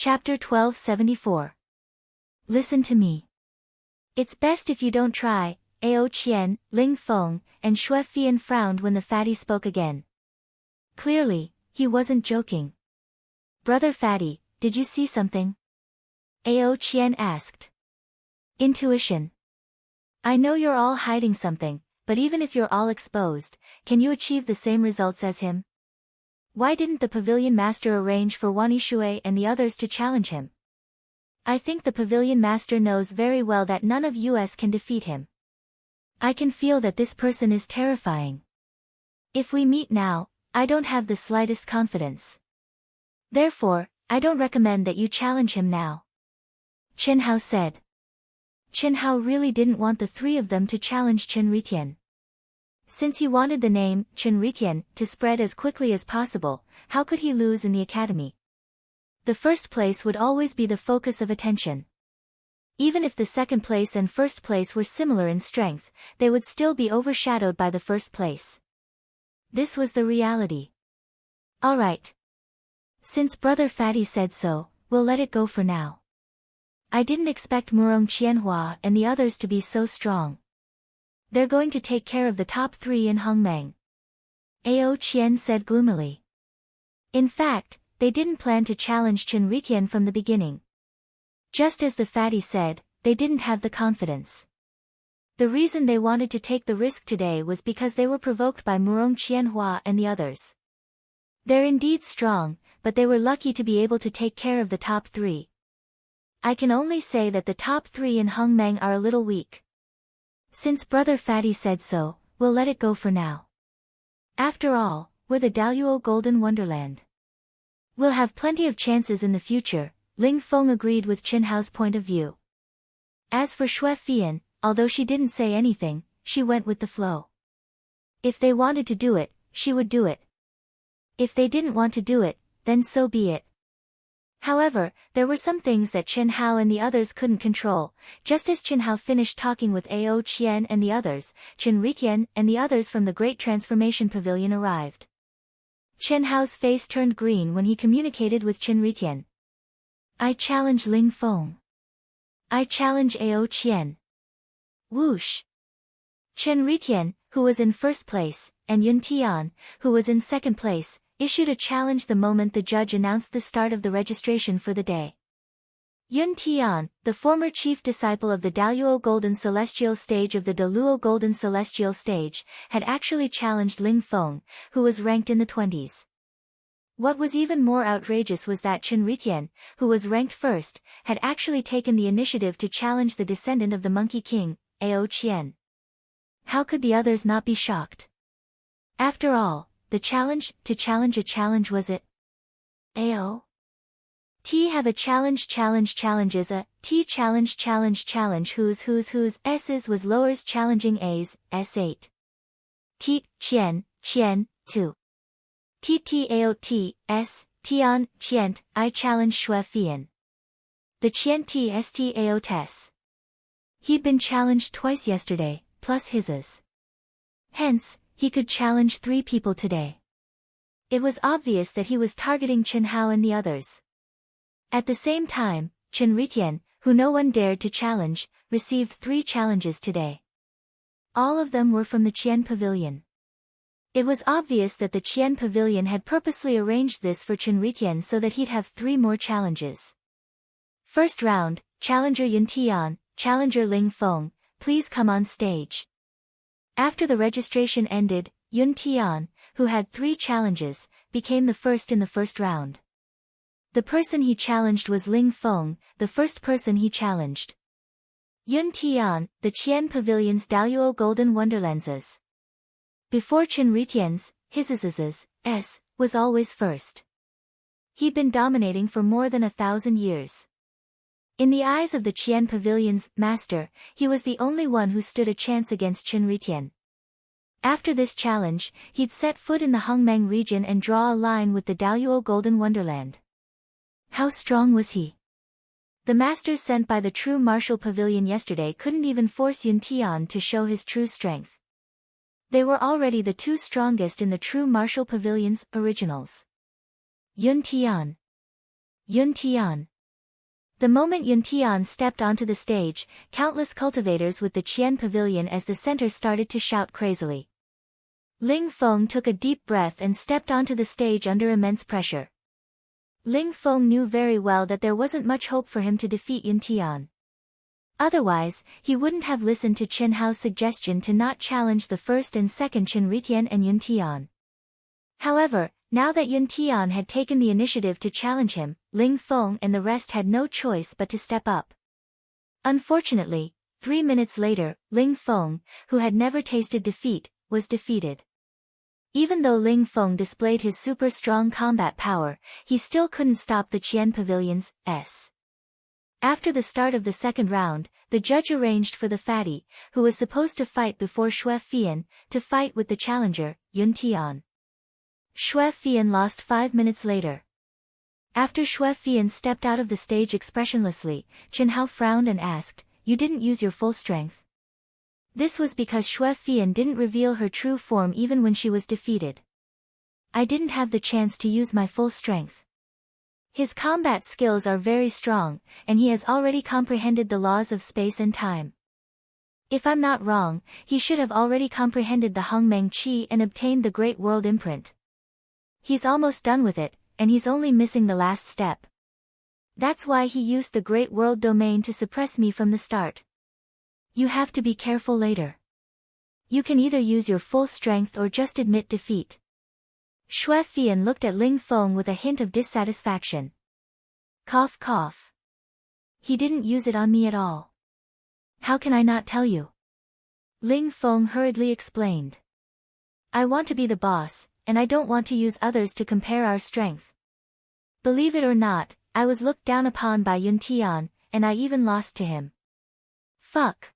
Chapter 1274. Listen to me. It's best if you don't try. Ao Qian, Ling Feng, and Xue Fian frowned when the fatty spoke again. Clearly, he wasn't joking. Brother Fatty, did you see something? Ao Qian asked. Intuition. I know you're all hiding something, but even if you're all exposed, can you achieve the same results as him? Why didn't the pavilion master arrange for Wani Shui and the others to challenge him? I think the pavilion master knows very well that none of us can defeat him. I can feel that this person is terrifying. If we meet now, I don't have the slightest confidence. Therefore, I don't recommend that you challenge him now. Chen Hao said. Chen Hao really didn't want the three of them to challenge Chen Ritian. Since he wanted the name, Chen Ritian, to spread as quickly as possible, how could he lose in the academy? The first place would always be the focus of attention. Even if the second place and first place were similar in strength, they would still be overshadowed by the first place. This was the reality. Alright. Since Brother Fatty said so, we'll let it go for now. I didn't expect Murong Qianhua and the others to be so strong. They're going to take care of the top three in Hongmeng. Ao Qian said gloomily. In fact, they didn't plan to challenge Chen Ritian from the beginning. Just as the fatty said, they didn't have the confidence. The reason they wanted to take the risk today was because they were provoked by Murong Qianhua and the others. They're indeed strong, but they were lucky to be able to take care of the top three. I can only say that the top three in Hongmeng are a little weak. Since Brother Fatty said so, we'll let it go for now. After all, we're the Daluo Golden Wonderland. We'll have plenty of chances in the future. Ling Feng agreed with Chen Hao's point of view. As for Xue Fian, although she didn't say anything, she went with the flow. If they wanted to do it, she would do it. If they didn't want to do it, then so be it. However, there were some things that Chen Hao and the others couldn't control. Just as Chen Hao finished talking with Ao Qian and the others, Chen Ritian and the others from the Great Transformation Pavilion arrived. Chen Hao's face turned green when he communicated with Chen Ritian. I challenge Ling Feng. I challenge Ao Qian. Whoosh. Chen Ritian, who was in first place, and Yun Tian, who was in second place, issued a challenge the moment the judge announced the start of the registration for the day. Yun Tian, the former chief disciple of the Daluo Golden Celestial stage of the Daluo Golden Celestial stage, had actually challenged Ling Feng, who was ranked in the 20s. What was even more outrageous was that Chen Ritian, who was ranked first, had actually taken the initiative to challenge the descendant of the Monkey King, Ao Qian. How could the others not be shocked? After all, the challenge, to challenge a challenge was it? Ao? T have a challenge is a, T challenge whose S's was lowers challenging A's, S8. T, Qian, 2. T-T-A-O-T-S, Tian, Qiant, I challenge Xue Fian. The Qian T-S-T-A-O-Tes. He'd been challenged twice yesterday, plus his's. Hence, he could challenge 3 people today. It was obvious that he was targeting Chen Hao and the others. At the same time, Chen Ritian, who no one dared to challenge, received 3 challenges today. All of them were from the Qian Pavilion. It was obvious that the Qian Pavilion had purposely arranged this for Chen Ritian so that he'd have 3 more challenges. First round, Challenger Yun Tian, Challenger Ling Feng, please come on stage. After the registration ended, Yun Tian, who had 3 challenges, became the first in the first round. The person he challenged was Ling Feng, the first person he challenged. Yun Tian, the Qian Pavilion's Daluo Golden Wonderlands. Before Chen Ritian's, his S, was always first. He'd been dominating for more than 1,000 years. In the eyes of the Qian Pavilion's master, he was the only one who stood a chance against Chen Ritian. After this challenge, he'd set foot in the Hongmeng region and draw a line with the Daluo Golden Wonderland. How strong was he? The masters sent by the true martial pavilion yesterday couldn't even force Yun Tian to show his true strength. They were already the 2 strongest in the true martial pavilion's originals. Yun Tian. Yun Tian. The moment Yun Tian stepped onto the stage, countless cultivators with the Qian Pavilion as the center started to shout crazily. Ling Feng took a deep breath and stepped onto the stage under immense pressure. Ling Feng knew very well that there wasn't much hope for him to defeat Yun Tian. Otherwise, he wouldn't have listened to Chen Hao's suggestion to not challenge the first and second Chen Ritian and Yun Tian. However, now that Yun Tian had taken the initiative to challenge him, Ling Feng and the rest had no choice but to step up. Unfortunately, 3 minutes later, Ling Feng, who had never tasted defeat, was defeated. Even though Ling Feng displayed his super strong combat power, he still couldn't stop the Qian Pavilion's S. After the start of the second round, the judge arranged for the fatty, who was supposed to fight before Xue Fian, to fight with the challenger, Yun Tian. Xue Fian lost 5 minutes later. After Xue Fian stepped out of the stage expressionlessly, Chen Hao frowned and asked, "You didn't use your full strength?" This was because Xue Fian didn't reveal her true form even when she was defeated. "I didn't have the chance to use my full strength." His combat skills are very strong, and he has already comprehended the laws of space and time. If I'm not wrong, he should have already comprehended the Hongmeng Qi and obtained the Great World Imprint. He's almost done with it, and he's only missing the last step. That's why he used the Great World Domain to suppress me from the start. You have to be careful later. You can either use your full strength or just admit defeat. Xue Fian looked at Ling Feng with a hint of dissatisfaction. Cough cough. He didn't use it on me at all. How can I not tell you? Ling Feng hurriedly explained. I want to be the boss, and I don't want to use others to compare our strength. Believe it or not, I was looked down upon by Yun Tian, and I even lost to him. Fuck.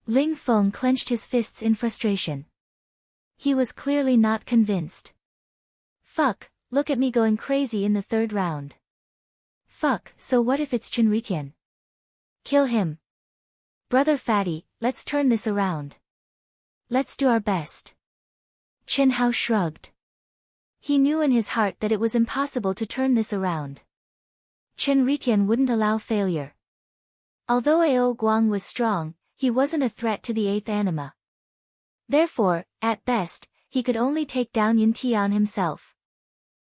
Ling Feng clenched his fists in frustration. He was clearly not convinced. Fuck, look at me going crazy in the third round. Fuck, so what if it's Chen Ritian? Kill him. Brother Fatty, let's turn this around. Let's do our best. Chen Hao shrugged. He knew in his heart that it was impossible to turn this around. Chen Ritian wouldn't allow failure. Although Ao Guang was strong, he wasn't a threat to the eighth anima. Therefore, at best, he could only take down Yun Tian himself.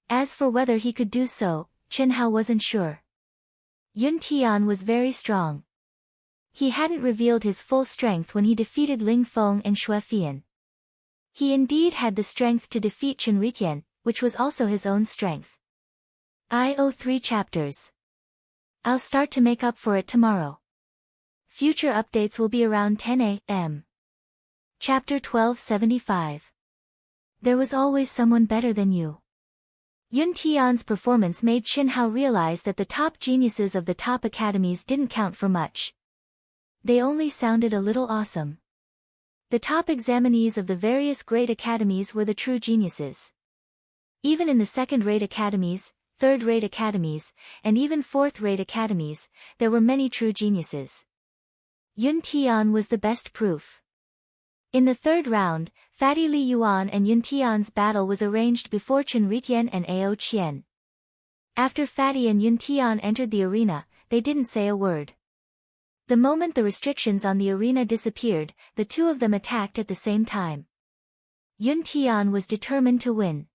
As for whether he could do so, Chen Hao wasn't sure. Yun Tian was very strong. He hadn't revealed his full strength when he defeated Ling Feng and Xue Fian. He indeed had the strength to defeat Chen Ritian, which was also his own strength. I owe 3 chapters. I'll start to make up for it tomorrow. Future updates will be around 10 a.m. Chapter 1275. There was always someone better than you. Yun Tian's performance made Chen Hao realize that the top geniuses of the top academies didn't count for much. They only sounded a little awesome. The top examinees of the various great academies were the true geniuses. Even in the second-rate academies, third-rate academies, and even fourth-rate academies, there were many true geniuses. Yun Tian was the best proof. In the third round, Fatty Li Yuan and Yun Tian's battle was arranged before Chen Ritian and Ao Qian. After Fatty and Yun Tian entered the arena, they didn't say a word. The moment the restrictions on the arena disappeared, the two of them attacked at the same time. Yun Tian was determined to win.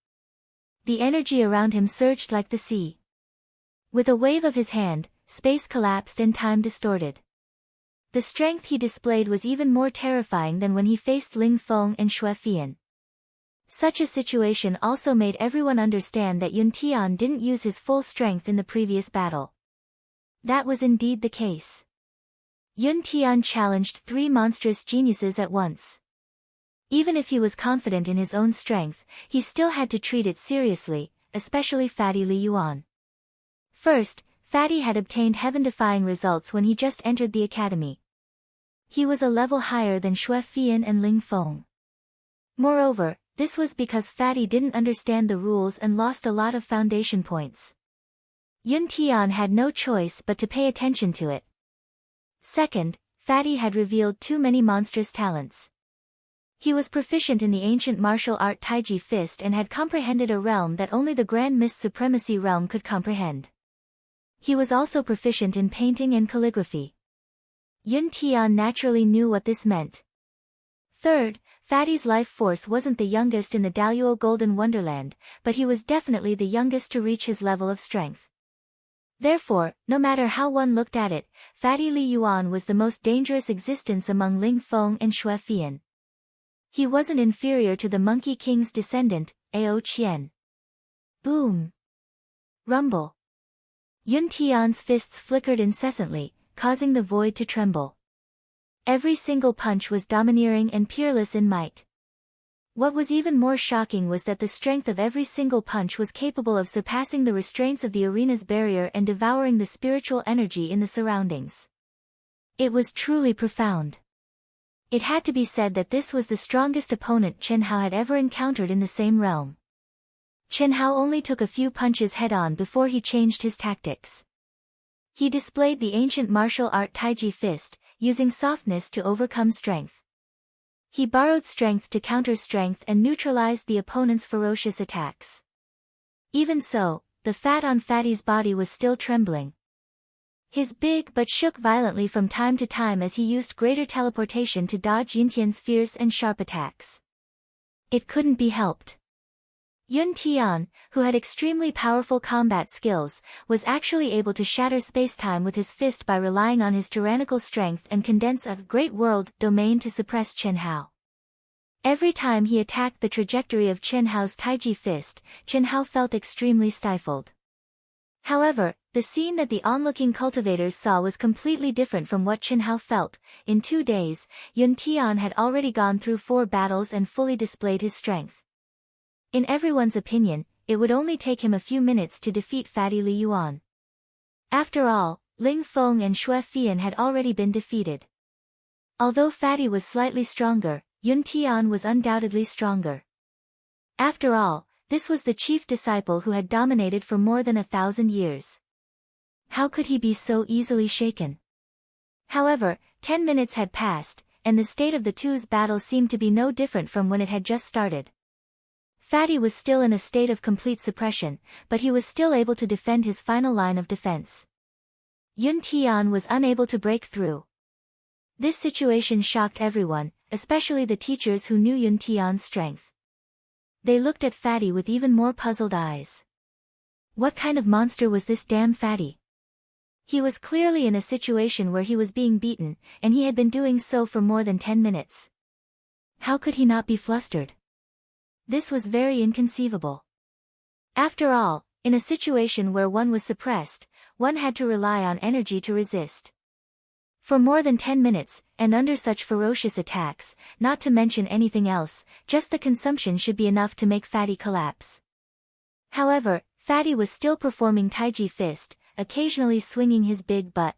The energy around him surged like the sea. With a wave of his hand, space collapsed and time distorted. The strength he displayed was even more terrifying than when he faced Ling Feng and Xue Fian. Such a situation also made everyone understand that Yun Tian didn't use his full strength in the previous battle. That was indeed the case. Yun Tian challenged 3 monstrous geniuses at once. Even if he was confident in his own strength, he still had to treat it seriously, especially Fatty Li Yuan. First, Fatty had obtained heaven-defying results when he just entered the academy. He was a level higher than Xue Fian and Ling Feng. Moreover, this was because Fatty didn't understand the rules and lost a lot of foundation points. Yun Tian had no choice but to pay attention to it. Second, Fatty had revealed too many monstrous talents. He was proficient in the ancient martial art Taiji Fist and had comprehended a realm that only the Grand Mist Supremacy realm could comprehend. He was also proficient in painting and calligraphy. Yun Tian naturally knew what this meant. Third, Fatty's life force wasn't the youngest in the Daluo Golden Wonderland, but he was definitely the youngest to reach his level of strength. Therefore, no matter how one looked at it, Fatty Li Yuan was the most dangerous existence among Ling Feng and Xue Fian. He wasn't inferior to the Monkey King's descendant, Ao Qian. Boom! Rumble! Yun Tian's fists flickered incessantly, causing the void to tremble. Every single punch was domineering and peerless in might. What was even more shocking was that the strength of every single punch was capable of surpassing the restraints of the arena's barrier and devouring the spiritual energy in the surroundings. It was truly profound. It had to be said that this was the strongest opponent Chen Hao had ever encountered in the same realm. Chen Hao only took a few punches head-on before he changed his tactics. He displayed the ancient martial art Taiji Fist, using softness to overcome strength. He borrowed strength to counter strength and neutralized the opponent's ferocious attacks. Even so, the fat on Fatty's body was still trembling. His big butt shook violently from time to time as he used greater teleportation to dodge Yuntian's fierce and sharp attacks. It couldn't be helped. Yun Tian, who had extremely powerful combat skills, was actually able to shatter spacetime with his fist by relying on his tyrannical strength and condense a great world domain to suppress Chen Hao. Every time he attacked the trajectory of Chen Hao's Taiji Fist, Chen Hao felt extremely stifled. However, the scene that the onlooking cultivators saw was completely different from what Chen Hao felt. In 2 days, Yun Tian had already gone through 4 battles and fully displayed his strength. In everyone's opinion, it would only take him a few minutes to defeat Fatty Li Yuan. After all, Ling Feng and Xue Fian had already been defeated. Although Fatty was slightly stronger, Yun Tian was undoubtedly stronger. After all, this was the chief disciple who had dominated for more than 1,000 years. How could he be so easily shaken? However, 10 minutes had passed, and the state of the two's battle seemed to be no different from when it had just started. Fatty was still in a state of complete suppression, but he was still able to defend his final line of defense. Yun Tian was unable to break through. This situation shocked everyone, especially the teachers who knew Yun Tian's strength. They looked at Fatty with even more puzzled eyes. What kind of monster was this damn Fatty? He was clearly in a situation where he was being beaten, and he had been doing so for more than 10 minutes. How could he not be flustered? This was very inconceivable. After all, in a situation where one was suppressed, one had to rely on energy to resist. For more than 10 minutes, and under such ferocious attacks, not to mention anything else, just the consumption should be enough to make Fatty collapse. However, Fatty was still performing Taiji Fist, occasionally swinging his big butt.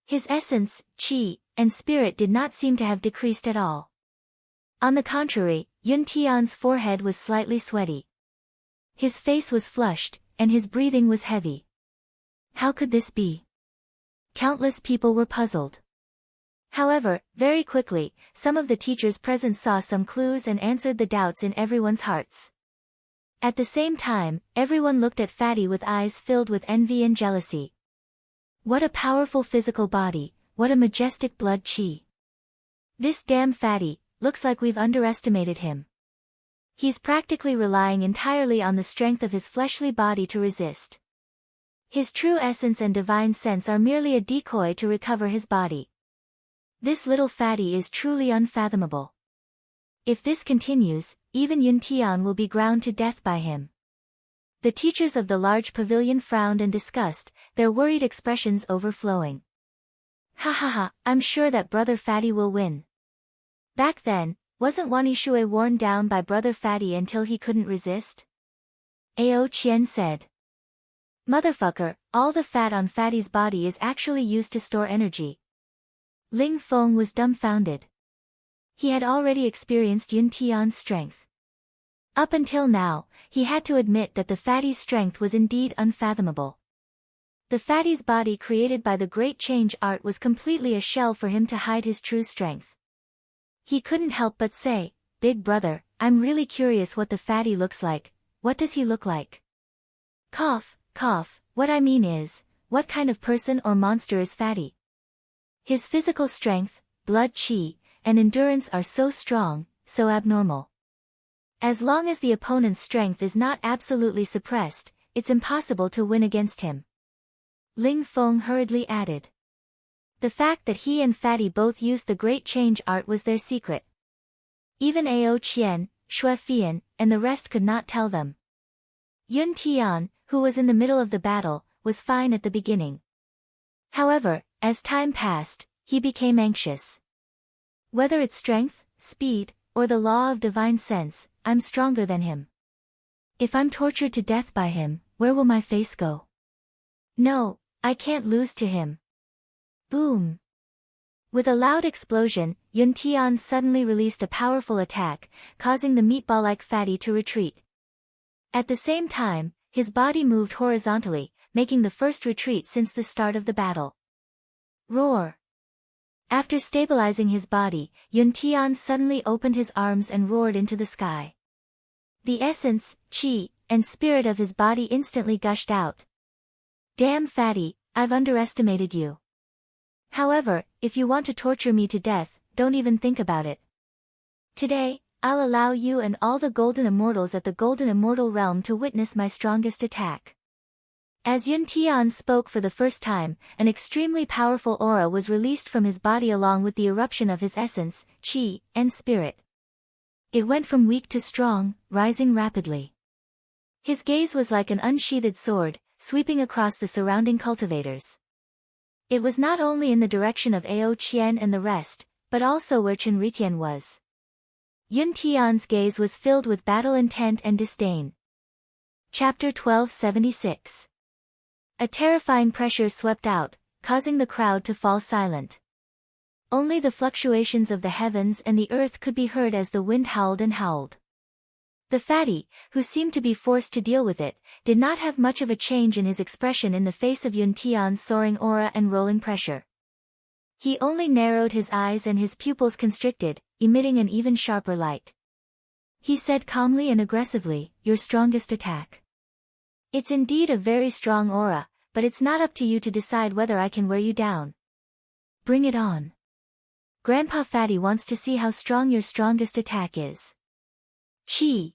His essence, qi, and spirit did not seem to have decreased at all. On the contrary, Yun Tian's forehead was slightly sweaty. His face was flushed, and his breathing was heavy. How could this be? Countless people were puzzled. However, very quickly, some of the teachers present saw some clues and answered the doubts in everyone's hearts. At the same time, everyone looked at Fatty with eyes filled with envy and jealousy. What a powerful physical body, what a majestic blood qi. This damn Fatty, looks like we've underestimated him. He's practically relying entirely on the strength of his fleshly body to resist. His true essence and divine sense are merely a decoy to recover his body. This little Fatty is truly unfathomable. If this continues, even Yun Tian will be ground to death by him. The teachers of the large pavilion frowned in disgust, their worried expressions overflowing. Ha ha ha, I'm sure that Brother Fatty will win. Back then, wasn't Wani Shui worn down by Brother Fatty until he couldn't resist? Ao Qian said. Motherfucker, all the fat on Fatty's body is actually used to store energy. Ling Feng was dumbfounded. He had already experienced Yun Tian's strength. Up until now, he had to admit that the Fatty's strength was indeed unfathomable. The Fatty's body created by the Great Change art was completely a shell for him to hide his true strength. He couldn't help but say, Big brother, I'm really curious what the Fatty looks like. What does he look like? Cough, cough, what I mean is, what kind of person or monster is fatty? His physical strength, blood qi, and endurance are so strong, so abnormal. As long as the opponent's strength is not absolutely suppressed, it's impossible to win against him. Ling Feng hurriedly added. The fact that he and Fatty both used the Great Change art was their secret. Even Ao Qian, Xue Fian, and the rest could not tell them. Yun Tian, who was in the middle of the battle, was fine at the beginning. However, as time passed, he became anxious. Whether it's strength, speed, or the law of divine sense, I'm stronger than him. If I'm tortured to death by him, where will my face go? No, I can't lose to him. Boom! With a loud explosion, Yun Tian suddenly released a powerful attack, causing the meatball-like Fatty to retreat. At the same time, his body moved horizontally, making the first retreat since the start of the battle. Roar! After stabilizing his body, Yun Tian suddenly opened his arms and roared into the sky. The essence, qi, and spirit of his body instantly gushed out. Damn Fatty, I've underestimated you. However, if you want to torture me to death, don't even think about it. Today, I'll allow you and all the Golden Immortals at the Golden Immortal Realm to witness my strongest attack. As Yun Tian spoke for the first time, an extremely powerful aura was released from his body along with the eruption of his essence, qi, and spirit. It went from weak to strong, rising rapidly. His gaze was like an unsheathed sword, sweeping across the surrounding cultivators. It was not only in the direction of Ao Qian and the rest, but also where Chen Ritian was. Yun Tian's gaze was filled with battle intent and disdain. Chapter 1276. A terrifying pressure swept out, causing the crowd to fall silent. Only the fluctuations of the heavens and the earth could be heard as the wind howled and howled. The Fatty, who seemed to be forced to deal with it, did not have much of a change in his expression in the face of Yun Tian's soaring aura and rolling pressure. He only narrowed his eyes and his pupils constricted, emitting an even sharper light. He said calmly and aggressively, "Your strongest attack. It's indeed a very strong aura, but it's not up to you to decide whether I can wear you down. Bring it on. Grandpa Fatty wants to see how strong your strongest attack is." Qi.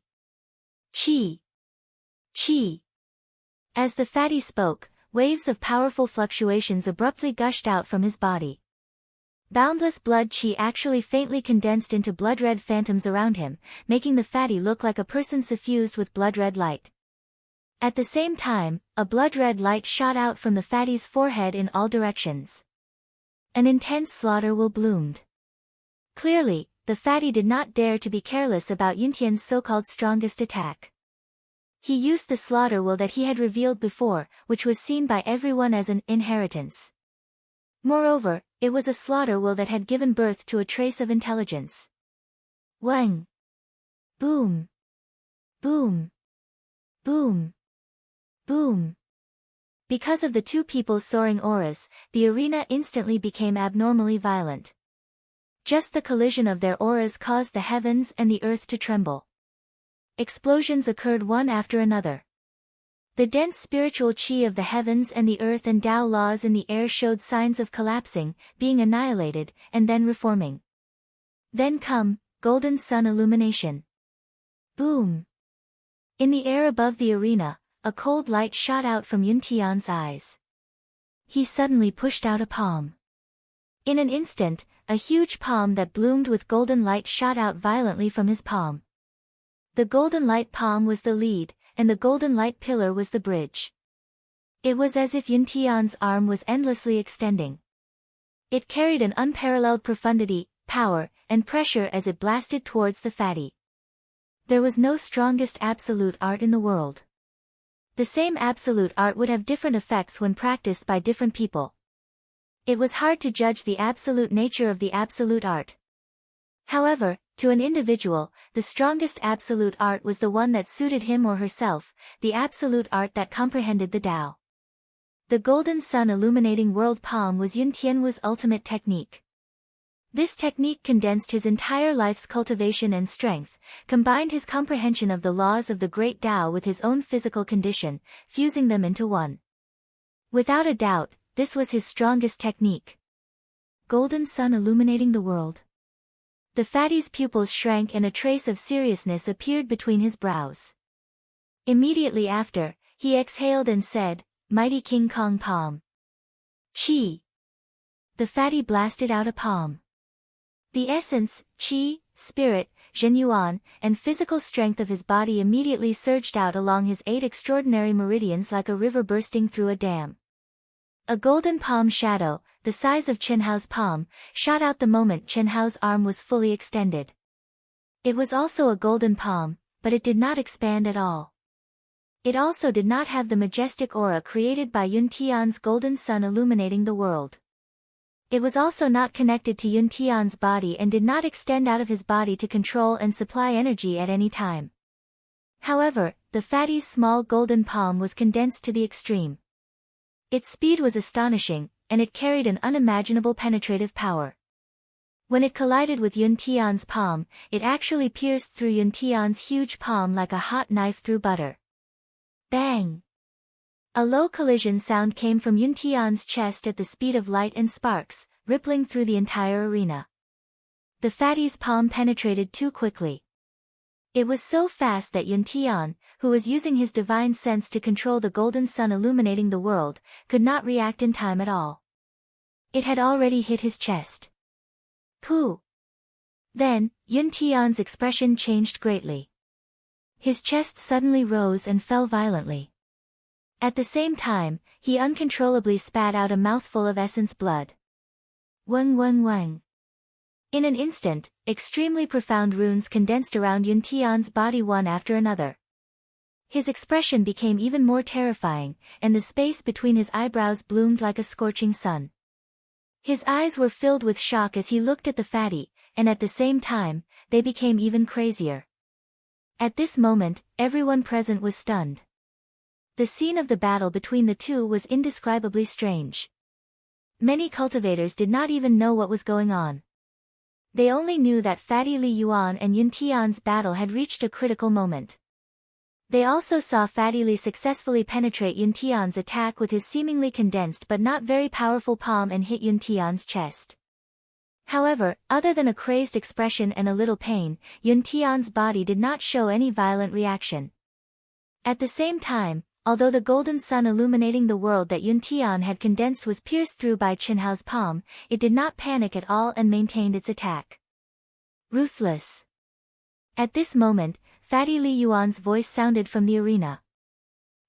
Qi. Qi. As the Fatty spoke, waves of powerful fluctuations abruptly gushed out from his body. Boundless blood qi actually faintly condensed into blood-red phantoms around him, making the Fatty look like a person suffused with blood-red light. At the same time, a blood-red light shot out from the Fatty's forehead in all directions. An intense slaughter will bloomed. Clearly, the Fatty did not dare to be careless about Yuntian's so-called strongest attack. He used the slaughter will that he had revealed before, which was seen by everyone as an inheritance. Moreover, it was a slaughter will that had given birth to a trace of intelligence. Wang! Boom! Boom! Boom! Boom! Because of the two people's soaring auras, the arena instantly became abnormally violent. Just the collision of their auras caused the heavens and the earth to tremble. Explosions occurred one after another. The dense spiritual qi of the heavens and the earth and Tao laws in the air showed signs of collapsing, being annihilated, and then reforming. Then come, golden sun illumination. Boom! In the air above the arena, a cold light shot out from Yun Tian's eyes. He suddenly pushed out a palm. In an instant, a huge palm that bloomed with golden light shot out violently from his palm. The golden light palm was the lead, and the golden light pillar was the bridge. It was as if Yun Tian's arm was endlessly extending. It carried an unparalleled profundity, power, and pressure as it blasted towards the Fatty. There was no strongest absolute art in the world. The same absolute art would have different effects when practiced by different people. It was hard to judge the absolute nature of the absolute art. However, to an individual, the strongest absolute art was the one that suited him or herself, the absolute art that comprehended the Tao. The golden sun illuminating world palm was Yun Tian's ultimate technique. This technique condensed his entire life's cultivation and strength, combined his comprehension of the laws of the great Tao with his own physical condition, fusing them into one. Without a doubt, this was his strongest technique. Golden sun illuminating the world. The fatty's pupils shrank and a trace of seriousness appeared between his brows. Immediately after, he exhaled and said, "Mighty King Kong palm." Chi. The fatty blasted out a palm. The essence, qi, spirit, zhenyuan, and physical strength of his body immediately surged out along his 8 extraordinary meridians like a river bursting through a dam. A golden palm shadow, the size of Chenhao's palm, shot out the moment Chenhao's arm was fully extended. It was also a golden palm, but it did not expand at all. It also did not have the majestic aura created by Yun Tian's golden sun illuminating the world. It was also not connected to Yun Tian's body and did not extend out of his body to control and supply energy at any time. However, the fatty's small golden palm was condensed to the extreme. Its speed was astonishing, and it carried an unimaginable penetrative power. When it collided with Yun Tian's palm, it actually pierced through Yun Tian's huge palm like a hot knife through butter. Bang! A low collision sound came from Yun Tian's chest at the speed of light and sparks, rippling through the entire arena. The fatty's palm penetrated too quickly. It was so fast that Yun Tian, who was using his divine sense to control the golden sun illuminating the world, could not react in time at all. It had already hit his chest. Pooh! Then, Yun Tian's expression changed greatly. His chest suddenly rose and fell violently. At the same time, he uncontrollably spat out a mouthful of essence blood. Weng weng weng. In an instant, extremely profound runes condensed around Yun Tian's body one after another. His expression became even more terrifying, and the space between his eyebrows bloomed like a scorching sun. His eyes were filled with shock as he looked at the fatty, and at the same time, they became even crazier. At this moment, everyone present was stunned. The scene of the battle between the two was indescribably strange. Many cultivators did not even know what was going on. They only knew that Fatty Li Yuan and Yun Tian's battle had reached a critical moment. They also saw Fatty Li successfully penetrate Yun Tian's attack with his seemingly condensed but not very powerful palm and hit Yun Tian's chest. However, other than a crazed expression and a little pain, Yun Tian's body did not show any violent reaction. At the same time, although the golden sun illuminating the world that Yun Tian had condensed was pierced through by Chenhao's palm, it did not panic at all and maintained its attack. Ruthless. At this moment, Fatty Li Yuan's voice sounded from the arena.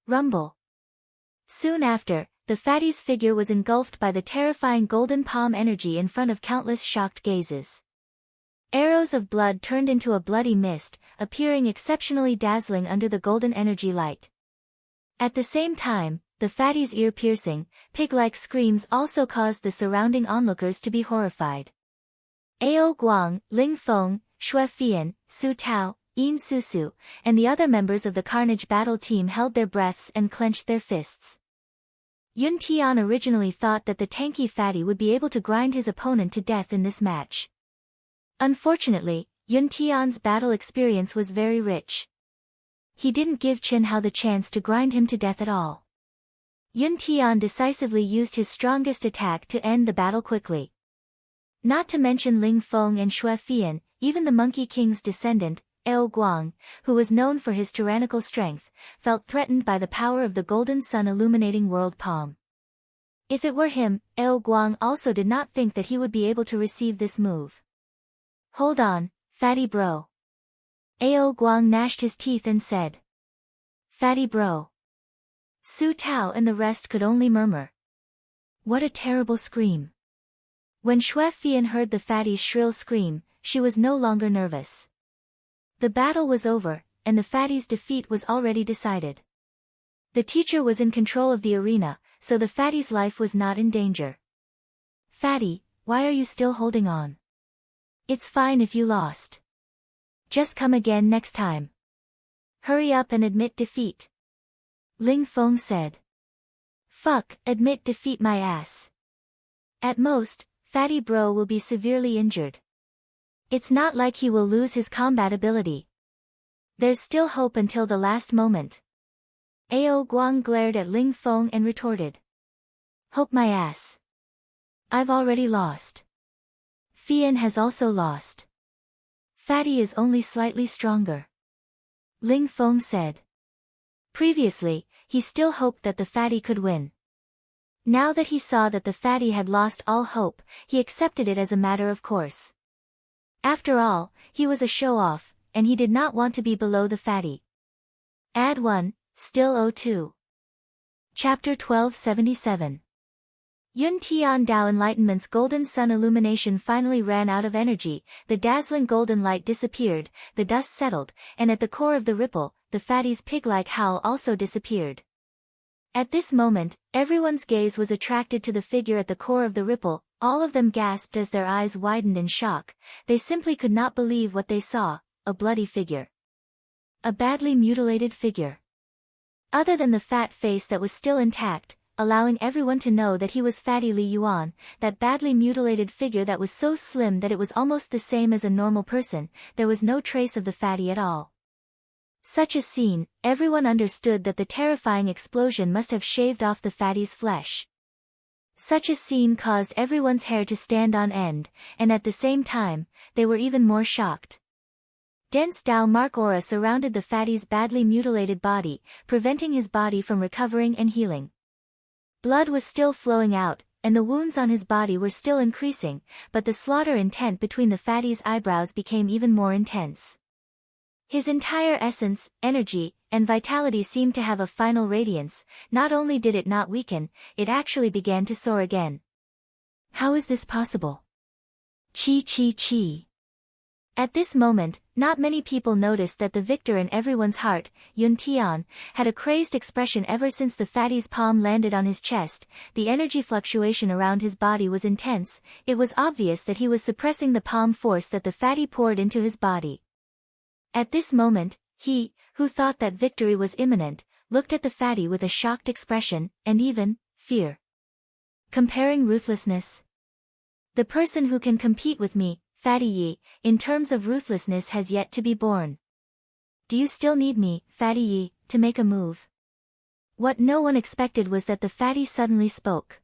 Rumble. Soon after, the fatty's figure was engulfed by the terrifying golden palm energy in front of countless shocked gazes. Arrows of blood turned into a bloody mist, appearing exceptionally dazzling under the golden energy light. At the same time, the fatty's ear-piercing, pig-like screams also caused the surrounding onlookers to be horrified. Ao Guang, Ling Feng, Shui Fian, Su Tao, Yin Susu, and the other members of the Carnage battle team held their breaths and clenched their fists. Yun Tian originally thought that the tanky fatty would be able to grind his opponent to death in this match. Unfortunately, Yun Tian's battle experience was very rich. He didn't give Chenhao the chance to grind him to death at all. Yun Tian decisively used his strongest attack to end the battle quickly. Not to mention Ling Feng and Shui Fian, even the Monkey King's descendant, Ao Guang, who was known for his tyrannical strength, felt threatened by the power of the golden sun illuminating world palm. If it were him, Ao Guang also did not think that he would be able to receive this move. Hold on, fatty bro. Ao Guang gnashed his teeth and said. Fatty bro. Su Tao and the rest could only murmur. What a terrible scream. When Shui Fian heard the fatty's shrill scream, she was no longer nervous. The battle was over, and the fatty's defeat was already decided. The teacher was in control of the arena, so the fatty's life was not in danger. Fatty, why are you still holding on? It's fine if you lost. Just come again next time. Hurry up and admit defeat. Ling Feng said. Fuck, admit defeat my ass. At most, Fatty Bro will be severely injured. It's not like he will lose his combat ability. There's still hope until the last moment. Ao Guang glared at Ling Feng and retorted. Hope my ass. I've already lost. Fian has also lost. Fatty is only slightly stronger. Ling Feng said. Previously, he still hoped that the fatty could win. Now that he saw that the fatty had lost all hope, he accepted it as a matter of course. After all, he was a show-off, and he did not want to be below the fatty. Ad 1, Still 02. Chapter 1277. Yun Tian Dao Enlightenment's golden sun illumination finally ran out of energy, the dazzling golden light disappeared, the dust settled, and at the core of the ripple, the fatty's pig-like howl also disappeared. At this moment, everyone's gaze was attracted to the figure at the core of the ripple. All of them gasped as their eyes widened in shock. They simply could not believe what they saw, a bloody figure. A badly mutilated figure. Other than the fat face that was still intact, allowing everyone to know that he was Fatty Li Yuan, that badly mutilated figure that was so slim that it was almost the same as a normal person, there was no trace of the fatty at all. Such a scene, everyone understood that the terrifying explosion must have shaved off the fatty's flesh. Such a scene caused everyone's hair to stand on end, and at the same time, they were even more shocked. Dense Dao Mark aura surrounded the fatty's badly mutilated body, preventing his body from recovering and healing. Blood was still flowing out, and the wounds on his body were still increasing, but the slaughter intent between the fatty's eyebrows became even more intense. His entire essence, energy, and vitality seemed to have a final radiance. Not only did it not weaken, it actually began to soar again. How is this possible? Chi chi chi. At this moment, not many people noticed that the victor in everyone's heart, Yun Tian, had a crazed expression ever since the fatty's palm landed on his chest. The energy fluctuation around his body was intense. It was obvious that he was suppressing the palm force that the fatty poured into his body. At this moment, he, who thought that victory was imminent, looked at the fatty with a shocked expression, and even fear. Comparing ruthlessness. The person who can compete with me, Fatty Yi, in terms of ruthlessness has yet to be born. Do you still need me, Fatty Yi, to make a move? What no one expected was that the fatty suddenly spoke.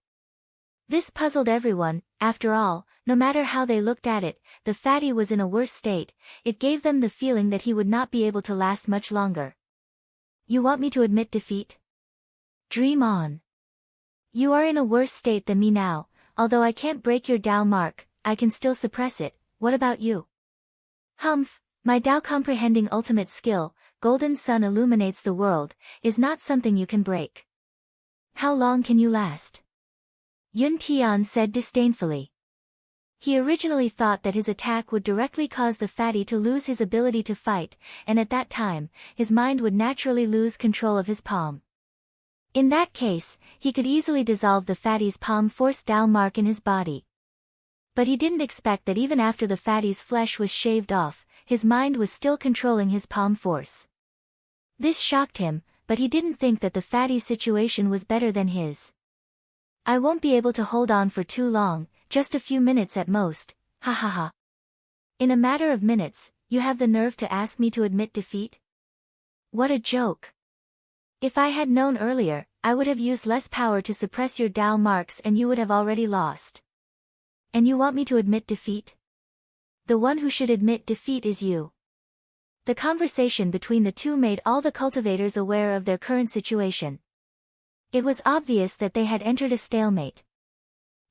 This puzzled everyone. After all, no matter how they looked at it, the fatty was in a worse state. It gave them the feeling that he would not be able to last much longer. You want me to admit defeat? Dream on. You are in a worse state than me now. Although I can't break your Dao mark, I can still suppress it. What about you? Humph, my Dao comprehending ultimate skill, golden sun illuminates the world, is not something you can break. How long can you last? Yun Tian said disdainfully. He originally thought that his attack would directly cause the fatty to lose his ability to fight, and at that time, his mind would naturally lose control of his palm. In that case, he could easily dissolve the fatty's palm force Dao mark in his body. But he didn't expect that even after the fatty's flesh was shaved off, his mind was still controlling his palm force. This shocked him, but he didn't think that the fatty's situation was better than his. I won't be able to hold on for too long, just a few minutes at most, ha ha ha. In a matter of minutes, you have the nerve to ask me to admit defeat? What a joke. If I had known earlier, I would have used less power to suppress your Dao marks and you would have already lost. And you want me to admit defeat? The one who should admit defeat is you. The conversation between the two made all the cultivators aware of their current situation. It was obvious that they had entered a stalemate.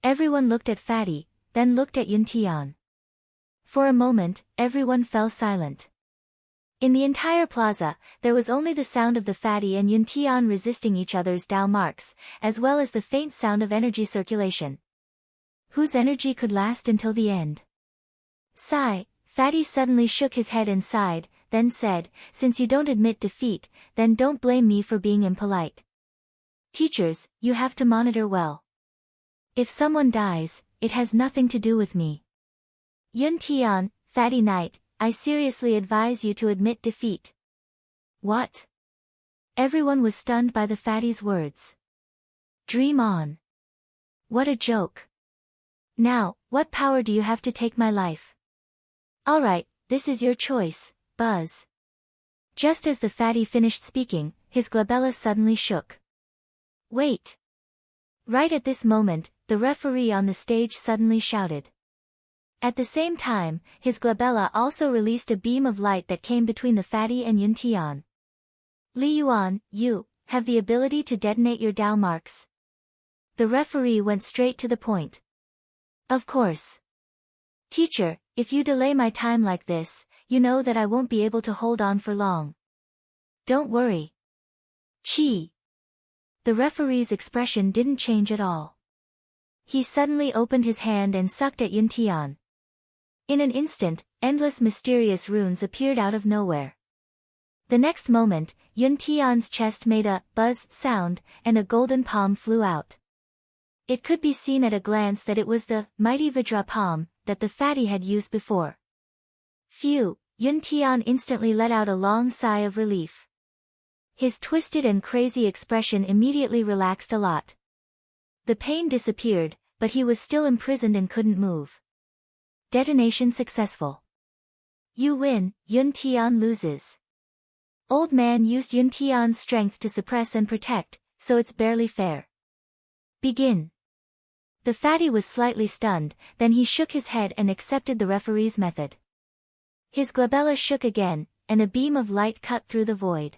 Everyone looked at Fatty, then looked at Yun Tian. For a moment, everyone fell silent. In the entire plaza, there was only the sound of the Fatty and Yun Tian resisting each other's Dao marks, as well as the faint sound of energy circulation. Whose energy could last until the end? Sigh, Fatty suddenly shook his head and sighed, then said, since you don't admit defeat, then don't blame me for being impolite. Teachers, you have to monitor well. If someone dies, it has nothing to do with me. Yun Tian, Fatty Knight, I seriously advise you to admit defeat. What? Everyone was stunned by the fatty's words. Dream on. What a joke. Now, what power do you have to take my life? Alright, this is your choice, Buzz. Just as the fatty finished speaking, his glabella suddenly shook. Wait. Right at this moment, the referee on the stage suddenly shouted. At the same time, his glabella also released a beam of light that came between the fatty and Yun Tian. Li Yuan, you have the ability to detonate your Dao marks. The referee went straight to the point. Of course. Teacher, if you delay my time like this, you know that I won't be able to hold on for long. Don't worry. Chi. The referee's expression didn't change at all. He suddenly opened his hand and sucked at Yun Tian. In an instant, endless mysterious runes appeared out of nowhere. The next moment, Yun Tian's chest made a buzz sound, and a golden palm flew out. It could be seen at a glance that it was the mighty Vajra palm that the fatty had used before. Phew, Yun Tian instantly let out a long sigh of relief. His twisted and crazy expression immediately relaxed a lot. The pain disappeared, but he was still imprisoned and couldn't move. Detonation successful. You win, Yun Tian loses. Old man used Yun Tian's strength to suppress and protect, so it's barely fair. Begin. The fatty was slightly stunned, then he shook his head and accepted the referee's method. His glabella shook again, and a beam of light cut through the void.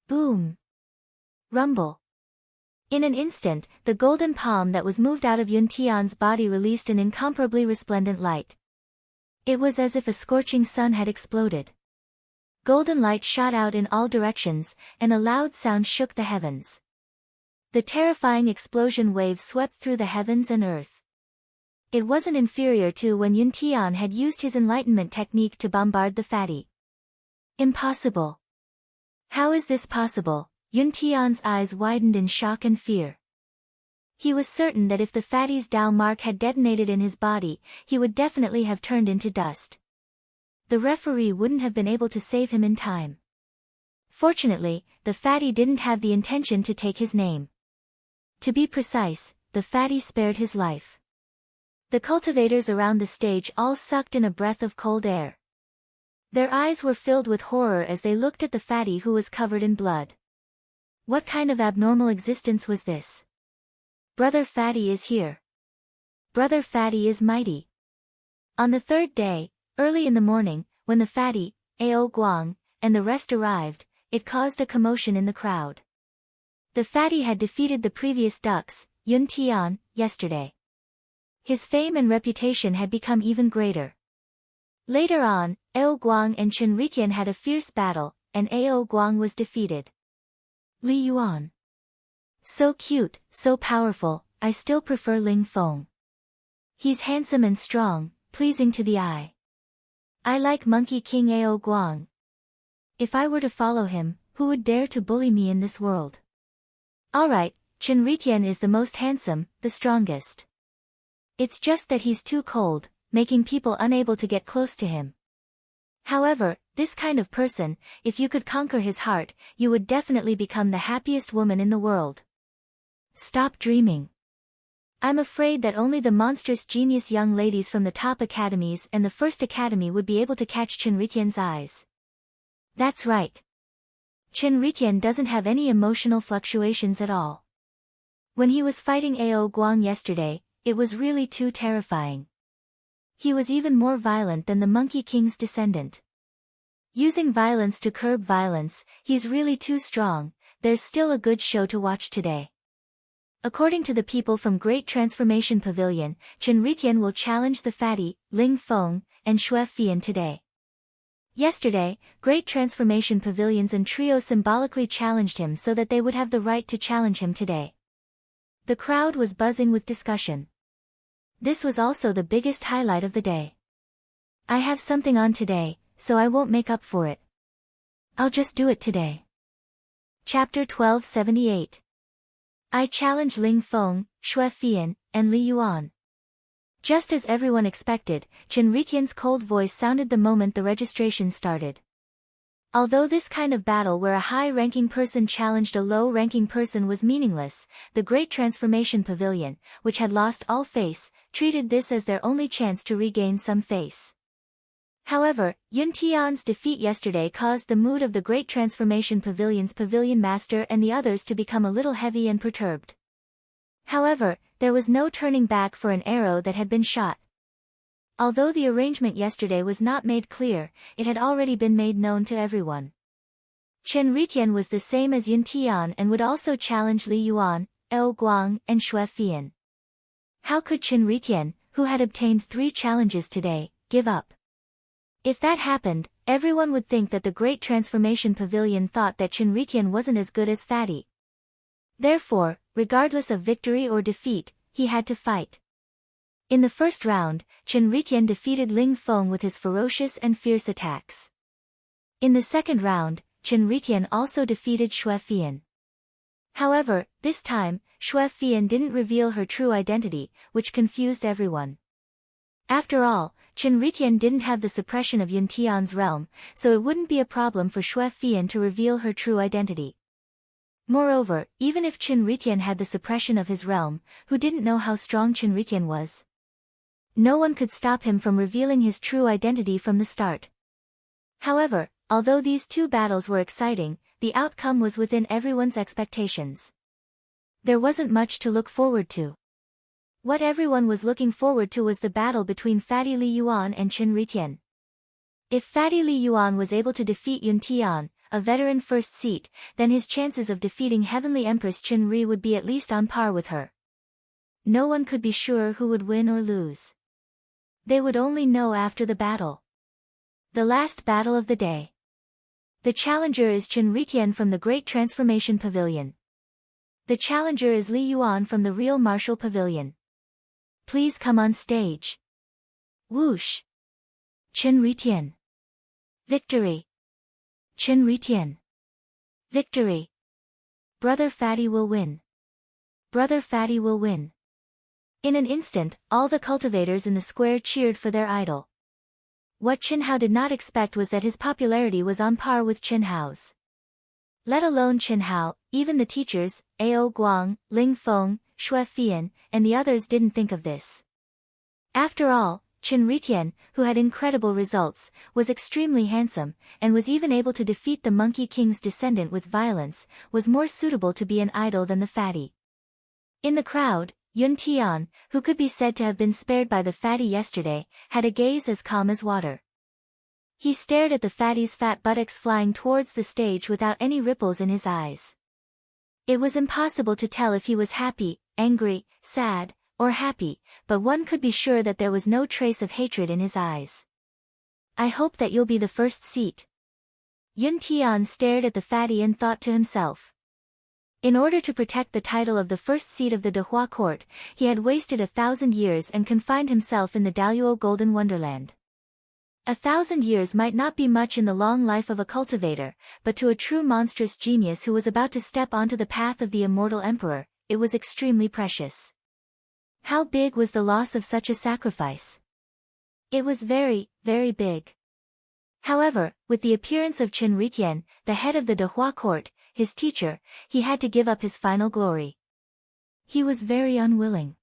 Boom. Rumble. In an instant, the golden palm that was moved out of Yun Tian's body released an incomparably resplendent light. It was as if a scorching sun had exploded. Golden light shot out in all directions, and a loud sound shook the heavens. The terrifying explosion wave swept through the heavens and earth. It wasn't inferior to when Yun Tian had used his enlightenment technique to bombard the fatty. Impossible. How is this possible? Yun Tian's eyes widened in shock and fear. He was certain that if the fatty's Dao mark had detonated in his body, he would definitely have turned into dust. The referee wouldn't have been able to save him in time. Fortunately, the fatty didn't have the intention to take his name. To be precise, the fatty spared his life. The cultivators around the stage all sucked in a breath of cold air. Their eyes were filled with horror as they looked at the fatty who was covered in blood. What kind of abnormal existence was this? Brother Fatty is here. Brother Fatty is mighty. On the third day, early in the morning, when the fatty, Ao Guang, and the rest arrived, it caused a commotion in the crowd. The fatty had defeated the previous ducks, Yun Tian, yesterday. His fame and reputation had become even greater. Later on, Ao Guang and Chen Ritian had a fierce battle, and Ao Guang was defeated. Li Yuan. So cute, so powerful, I still prefer Ling Feng. He's handsome and strong, pleasing to the eye. I like Monkey King Ao Guang. If I were to follow him, who would dare to bully me in this world? Alright, Chen Ritian is the most handsome, the strongest. It's just that he's too cold, making people unable to get close to him. However, this kind of person, if you could conquer his heart, you would definitely become the happiest woman in the world. Stop dreaming. I'm afraid that only the monstrous genius young ladies from the top academies and the first academy would be able to catch Chen Ritian's eyes. That's right. Chen Ritian doesn't have any emotional fluctuations at all. When he was fighting Ao Guang yesterday, it was really too terrifying. He was even more violent than the Monkey King's descendant. Using violence to curb violence, he's really too strong. There's still a good show to watch today. According to the people from Great Transformation Pavilion, Chen Ritian will challenge the fatty, Ling Feng, and Xue Fian today. Yesterday, Great Transformation Pavilions and Trio symbolically challenged him so that they would have the right to challenge him today. The crowd was buzzing with discussion. This was also the biggest highlight of the day. I have something on today, so I won't make up for it. I'll just do it today. Chapter 1278. I challenge Ling Feng, Xue Fian, and Li Yuan. Just as everyone expected, Chen Ritian's cold voice sounded the moment the registration started. Although this kind of battle where a high-ranking person challenged a low-ranking person was meaningless, the Great Transformation Pavilion, which had lost all face, treated this as their only chance to regain some face. However, Yun Tian's defeat yesterday caused the mood of the Great Transformation Pavilion's pavilion master and the others to become a little heavy and perturbed. However, there was no turning back for an arrow that had been shot. Although the arrangement yesterday was not made clear, it had already been made known to everyone. Chen Ritian was the same as Yun Tian and would also challenge Li Yuan, Eo Guang, and Xue Fian. How could Chen Ritian, who had obtained 3 challenges today, give up? If that happened, everyone would think that the Great Transformation Pavilion thought that Chen Ritian wasn't as good as Fatty. Therefore, regardless of victory or defeat, he had to fight. In the first round, Chen Ritian defeated Ling Feng with his ferocious and fierce attacks. In the second round, Chen Ritian also defeated Xue Fian. However, this time, Xue Fian didn't reveal her true identity, which confused everyone. After all, Chen Ritian didn't have the suppression of Yun Tian's realm, so it wouldn't be a problem for Xue Fian to reveal her true identity. Moreover, even if Chen Ritian had the suppression of his realm, who didn't know how strong Chen Ritian was? No one could stop him from revealing his true identity from the start. However, although these 2 battles were exciting, the outcome was within everyone's expectations. There wasn't much to look forward to. What everyone was looking forward to was the battle between Fatty Li Yuan and Chen Ritian. If Fatty Li Yuan was able to defeat Yun Tian, a veteran first seat, then his chances of defeating Heavenly Empress Chen Ri would be at least on par with her. No one could be sure who would win or lose. They would only know after the battle. The last battle of the day. The challenger is Chen Ritian from the Great Transformation Pavilion. The challenger is Li Yuan from the Real Martial Pavilion. Please come on stage. Whoosh. Chen Ritian. Victory. Chen Ritian. Victory. Brother Fatty will win. Brother Fatty will win. In an instant, all the cultivators in the square cheered for their idol. What Chen Hao did not expect was that his popularity was on par with Chen Hao's. Let alone Chen Hao, even the teachers, Ao Guang, Ling Feng, Xue Fian, and the others didn't think of this. After all, Chen Ritian, who had incredible results, was extremely handsome, and was even able to defeat the Monkey King's descendant with violence, was more suitable to be an idol than the fatty. In the crowd, Yun Tian, who could be said to have been spared by the fatty yesterday, had a gaze as calm as water. He stared at the fatty's fat buttocks flying towards the stage without any ripples in his eyes. It was impossible to tell if he was happy, angry, sad, or happy, but one could be sure that there was no trace of hatred in his eyes. I hope that you'll be the first seat. Yun Tian stared at the fatty and thought to himself. In order to protect the title of the first seat of the Dehua court, he had wasted 1,000 years and confined himself in the Daluo Golden Wonderland. 1,000 years might not be much in the long life of a cultivator, but to a true monstrous genius who was about to step onto the path of the immortal emperor, it was extremely precious. How big was the loss of such a sacrifice? It was very, very big. However, with the appearance of Chen Ritian, the head of the Dehua court, his teacher, he had to give up his final glory. He was very unwilling.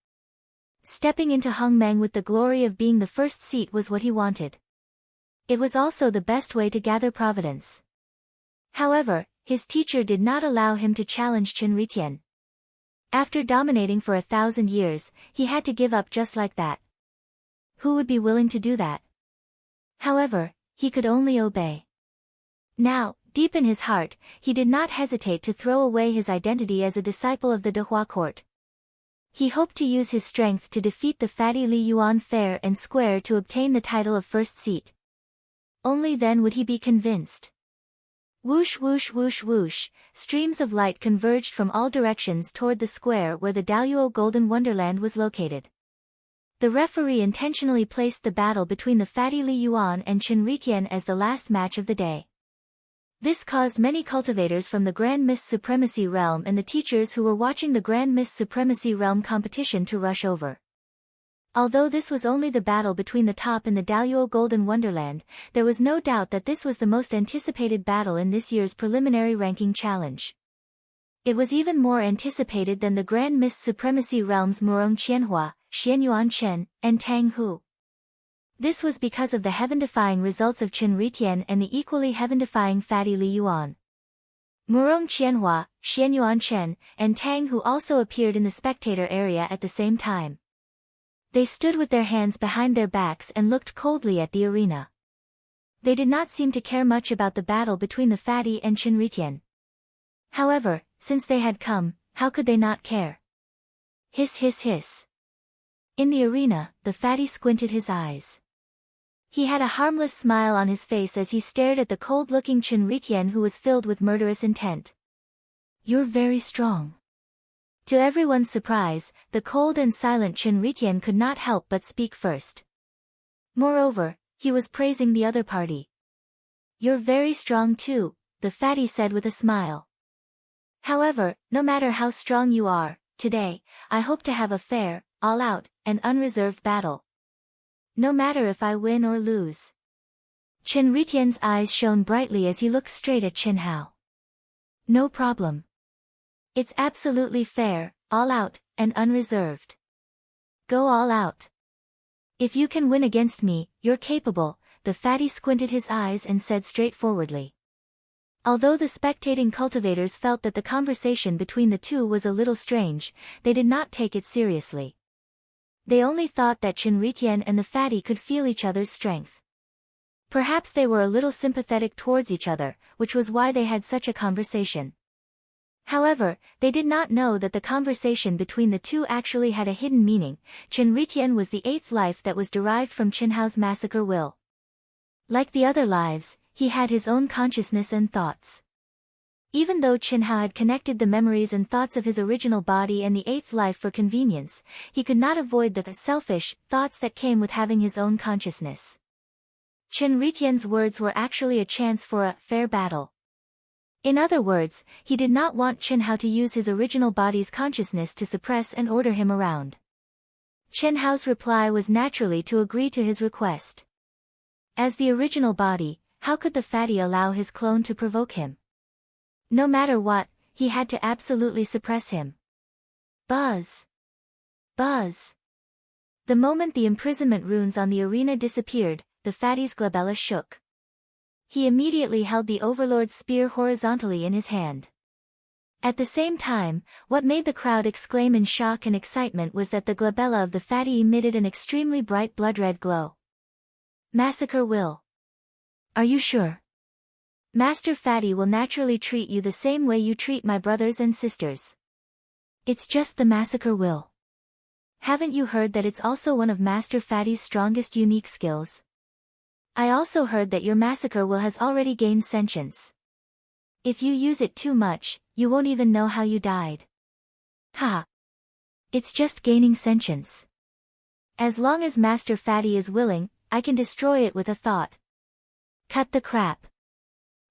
Stepping into Hongmeng with the glory of being the first seat was what he wanted. It was also the best way to gather providence. However, his teacher did not allow him to challenge Chen Ritian. After dominating for 1,000 years, he had to give up just like that. Who would be willing to do that? However, he could only obey. Now, deep in his heart, he did not hesitate to throw away his identity as a disciple of the Dehua court. He hoped to use his strength to defeat the fatty Li Yuan fair and square to obtain the title of first seat. Only then would he be convinced. Whoosh whoosh whoosh whoosh, streams of light converged from all directions toward the square where the Daluo Golden Wonderland was located. The referee intentionally placed the battle between the fatty Li Yuan and Chen Ritian as the last match of the day. This caused many cultivators from the Grand Mist Supremacy Realm and the teachers who were watching the Grand Mist Supremacy Realm competition to rush over. Although this was only the battle between the top in the Daluo Golden Wonderland, there was no doubt that this was the most anticipated battle in this year's preliminary ranking challenge. It was even more anticipated than the Grand Mist Supremacy Realm's Murong Qianhua, Xianyuan Chen, and Tang Hu. This was because of the heaven-defying results of Chen Ritian and the equally heaven-defying fatty Li Yuan. Murong Qianhua, Xianyuan Chen, and Tang, who also appeared in the spectator area at the same time. They stood with their hands behind their backs and looked coldly at the arena. They did not seem to care much about the battle between the fatty and Chen Ritian. However, since they had come, how could they not care? Hiss hiss hiss. In the arena, the fatty squinted his eyes. He had a harmless smile on his face as he stared at the cold-looking Chen Ritian, who was filled with murderous intent. "You're very strong." To everyone's surprise, the cold and silent Chen Ritian could not help but speak first. Moreover, he was praising the other party. "You're very strong too," the fatty said with a smile. "However, no matter how strong you are, today, I hope to have a fair, all-out, and unreserved battle. No matter if I win or lose." Chen Ritian's eyes shone brightly as he looked straight at Chen Hao. "No problem. It's absolutely fair, all out, and unreserved. Go all out. If you can win against me, you're capable," the fatty squinted his eyes and said straightforwardly. Although the spectating cultivators felt that the conversation between the two was a little strange, they did not take it seriously. They only thought that Chen Ritian and the fatty could feel each other's strength. Perhaps they were a little sympathetic towards each other, which was why they had such a conversation. However, they did not know that the conversation between the two actually had a hidden meaning. Chen Ritian was the eighth life that was derived from Chen Hao's massacre will. Like the other lives, he had his own consciousness and thoughts. Even though Chen Hao had connected the memories and thoughts of his original body and the eighth life for convenience, he could not avoid the selfish thoughts that came with having his own consciousness. Chen Ritian's words were actually a chance for a fair battle. In other words, he did not want Chen Hao to use his original body's consciousness to suppress and order him around. Chen Hao's reply was naturally to agree to his request. As the original body, how could the fatty allow his clone to provoke him? No matter what, he had to absolutely suppress him. Buzz! Buzz! The moment the imprisonment runes on the arena disappeared, the fatty's glabella shook. He immediately held the Overlord's spear horizontally in his hand. At the same time, what made the crowd exclaim in shock and excitement was that the glabella of the fatty emitted an extremely bright blood-red glow. Massacre will. Are you sure? Master Fatty will naturally treat you the same way you treat my brothers and sisters. It's just the massacre will. Haven't you heard that it's also one of Master Fatty's strongest unique skills? I also heard that your massacre will has already gained sentience. If you use it too much, you won't even know how you died. Ha! It's just gaining sentience. As long as Master Fatty is willing, I can destroy it with a thought. Cut the crap.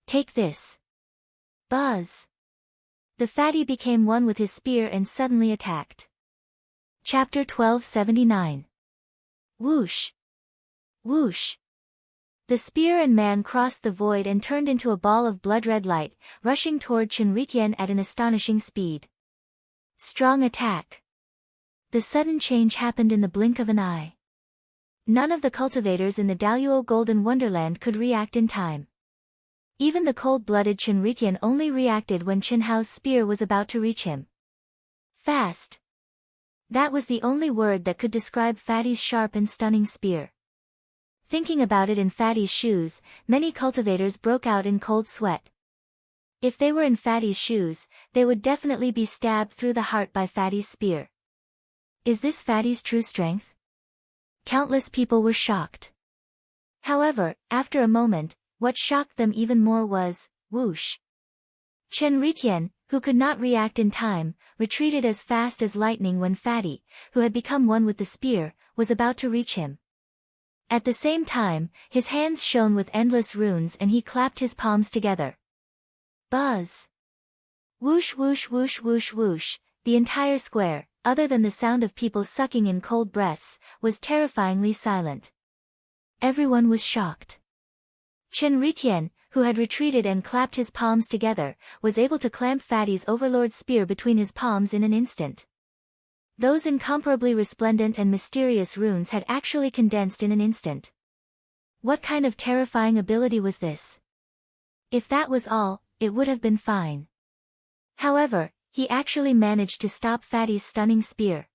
Take this. Buzz. The fatty became one with his spear and suddenly attacked. Chapter 1279. Whoosh. Whoosh. The spear and man crossed the void and turned into a ball of blood-red light, rushing toward Chen Ritian at an astonishing speed. Strong attack. The sudden change happened in the blink of an eye. None of the cultivators in the Daluo Golden Wonderland could react in time. Even the cold-blooded Chen Ritian only reacted when Chen Hao's spear was about to reach him. Fast. That was the only word that could describe Fatty's sharp and stunning spear. Thinking about it in Fatty's shoes, many cultivators broke out in cold sweat. If they were in Fatty's shoes, they would definitely be stabbed through the heart by Fatty's spear. Is this Fatty's true strength? Countless people were shocked. However, after a moment, what shocked them even more was, whoosh. Chen Ritian, who could not react in time, retreated as fast as lightning when Fatty, who had become one with the spear, was about to reach him. At the same time, his hands shone with endless runes and he clapped his palms together. Buzz! Whoosh whoosh whoosh whoosh whoosh, the entire square, other than the sound of people sucking in cold breaths, was terrifyingly silent. Everyone was shocked. Chen Ritian, who had retreated and clapped his palms together, was able to clamp Fatty's Overlord's spear between his palms in an instant. Those incomparably resplendent and mysterious runes had actually condensed in an instant. What kind of terrifying ability was this? If that was all, it would have been fine. However, he actually managed to stop Fatty's stunning spear.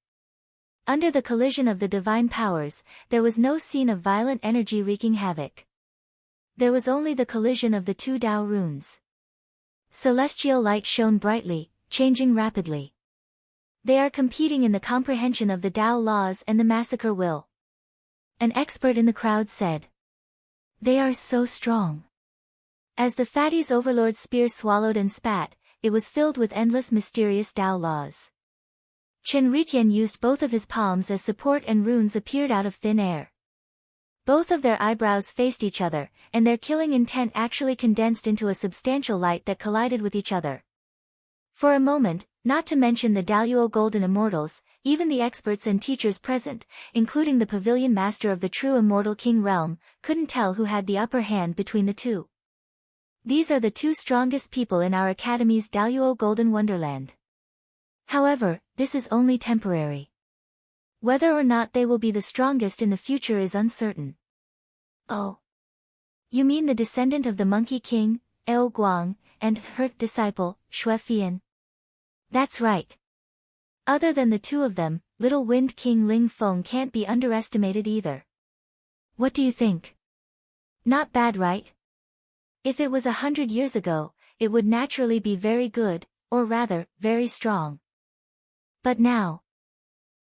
Under the collision of the divine powers, there was no scene of violent energy wreaking havoc. There was only the collision of the two Tao runes. Celestial light shone brightly, changing rapidly. They are competing in the comprehension of the Tao laws and the massacre will. An expert in the crowd said. They are so strong. As the Fatty's overlord's spear swallowed and spat, it was filled with endless mysterious Tao laws. Chen Ritian used both of his palms as support and runes appeared out of thin air. Both of their eyebrows faced each other, and their killing intent actually condensed into a substantial light that collided with each other. For a moment, not to mention the Daluo Golden Immortals, even the experts and teachers present, including the pavilion master of the true immortal king realm, couldn't tell who had the upper hand between the two. These are the two strongest people in our academy's Daluo Golden Wonderland. However, this is only temporary. Whether or not they will be the strongest in the future is uncertain. Oh. You mean the descendant of the Monkey King, Eo Guang, and her disciple, Xue Fian? That's right. Other than the two of them, Little Wind King Ling Feng can't be underestimated either. What do you think? Not bad, right? If it was 100 years ago, it would naturally be very good, or rather, very strong. But now.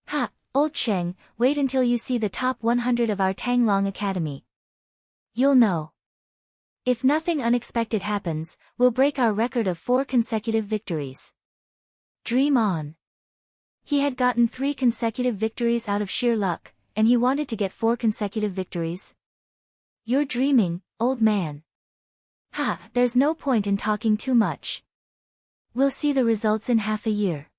Ha, old Cheng, wait until you see the top 100 of our Tanglong Academy. You'll know. If nothing unexpected happens, we'll break our record of 4 consecutive victories. Dream on. He had gotten 3 consecutive victories out of sheer luck, and he wanted to get 4 consecutive victories. You're dreaming, old man. Ha, there's no point in talking too much. We'll see the results in half a year.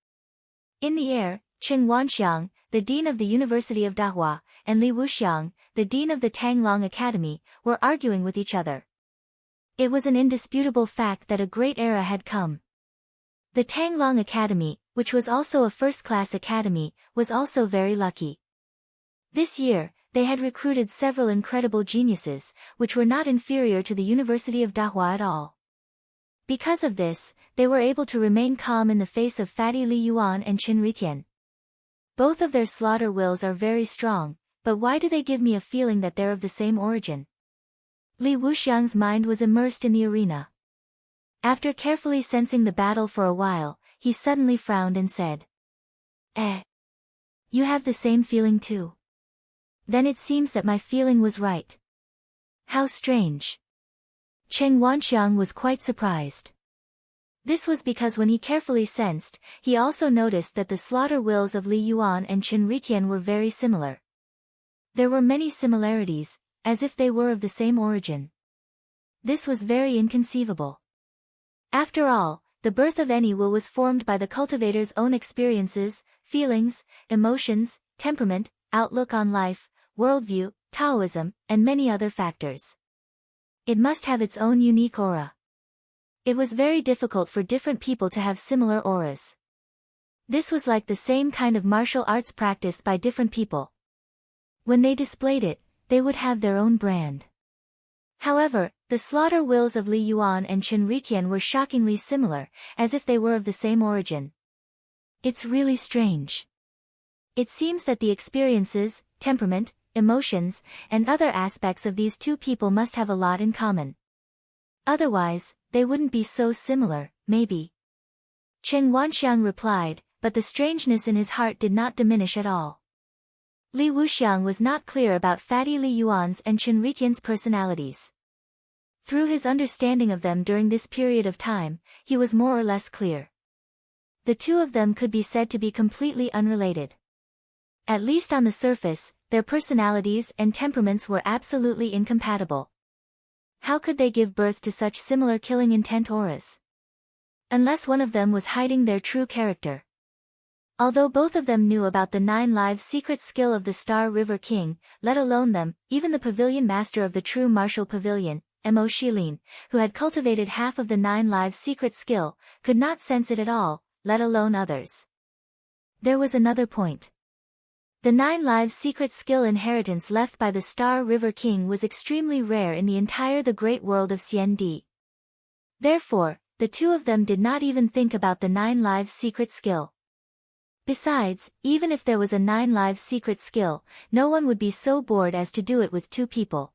In the air, Chen Wanxiang, the dean of the University of Dahua, and Li Wuxiang, the dean of the Tanglong Academy, were arguing with each other. It was an indisputable fact that a great era had come. The Tanglong Academy, which was also a first-class academy, was also very lucky. This year, they had recruited several incredible geniuses, which were not inferior to the University of Dahua at all. Because of this, they were able to remain calm in the face of Fatty Li Yuan and Chen Ritian. Both of their slaughter wills are very strong, but why do they give me a feeling that they're of the same origin? Li Wuxiang's mind was immersed in the arena. After carefully sensing the battle for a while, he suddenly frowned and said, You have the same feeling too? Then it seems that my feeling was right. How strange. Cheng Wanxiang was quite surprised. This was because when he carefully sensed, he also noticed that the slaughter wills of Li Yuan and Chen Ritian were very similar. There were many similarities, as if they were of the same origin. This was very inconceivable. After all, the birth of any will was formed by the cultivator's own experiences, feelings, emotions, temperament, outlook on life, worldview, Taoism, and many other factors. It must have its own unique aura. It was very difficult for different people to have similar auras. This was like the same kind of martial arts practiced by different people. When they displayed it, they would have their own brand. However, the slaughter wills of Li Yuan and Chen Ritian were shockingly similar, as if they were of the same origin. It's really strange. It seems that the experiences, temperament, emotions, and other aspects of these two people must have a lot in common. Otherwise, they wouldn't be so similar, maybe. Cheng Wanxiang replied, but the strangeness in his heart did not diminish at all. Li Wuxiang was not clear about Fatty Li Yuan's and Chen Ritian's personalities. Through his understanding of them during this period of time, he was more or less clear. The two of them could be said to be completely unrelated. At least on the surface, their personalities and temperaments were absolutely incompatible. How could they give birth to such similar killing intent auras? Unless one of them was hiding their true character. Although both of them knew about the 9 lives secret skill of the Star River King, let alone them, even the pavilion master of the true martial pavilion, Mo Shilin, who had cultivated half of the 9 lives secret skill, could not sense it at all, let alone others. There was another point. The 9 lives secret skill inheritance left by the Star River King was extremely rare in the entire the great world of Xiandi. Therefore, the two of them did not even think about the 9 lives secret skill. Besides, even if there was a 9 lives secret skill, no one would be so bored as to do it with 2 people.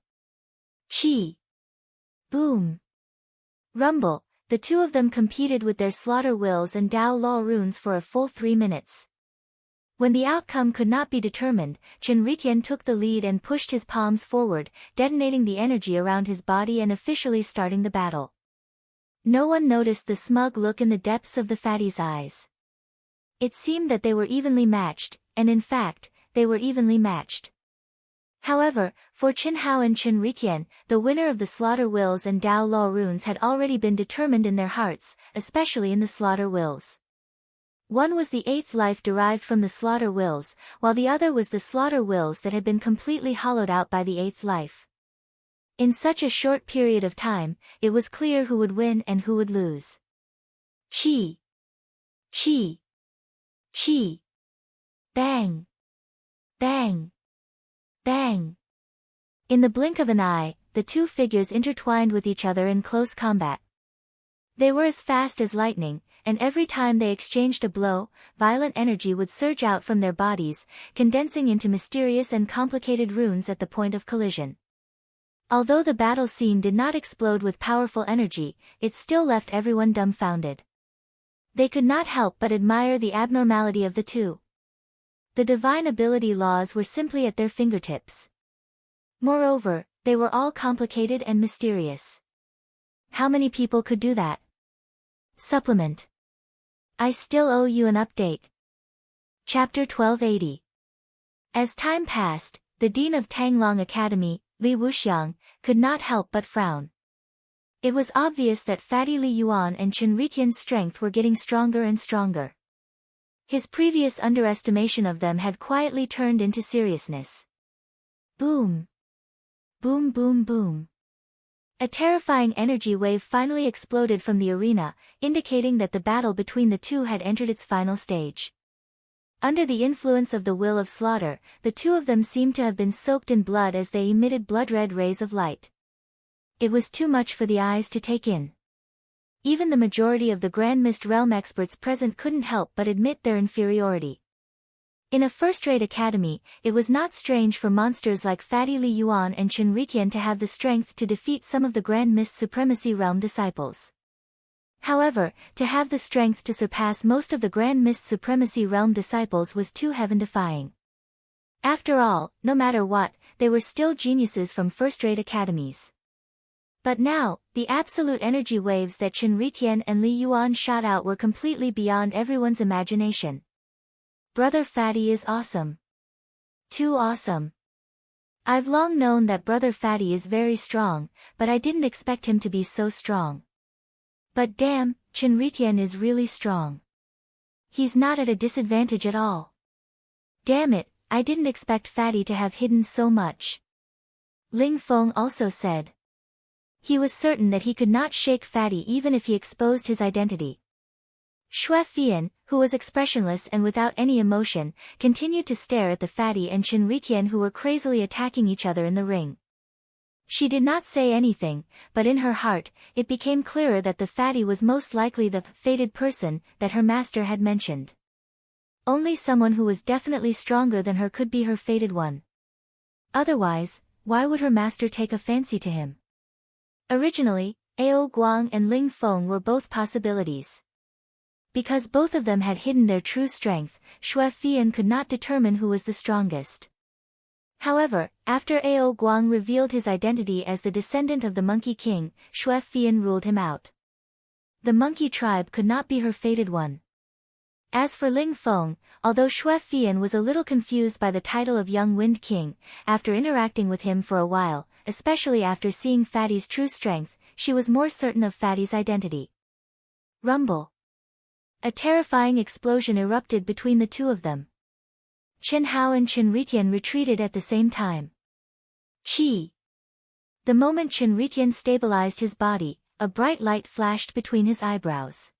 Chi! Boom! Rumble, the two of them competed with their slaughter wills and Dao Law runes for a full 3 minutes. When the outcome could not be determined, Chen Ritian took the lead and pushed his palms forward, detonating the energy around his body and officially starting the battle. No one noticed the smug look in the depths of the fatty's eyes. It seemed that they were evenly matched, and in fact, they were evenly matched. However, for Chen Hao and Chen Ritian, the winner of the slaughter wills and Dao Law runes had already been determined in their hearts, especially in the slaughter wills. One was the 8th life derived from the slaughter wills, while the other was the slaughter wills that had been completely hollowed out by the 8th life. In such a short period of time, it was clear who would win and who would lose. Chi! Chi! Chi! Bang! Bang! Bang! In the blink of an eye, the two figures intertwined with each other in close combat. They were as fast as lightning, and every time they exchanged a blow, violent energy would surge out from their bodies, condensing into mysterious and complicated runes at the point of collision. Although the battle scene did not explode with powerful energy, it still left everyone dumbfounded. They could not help but admire the abnormality of the two. The divine ability laws were simply at their fingertips. Moreover, they were all complicated and mysterious. How many people could do that? Supplement. I still owe you an update. Chapter 1280. As time passed, the dean of Tanglong Academy, Li Wuxiang, could not help but frown. It was obvious that Fatty Li Yuan and Chen Ritian's strength were getting stronger and stronger. His previous underestimation of them had quietly turned into seriousness. Boom! Boom boom boom. A terrifying energy wave finally exploded from the arena, indicating that the battle between the two had entered its final stage. Under the influence of the will of slaughter, the two of them seemed to have been soaked in blood as they emitted blood-red rays of light. It was too much for the eyes to take in. Even the majority of the Grand Mist Realm experts present couldn't help but admit their inferiority. In a first-rate academy, it was not strange for monsters like Fatty Li Yuan and Chen Ritian to have the strength to defeat some of the Grand Mist Supremacy Realm disciples. However, to have the strength to surpass most of the Grand Mist Supremacy Realm disciples was too heaven-defying. After all, no matter what, they were still geniuses from first-rate academies. But now, the absolute energy waves that Chen Ritian and Li Yuan shot out were completely beyond everyone's imagination. Brother Fatty is awesome. Too awesome. I've long known that Brother Fatty is very strong, but I didn't expect him to be so strong. But damn, Chen Ritian is really strong. He's not at a disadvantage at all. Damn it, I didn't expect Fatty to have hidden so much. Ling Feng also said. He was certain that he could not shake Fatty even if he exposed his identity. Xue Fian, who was expressionless and without any emotion, continued to stare at the Fatty and Chen Ritian who were crazily attacking each other in the ring. She did not say anything, but in her heart, it became clearer that the Fatty was most likely the fated person that her master had mentioned. Only someone who was definitely stronger than her could be her fated one. Otherwise, why would her master take a fancy to him? Originally, Ao Guang and Ling Feng were both possibilities. Because both of them had hidden their true strength, Xue Fian could not determine who was the strongest. However, after Ao Guang revealed his identity as the descendant of the Monkey King, Xue Fian ruled him out. The monkey tribe could not be her fated one. As for Ling Feng, although Xue Fian was a little confused by the title of Young Wind King, after interacting with him for a while, especially after seeing Fatty's true strength, she was more certain of Fatty's identity. Rumble. A terrifying explosion erupted between the two of them. Chen Hao and Chen Ritian retreated at the same time. Chi! The moment Chen Ritian stabilized his body, a bright light flashed between his eyebrows.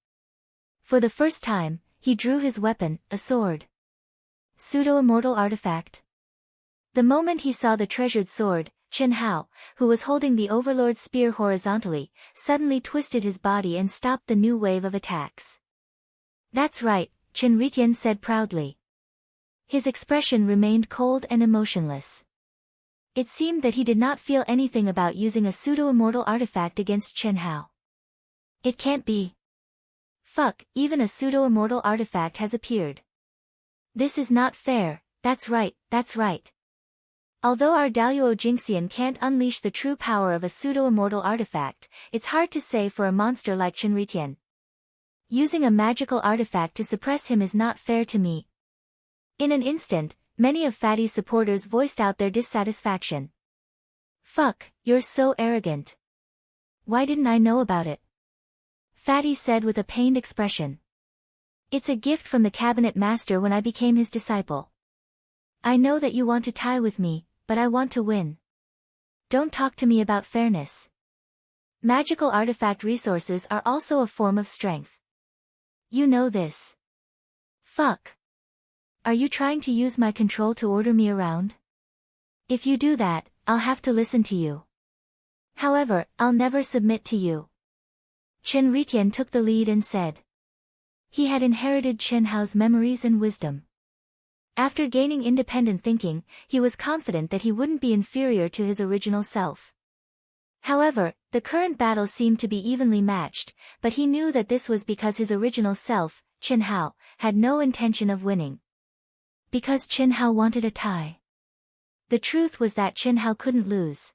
For the first time, he drew his weapon, a sword. Pseudo-immortal artifact. The moment he saw the treasured sword, Chen Hao, who was holding the Overlord's spear horizontally, suddenly twisted his body and stopped the new wave of attacks. "That's right," Chen Ritian said proudly. His expression remained cold and emotionless. It seemed that he did not feel anything about using a pseudo-immortal artifact against Chen Hao. "It can't be. Fuck, even a pseudo-immortal artifact has appeared. This is not fair." That's right, that's right. Although our Daluo Jinxian can't unleash the true power of a pseudo-immortal artifact, it's hard to say for a monster like Chen Ritian. Using a magical artifact to suppress him is not fair to me. In an instant, many of Fatty's supporters voiced out their dissatisfaction. "Fuck, you're so arrogant. Why didn't I know about it?" Fatty said with a pained expression. "It's a gift from the cabinet master when I became his disciple. I know that you want to tie with me, but I want to win. Don't talk to me about fairness. Magical artifact resources are also a form of strength. You know this. Fuck. Are you trying to use my control to order me around? If you do that, I'll have to listen to you. However, I'll never submit to you." Chen Ritian took the lead and said. He had inherited Chen Hao's memories and wisdom. After gaining independent thinking, he was confident that he wouldn't be inferior to his original self. However, the current battle seemed to be evenly matched, but he knew that this was because his original self, Chen Hao, had no intention of winning. Because Chen Hao wanted a tie. The truth was that Chen Hao couldn't lose.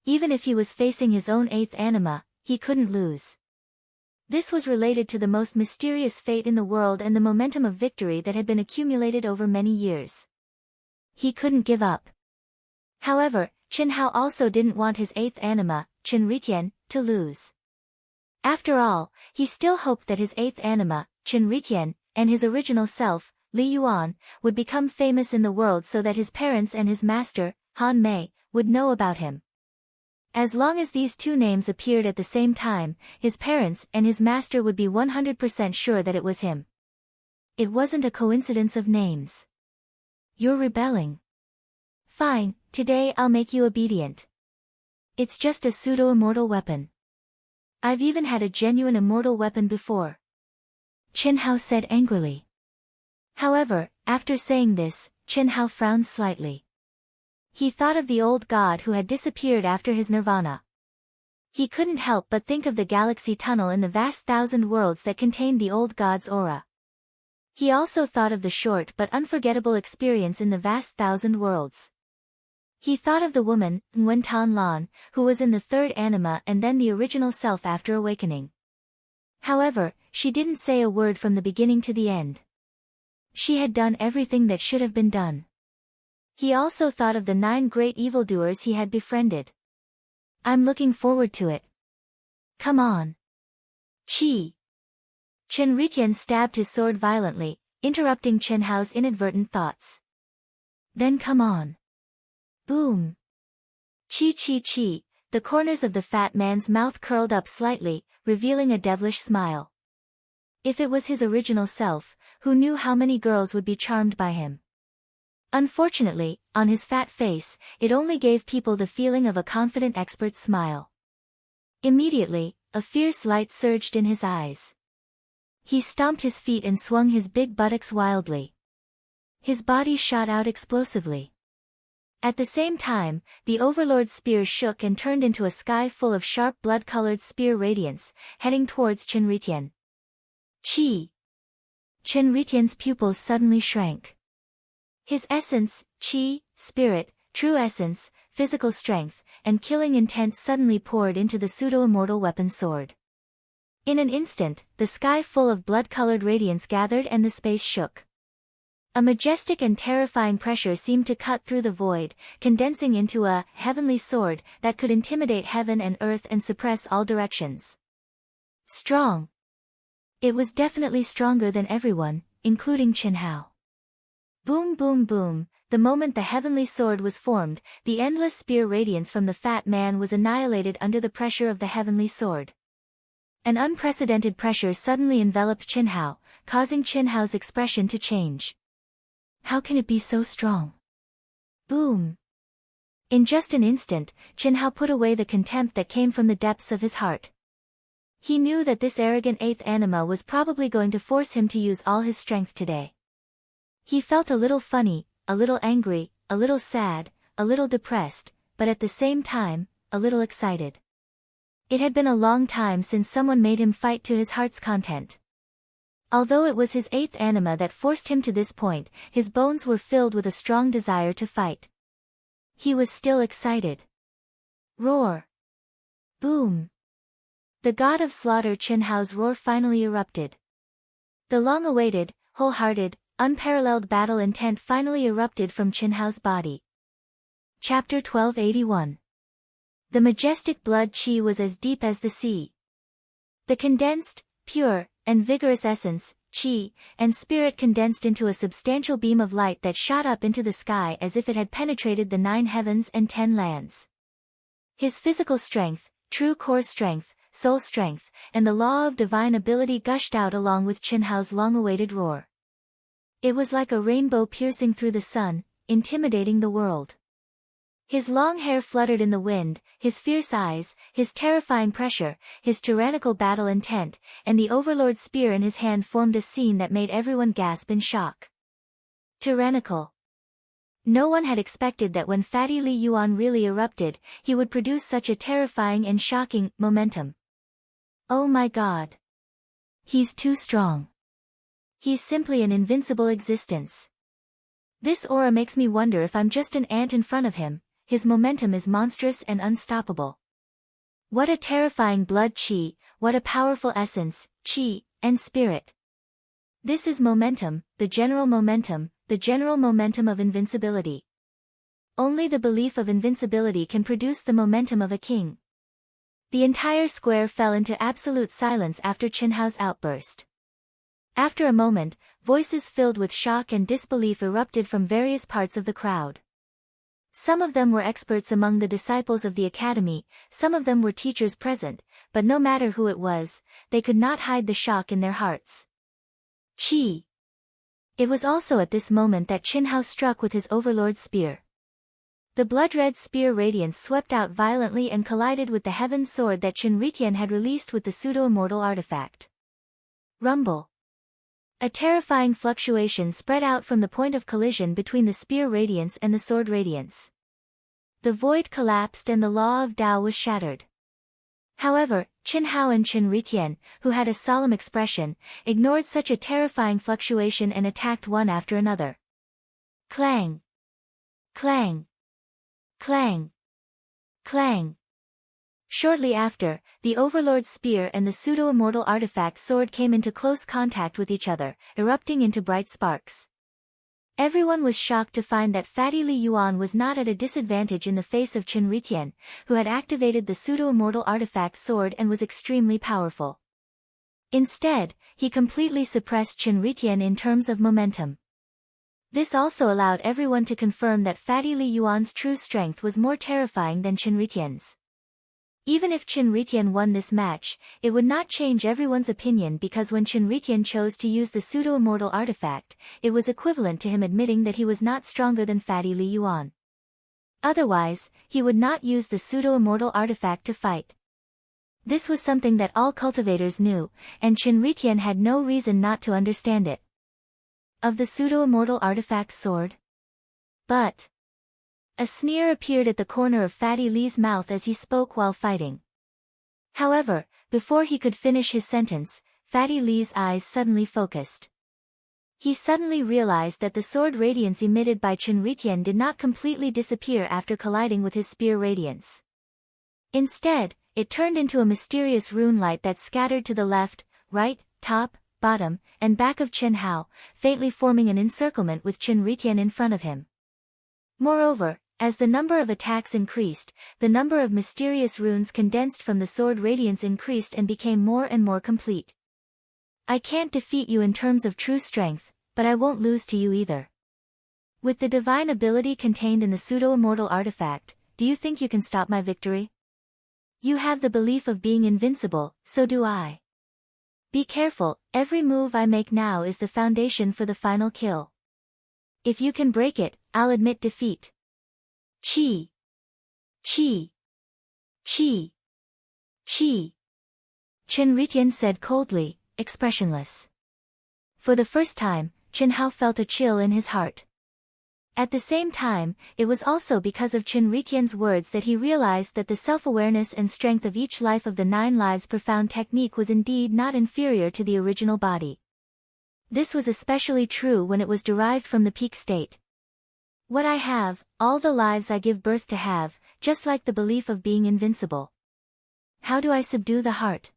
Even if he was facing his own eighth anima, he couldn't lose. This was related to the most mysterious fate in the world and the momentum of victory that had been accumulated over many years. He couldn't give up. However, Chen Hao also didn't want his eighth anima, Chen Ritian, to lose. After all, he still hoped that his eighth anima, Chen Ritian, and his original self, Li Yuan, would become famous in the world so that his parents and his master, Han Mei, would know about him. As long as these two names appeared at the same time, his parents and his master would be 100% sure that it was him. It wasn't a coincidence of names. You're rebelling. Fine, today I'll make you obedient. It's just a pseudo-immortal weapon. I've even had a genuine immortal weapon before. Chen Hao said angrily. However, after saying this, Chen Hao frowned slightly. He thought of the old god who had disappeared after his nirvana. He couldn't help but think of the galaxy tunnel in the vast thousand worlds that contained the old god's aura. He also thought of the short but unforgettable experience in the vast thousand worlds. He thought of the woman, Nguyen Tan Lan, who was in the third anima and then the original self after awakening. However, she didn't say a word from the beginning to the end. She had done everything that should have been done. He also thought of the 9 great evildoers he had befriended. I'm looking forward to it. Come on. Chi. Chen Ritian stabbed his sword violently, interrupting Chen Hao's inadvertent thoughts. Then come on. Boom. Chi chi chi, the corners of the fat man's mouth curled up slightly, revealing a devilish smile. If it was his original self, who knew how many girls would be charmed by him? Unfortunately, on his fat face, it only gave people the feeling of a confident expert's smile. Immediately, a fierce light surged in his eyes. He stomped his feet and swung his big buttocks wildly. His body shot out explosively. At the same time, the Overlord's spear shook and turned into a sky full of sharp blood-colored spear radiance, heading towards Chen Ritian. Chi! Chen Ritian's pupils suddenly shrank. His essence, chi, spirit, true essence, physical strength, and killing intent suddenly poured into the pseudo-immortal weapon sword. In an instant, the sky full of blood-colored radiance gathered and the space shook. A majestic and terrifying pressure seemed to cut through the void, condensing into a heavenly sword that could intimidate heaven and earth and suppress all directions. Strong. It was definitely stronger than everyone, including Chen Hao. Boom boom boom, the moment the heavenly sword was formed, the endless spear radiance from the fat man was annihilated under the pressure of the heavenly sword. An unprecedented pressure suddenly enveloped Chen Hao, causing Chen Hao's expression to change. How can it be so strong? Boom. In just an instant, Chen Hao put away the contempt that came from the depths of his heart. He knew that this arrogant eighth anima was probably going to force him to use all his strength today. He felt a little funny, a little angry, a little sad, a little depressed, but at the same time, a little excited. It had been a long time since someone made him fight to his heart's content. Although it was his eighth anima that forced him to this point, his bones were filled with a strong desire to fight. He was still excited. Roar! Boom! The god of slaughter Chen Hao's roar finally erupted. The long-awaited, wholehearted, unparalleled battle intent finally erupted from Chen Hao's body. Chapter 1281. The majestic blood qi was as deep as the sea. The condensed, pure, and vigorous essence, qi, and spirit condensed into a substantial beam of light that shot up into the sky as if it had penetrated the 9 heavens and 10 lands. His physical strength, true core strength, soul strength, and the law of divine ability gushed out along with Chen Hao's long-awaited roar. It was like a rainbow piercing through the sun, intimidating the world. His long hair fluttered in the wind, his fierce eyes, his terrifying pressure, his tyrannical battle intent, and the overlord's spear in his hand formed a scene that made everyone gasp in shock. Tyrannical. No one had expected that when Fatty Li Yuan really erupted, he would produce such a terrifying and shocking momentum. Oh my god. He's too strong. He's simply an invincible existence. This aura makes me wonder if I'm just an ant in front of him. His momentum is monstrous and unstoppable. What a terrifying blood qi, what a powerful essence, qi, and spirit. This is momentum, the general momentum of invincibility. Only the belief of invincibility can produce the momentum of a king. The entire square fell into absolute silence after Chen Hao's outburst. After a moment, voices filled with shock and disbelief erupted from various parts of the crowd. Some of them were experts among the disciples of the academy, some of them were teachers present, but no matter who it was, they could not hide the shock in their hearts. Qi. It was also at this moment that Chen Hao struck with his overlord's spear. The blood-red spear radiance swept out violently and collided with the heaven sword that Chen Ritian had released with the pseudo-immortal artifact. Rumble. A terrifying fluctuation spread out from the point of collision between the spear radiance and the sword radiance. The void collapsed and the law of Tao was shattered. However, Chen Hao and Chen Ritian, who had a solemn expression, ignored such a terrifying fluctuation and attacked one after another. Clang! Clang! Clang! Clang! Shortly after, the Overlord's spear and the pseudo-immortal artifact sword came into close contact with each other, erupting into bright sparks. Everyone was shocked to find that Fatty Li Yuan was not at a disadvantage in the face of Chen Ritian, who had activated the pseudo-immortal artifact sword and was extremely powerful. Instead, he completely suppressed Chen Ritian in terms of momentum. This also allowed everyone to confirm that Fatty Li Yuan's true strength was more terrifying than Chen Ritian's. Even if Chen Ritian won this match, it would not change everyone's opinion because when Chen Ritian chose to use the pseudo-immortal artifact, it was equivalent to him admitting that he was not stronger than Fatty Li Yuan. Otherwise, he would not use the pseudo-immortal artifact to fight. This was something that all cultivators knew, and Chen Ritian had no reason not to understand it. Of the pseudo-immortal artifact sword? But a sneer appeared at the corner of Fatty Li's mouth as he spoke while fighting. However, before he could finish his sentence, Fatty Li's eyes suddenly focused. He suddenly realized that the sword radiance emitted by Chen Ritian did not completely disappear after colliding with his spear radiance. Instead, it turned into a mysterious rune light that scattered to the left, right, top, bottom, and back of Chen Hao, faintly forming an encirclement with Chen Ritian in front of him. Moreover, as the number of attacks increased, the number of mysterious runes condensed from the sword radiance increased and became more and more complete. I can't defeat you in terms of true strength, but I won't lose to you either. With the divine ability contained in the pseudo-immortal artifact, do you think you can stop my victory? You have the belief of being invincible, so do I. Be careful, every move I make now is the foundation for the final kill. If you can break it, I'll admit defeat. Qi. Qi. Qi. Qi. Chen Ritian said coldly, expressionless. For the first time, Chen Hao felt a chill in his heart. At the same time, it was also because of Chen Ritian's words that he realized that the self-awareness and strength of each life of the 9 lives profound technique was indeed not inferior to the original body. This was especially true when it was derived from the peak state. What I have, all the lives I give birth to have, just like the belief of being invincible. How do I subdue the heart?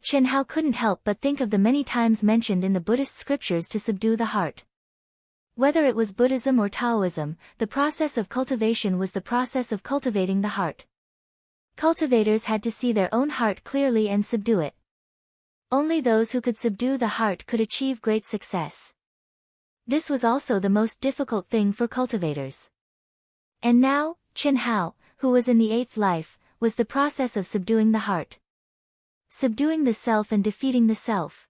Chen Hao couldn't help but think of the many times mentioned in the Buddhist scriptures to subdue the heart. Whether it was Buddhism or Taoism, the process of cultivation was the process of cultivating the heart. Cultivators had to see their own heart clearly and subdue it. Only those who could subdue the heart could achieve great success. This was also the most difficult thing for cultivators. And now, Chen Hao, who was in the 8th life, was the process of subduing the heart. Subduing the self and defeating the self.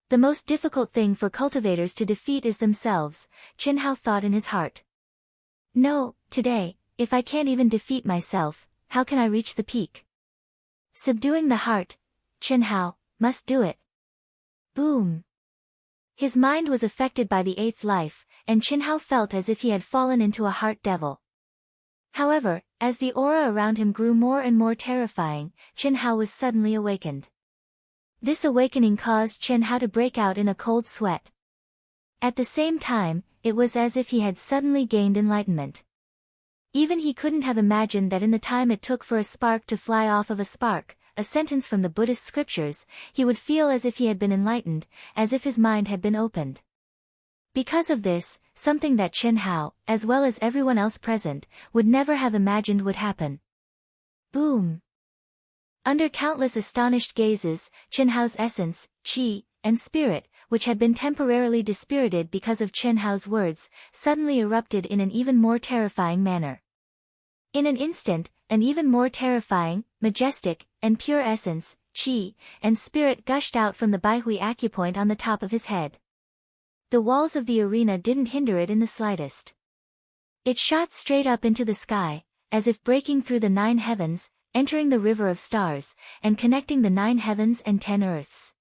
The most difficult thing for cultivators to defeat is themselves, Chen Hao thought in his heart. No, today, if I can't even defeat myself, how can I reach the peak? Subduing the heart, Chen Hao, must do it. Boom. His mind was affected by the 8th life, and Chen Hao felt as if he had fallen into a heart devil. However, as the aura around him grew more and more terrifying, Chen Hao was suddenly awakened. This awakening caused Chen Hao to break out in a cold sweat. At the same time, it was as if he had suddenly gained enlightenment. Even he couldn't have imagined that in the time it took for a spark to fly off of a spark, a sentence from the Buddhist scriptures, he would feel as if he had been enlightened, as if his mind had been opened. Because of this, something that Chen Hao, as well as everyone else present, would never have imagined would happen. Boom. Under countless astonished gazes, Chen Hao's essence, qi, and spirit, which had been temporarily dispirited because of Chen Hao's words, suddenly erupted in an even more terrifying manner. In an instant, an even more terrifying, majestic, and pure essence, qi, and spirit gushed out from the Baihui acupoint on the top of his head. The walls of the arena didn't hinder it in the slightest. It shot straight up into the sky, as if breaking through the 9 heavens, entering the river of stars, and connecting the 9 heavens and 10 earths.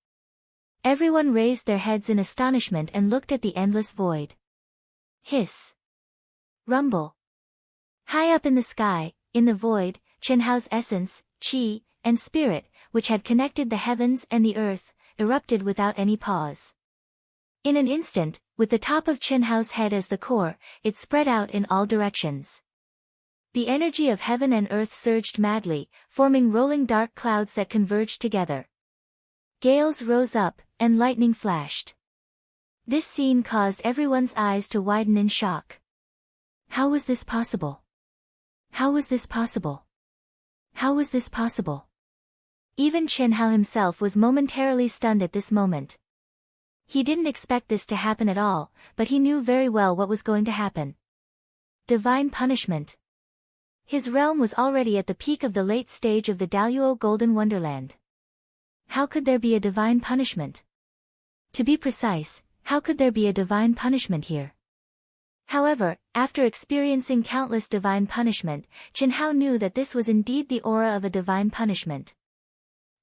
Everyone raised their heads in astonishment and looked at the endless void. Hiss. Rumble. High up in the sky, in the void, Chen Hao's essence, qi, and spirit, which had connected the heavens and the earth, erupted without any pause. In an instant, with the top of Chen Hao's head as the core, it spread out in all directions. The energy of heaven and earth surged madly, forming rolling dark clouds that converged together. Gales rose up, and lightning flashed. This scene caused everyone's eyes to widen in shock. How was this possible? How was this possible? How was this possible? Even Chen Hao himself was momentarily stunned at this moment. He didn't expect this to happen at all, but he knew very well what was going to happen. Divine punishment. His realm was already at the peak of the late stage of the Daluo Golden Wonderland. How could there be a divine punishment? To be precise, how could there be a divine punishment here? However, after experiencing countless divine punishment, Chen Hao knew that this was indeed the aura of a divine punishment.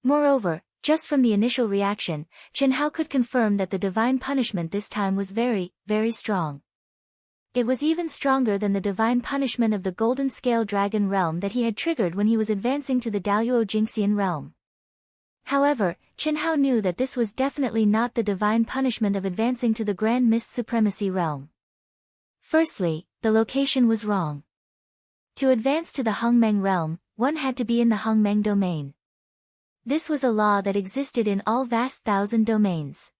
Moreover, just from the initial reaction, Chen Hao could confirm that the divine punishment this time was very, very strong. It was even stronger than the divine punishment of the Golden Scale Dragon realm that he had triggered when he was advancing to the Daluo Jingxian realm. However, Chen Hao knew that this was definitely not the divine punishment of advancing to the Grand Mist Supremacy realm. Firstly, the location was wrong. To advance to the Hongmeng realm, one had to be in the Hongmeng domain. This was a law that existed in all vast 1,000 domains.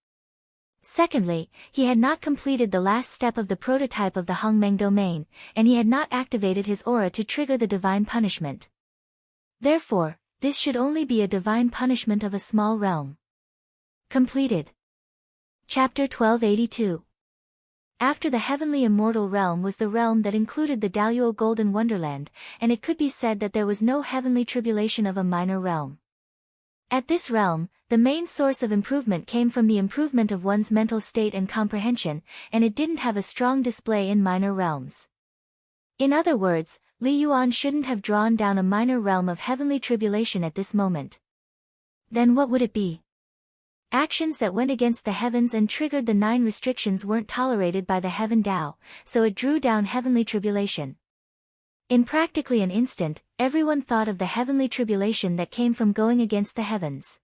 Secondly, he had not completed the last step of the prototype of the Hongmeng domain, and he had not activated his aura to trigger the divine punishment. Therefore, this should only be a divine punishment of a small realm. Completed. Chapter 1282. After the heavenly immortal realm was the realm that included the Daluo Golden Wonderland, and it could be said that there was no heavenly tribulation of a minor realm. At this realm, the main source of improvement came from the improvement of one's mental state and comprehension, and it didn't have a strong display in minor realms. In other words, Li Yuan shouldn't have drawn down a minor realm of heavenly tribulation at this moment. Then what would it be? Actions that went against the heavens and triggered the 9 restrictions weren't tolerated by the Heaven Tao, so it drew down heavenly tribulation. In practically an instant, everyone thought of the heavenly tribulation that came from going against the heavens.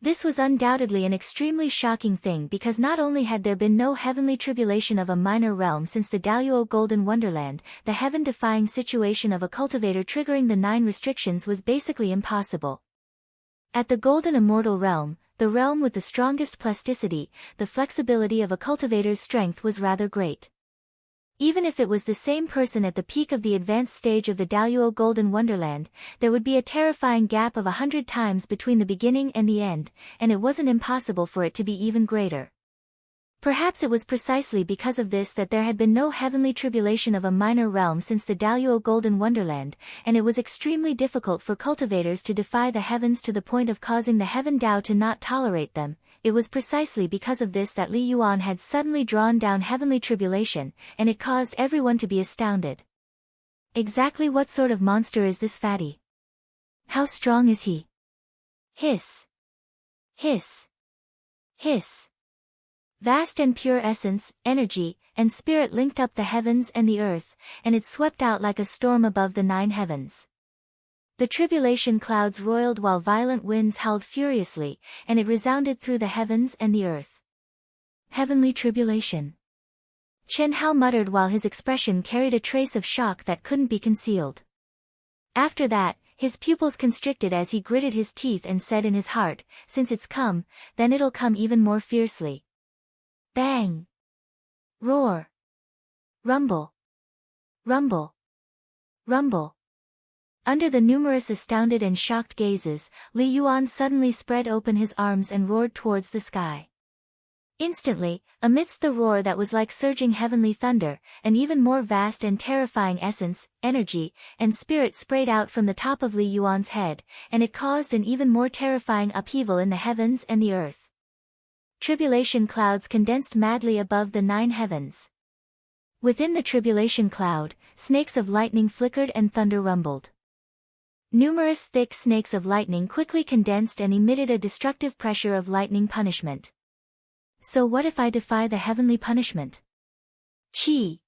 This was undoubtedly an extremely shocking thing because not only had there been no heavenly tribulation of a minor realm since the Daluo Golden Wonderland, the heaven-defying situation of a cultivator triggering the 9 restrictions was basically impossible. At the Golden Immortal Realm, the realm with the strongest plasticity, the flexibility of a cultivator's strength was rather great. Even if it was the same person at the peak of the advanced stage of the Daluo Golden Wonderland, there would be a terrifying gap of 100 times between the beginning and the end, and it wasn't impossible for it to be even greater. Perhaps it was precisely because of this that there had been no heavenly tribulation of a minor realm since the Daluo Golden Wonderland, and it was extremely difficult for cultivators to defy the heavens to the point of causing the Heaven Tao to not tolerate them. It was precisely because of this that Li Yuan had suddenly drawn down heavenly tribulation, and it caused everyone to be astounded. Exactly what sort of monster is this fatty? How strong is he? Hiss. Hiss. Hiss. Vast and pure essence, energy, and spirit linked up the heavens and the earth, and it swept out like a storm above the 9 heavens. The tribulation clouds roiled while violent winds howled furiously, and it resounded through the heavens and the earth. Heavenly tribulation. Chen Hao muttered while his expression carried a trace of shock that couldn't be concealed. After that, his pupils constricted as he gritted his teeth and said in his heart, since it's come, then it'll come even more fiercely. Bang! Roar! Rumble! Rumble! Rumble! Under the numerous astounded and shocked gazes, Li Yuan suddenly spread open his arms and roared towards the sky. Instantly, amidst the roar that was like surging heavenly thunder, an even more vast and terrifying essence, energy, and spirit sprayed out from the top of Li Yuan's head, and it caused an even more terrifying upheaval in the heavens and the earth. Tribulation clouds condensed madly above the 9 heavens. Within the tribulation cloud, snakes of lightning flickered and thunder rumbled. Numerous thick snakes of lightning quickly condensed and emitted a destructive pressure of lightning punishment. So what if I defy the heavenly punishment? Chi!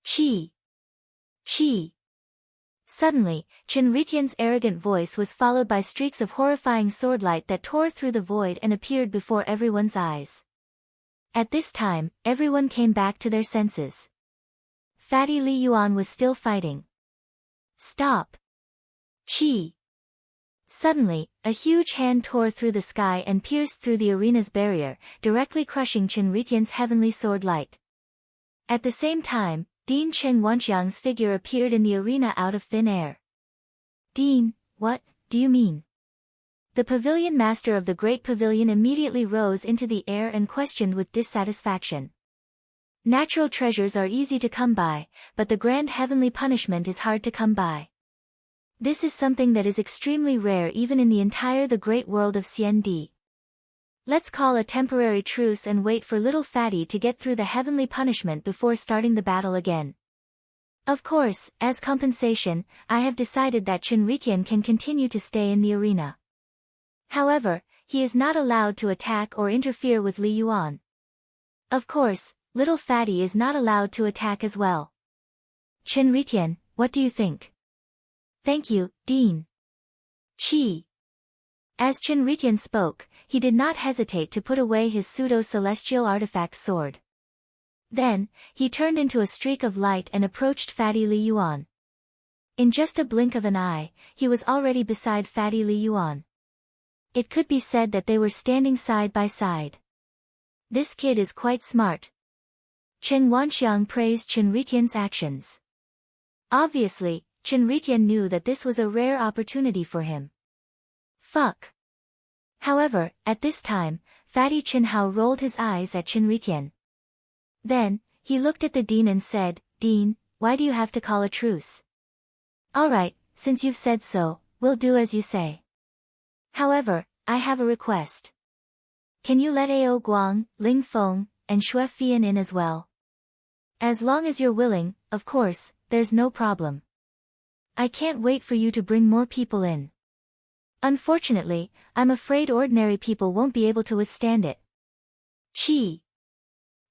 Chi! Chi! Suddenly, Chen Ritian's arrogant voice was followed by streaks of horrifying swordlight that tore through the void and appeared before everyone's eyes. At this time, everyone came back to their senses. Fatty Li Yuan was still fighting. Stop! Chi! Suddenly, a huge hand tore through the sky and pierced through the arena's barrier, directly crushing Chen Ritian's heavenly sword light. At the same time, Dean Chen Wanxiang's figure appeared in the arena out of thin air. Dean, what do you mean? The pavilion master of the Great Pavilion immediately rose into the air and questioned with dissatisfaction. Natural treasures are easy to come by, but the grand heavenly punishment is hard to come by. This is something that is extremely rare even in the entire the great world of CND. Let's call a temporary truce and wait for little Fatty to get through the heavenly punishment before starting the battle again. Of course, as compensation, I have decided that Chen Ritian can continue to stay in the arena. However, he is not allowed to attack or interfere with Li Yuan. Of course, little Fatty is not allowed to attack as well. Chen Ritian, what do you think? Thank you, Dean. Chi. As Chen Ritian spoke, he did not hesitate to put away his pseudo-celestial artifact sword. Then, he turned into a streak of light and approached Fatty Li Yuan. In just a blink of an eye, he was already beside Fatty Li Yuan. It could be said that they were standing side by side. This kid is quite smart. Chen Wanxiang praised Chen Ritian's actions. Obviously, Chen Ritian knew that this was a rare opportunity for him. Fuck. However, at this time, Fatty Chen Hao rolled his eyes at Chen Ritian. Then, he looked at the Dean and said, Dean, why do you have to call a truce? Alright, since you've said so, we'll do as you say. However, I have a request. Can you let Ao Guang, Ling Feng, and Xue Fian in as well? As long as you're willing, of course, there's no problem. I can't wait for you to bring more people in. Unfortunately, I'm afraid ordinary people won't be able to withstand it. Chi.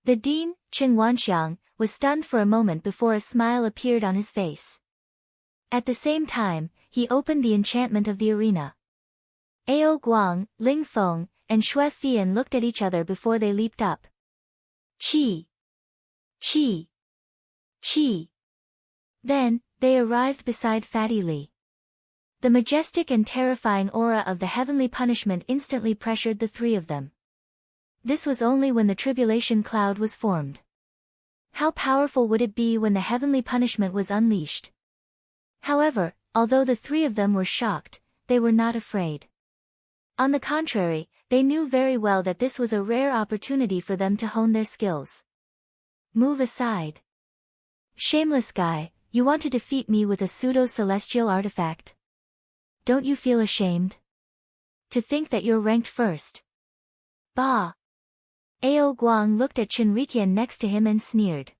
The dean, Chen Wanxiang, was stunned for a moment before a smile appeared on his face. At the same time, he opened the enchantment of the arena. Ao Guang, Ling Feng, and Xue Fian looked at each other before they leaped up. Chi! Chi! Chi! Then, they arrived beside Fatty Li. The majestic and terrifying aura of the heavenly punishment instantly pressured the three of them. This was only when the tribulation cloud was formed. How powerful would it be when the heavenly punishment was unleashed? However, although the three of them were shocked, they were not afraid. On the contrary, they knew very well that this was a rare opportunity for them to hone their skills. Move aside. Shameless guy, you want to defeat me with a pseudo-celestial artifact? Don't you feel ashamed? To think that you're ranked first. Bah! Ao Guang looked at Chen Ritian next to him and sneered.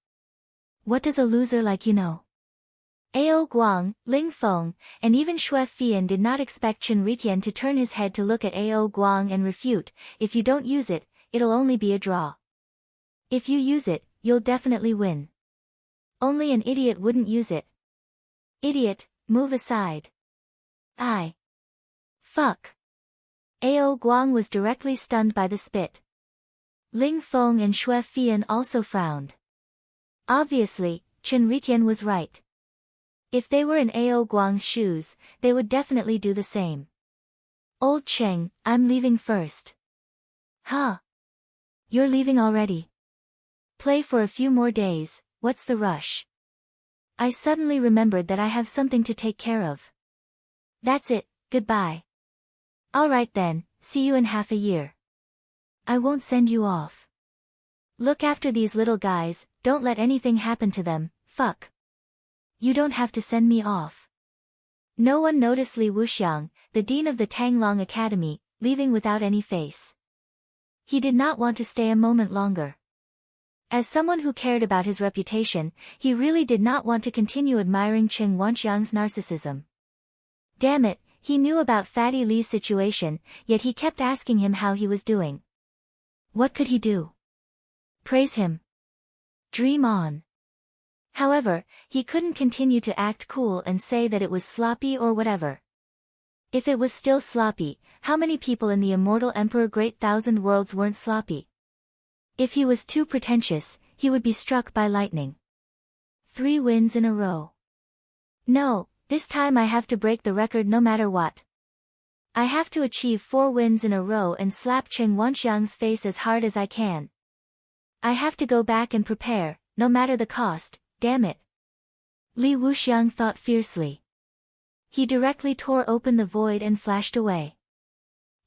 What does a loser like you know? Ao Guang, Ling Feng, and even Xue Fian did not expect Chen Ritian to turn his head to look at Ao Guang and refute, if you don't use it, it'll only be a draw. If you use it, you'll definitely win. Only an idiot wouldn't use it. Idiot, move aside. Fuck. Ao Guang was directly stunned by the spit. Ling Feng and Xue Fian also frowned. Obviously, Chen Ritian was right. If they were in Ao Guang's shoes, they would definitely do the same. Old Cheng, I'm leaving first. Huh? You're leaving already? Play for a few more days, what's the rush? I suddenly remembered that I have something to take care of. That's it, goodbye. Alright then, see you in half a year. I won't send you off. Look after these little guys, don't let anything happen to them, fuck. You don't have to send me off. No one noticed Li Wuxiang, the dean of the Tanglong Academy, leaving without any face. He did not want to stay a moment longer. As someone who cared about his reputation, he really did not want to continue admiring Chen Wanxiang's narcissism. Damn it, he knew about Fatty Li's situation, yet he kept asking him how he was doing. What could he do? Praise him. Dream on. However, he couldn't continue to act cool and say that it was sloppy or whatever. If it was still sloppy, how many people in the immortal Emperor Great Thousand Worlds weren't sloppy? If he was too pretentious, he would be struck by lightning. 3 wins in a row. No, this time I have to break the record no matter what. I have to achieve 4 wins in a row and slap Chen Wanxiang's face as hard as I can. I have to go back and prepare, no matter the cost, damn it. Li Wuxiang thought fiercely. He directly tore open the void and flashed away.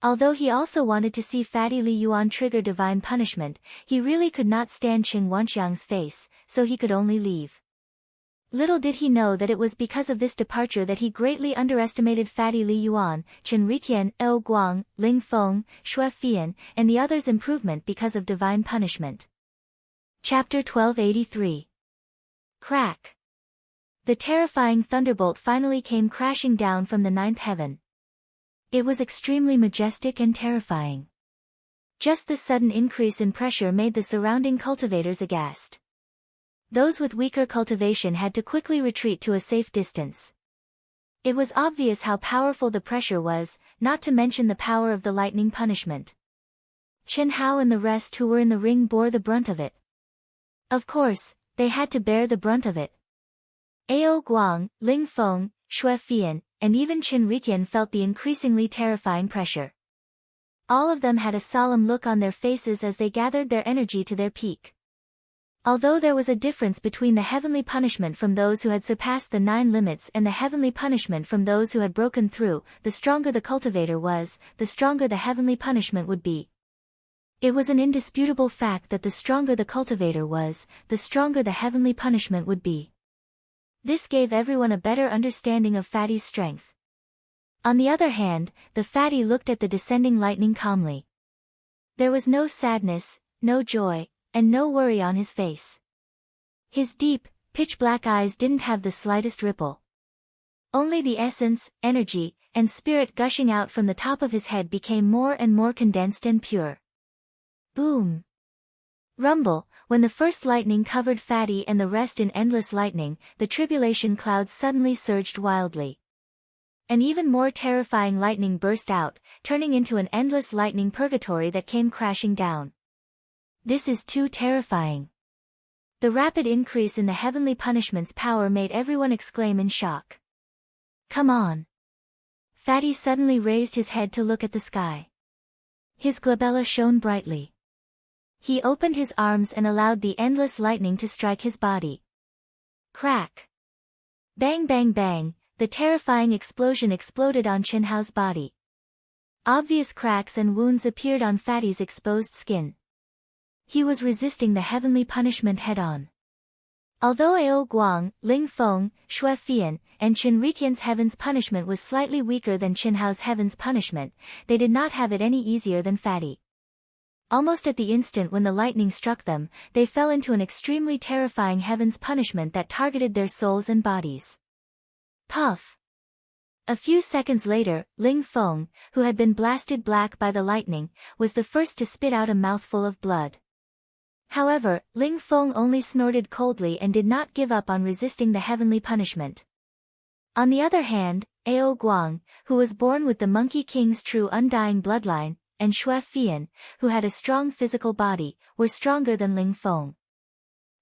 Although he also wanted to see Fatty Li Yuan trigger divine punishment, he really could not stand Chen Wanxiang's face, so he could only leave. Little did he know that it was because of this departure that he greatly underestimated Fatty Li Yuan, Chen Ritian, Ao Guang, Ling Feng, Xue Fian, and the others' improvement because of divine punishment. Chapter 1283. Crack. The terrifying thunderbolt finally came crashing down from the 9th heaven. It was extremely majestic and terrifying. Just this sudden increase in pressure made the surrounding cultivators aghast. Those with weaker cultivation had to quickly retreat to a safe distance. It was obvious how powerful the pressure was, not to mention the power of the lightning punishment. Chen Hao and the rest who were in the ring bore the brunt of it. Of course, they had to bear the brunt of it. Ao Guang, Ling Feng, Xue Fian, and even Chen Ritian felt the increasingly terrifying pressure. All of them had a solemn look on their faces as they gathered their energy to their peak. Although there was a difference between the heavenly punishment from those who had surpassed the 9 limits and the heavenly punishment from those who had broken through, the stronger the cultivator was, the stronger the heavenly punishment would be. It was an indisputable fact that the stronger the cultivator was, the stronger the heavenly punishment would be. This gave everyone a better understanding of Fatty's strength. On the other hand, the Fatty looked at the descending lightning calmly. There was no sadness, no joy, and no worry on his face. His deep, pitch-black eyes didn't have the slightest ripple. Only the essence, energy, and spirit gushing out from the top of his head became more and more condensed and pure. Boom! Rumble, when the first lightning covered Fatty and the rest in endless lightning, the tribulation clouds suddenly surged wildly. An even more terrifying lightning burst out, turning into an endless lightning purgatory that came crashing down. This is too terrifying. The rapid increase in the heavenly punishment's power made everyone exclaim in shock. Come on! Fatty suddenly raised his head to look at the sky. His glabella shone brightly. He opened his arms and allowed the endless lightning to strike his body. Crack! Bang bang bang, the terrifying explosion exploded on Chinhao's body. Obvious cracks and wounds appeared on Fatty's exposed skin. He was resisting the heavenly punishment head-on. Although Ao Guang, Ling Feng, Xue Fian, and Qin Ritian's heaven's punishment was slightly weaker than Chinhao's heaven's punishment, they did not have it any easier than Fatty. Almost at the instant when the lightning struck them, they fell into an extremely terrifying heaven's punishment that targeted their souls and bodies. Puff! A few seconds later, Ling Feng, who had been blasted black by the lightning, was the first to spit out a mouthful of blood. However, Ling Feng only snorted coldly and did not give up on resisting the heavenly punishment. On the other hand, Ao Guang, who was born with the Monkey King's true undying bloodline, and Xue Fian, who had a strong physical body, were stronger than Ling Feng.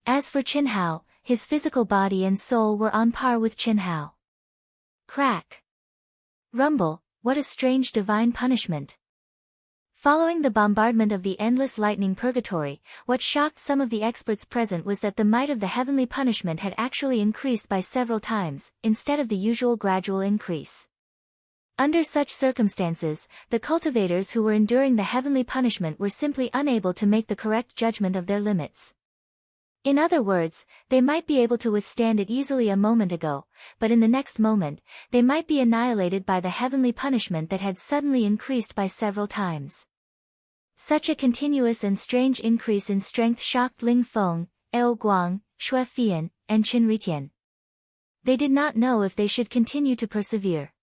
As for Chinhao, his physical body and soul were on par with Chinhao. Crack! Rumble, what a strange divine punishment. Following the bombardment of the endless lightning purgatory, what shocked some of the experts present was that the might of the heavenly punishment had actually increased by several times, instead of the usual gradual increase. Under such circumstances, the cultivators who were enduring the heavenly punishment were simply unable to make the correct judgment of their limits. In other words, they might be able to withstand it easily a moment ago, but in the next moment, they might be annihilated by the heavenly punishment that had suddenly increased by several times. Such a continuous and strange increase in strength shocked Ling Feng, Ao Guang, Xue Fian, and Qin Ritian. They did not know if they should continue to persevere.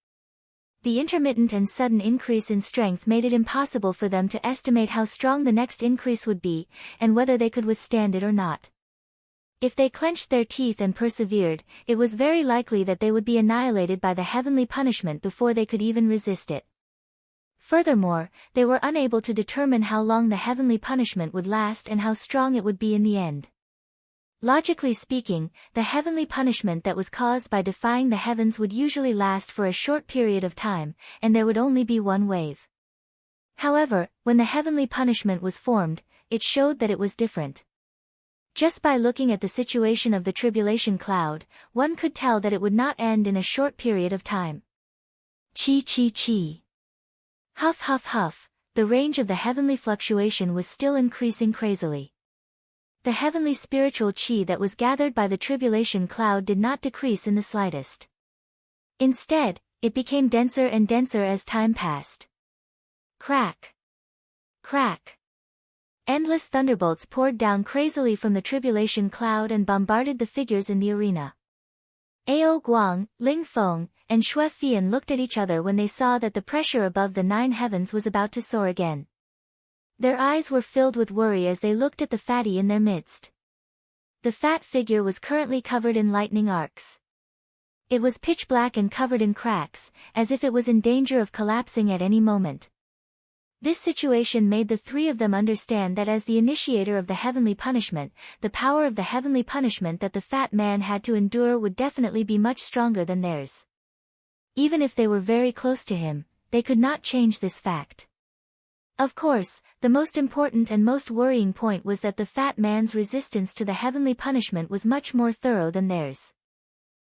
The intermittent and sudden increase in strength made it impossible for them to estimate how strong the next increase would be, and whether they could withstand it or not. If they clenched their teeth and persevered, it was very likely that they would be annihilated by the heavenly punishment before they could even resist it. Furthermore, they were unable to determine how long the heavenly punishment would last and how strong it would be in the end. Logically speaking, the heavenly punishment that was caused by defying the heavens would usually last for a short period of time, and there would only be one wave. However, when the heavenly punishment was formed, it showed that it was different. Just by looking at the situation of the tribulation cloud, one could tell that it would not end in a short period of time. Chi chi chi. Huff huff huff, the range of the heavenly fluctuation was still increasing crazily. The heavenly spiritual chi that was gathered by the tribulation cloud did not decrease in the slightest. Instead, it became denser and denser as time passed. Crack! Crack! Endless thunderbolts poured down crazily from the tribulation cloud and bombarded the figures in the arena. Ao Guang, Ling Feng, and Xue Fian looked at each other when they saw that the pressure above the 9 heavens was about to soar again. Their eyes were filled with worry as they looked at the fatty in their midst. The fat figure was currently covered in lightning arcs. It was pitch black and covered in cracks, as if it was in danger of collapsing at any moment. This situation made the three of them understand that as the initiator of the heavenly punishment, the power of the heavenly punishment that the fat man had to endure would definitely be much stronger than theirs. Even if they were very close to him, they could not change this fact. Of course, the most important and most worrying point was that the fat man's resistance to the heavenly punishment was much more thorough than theirs.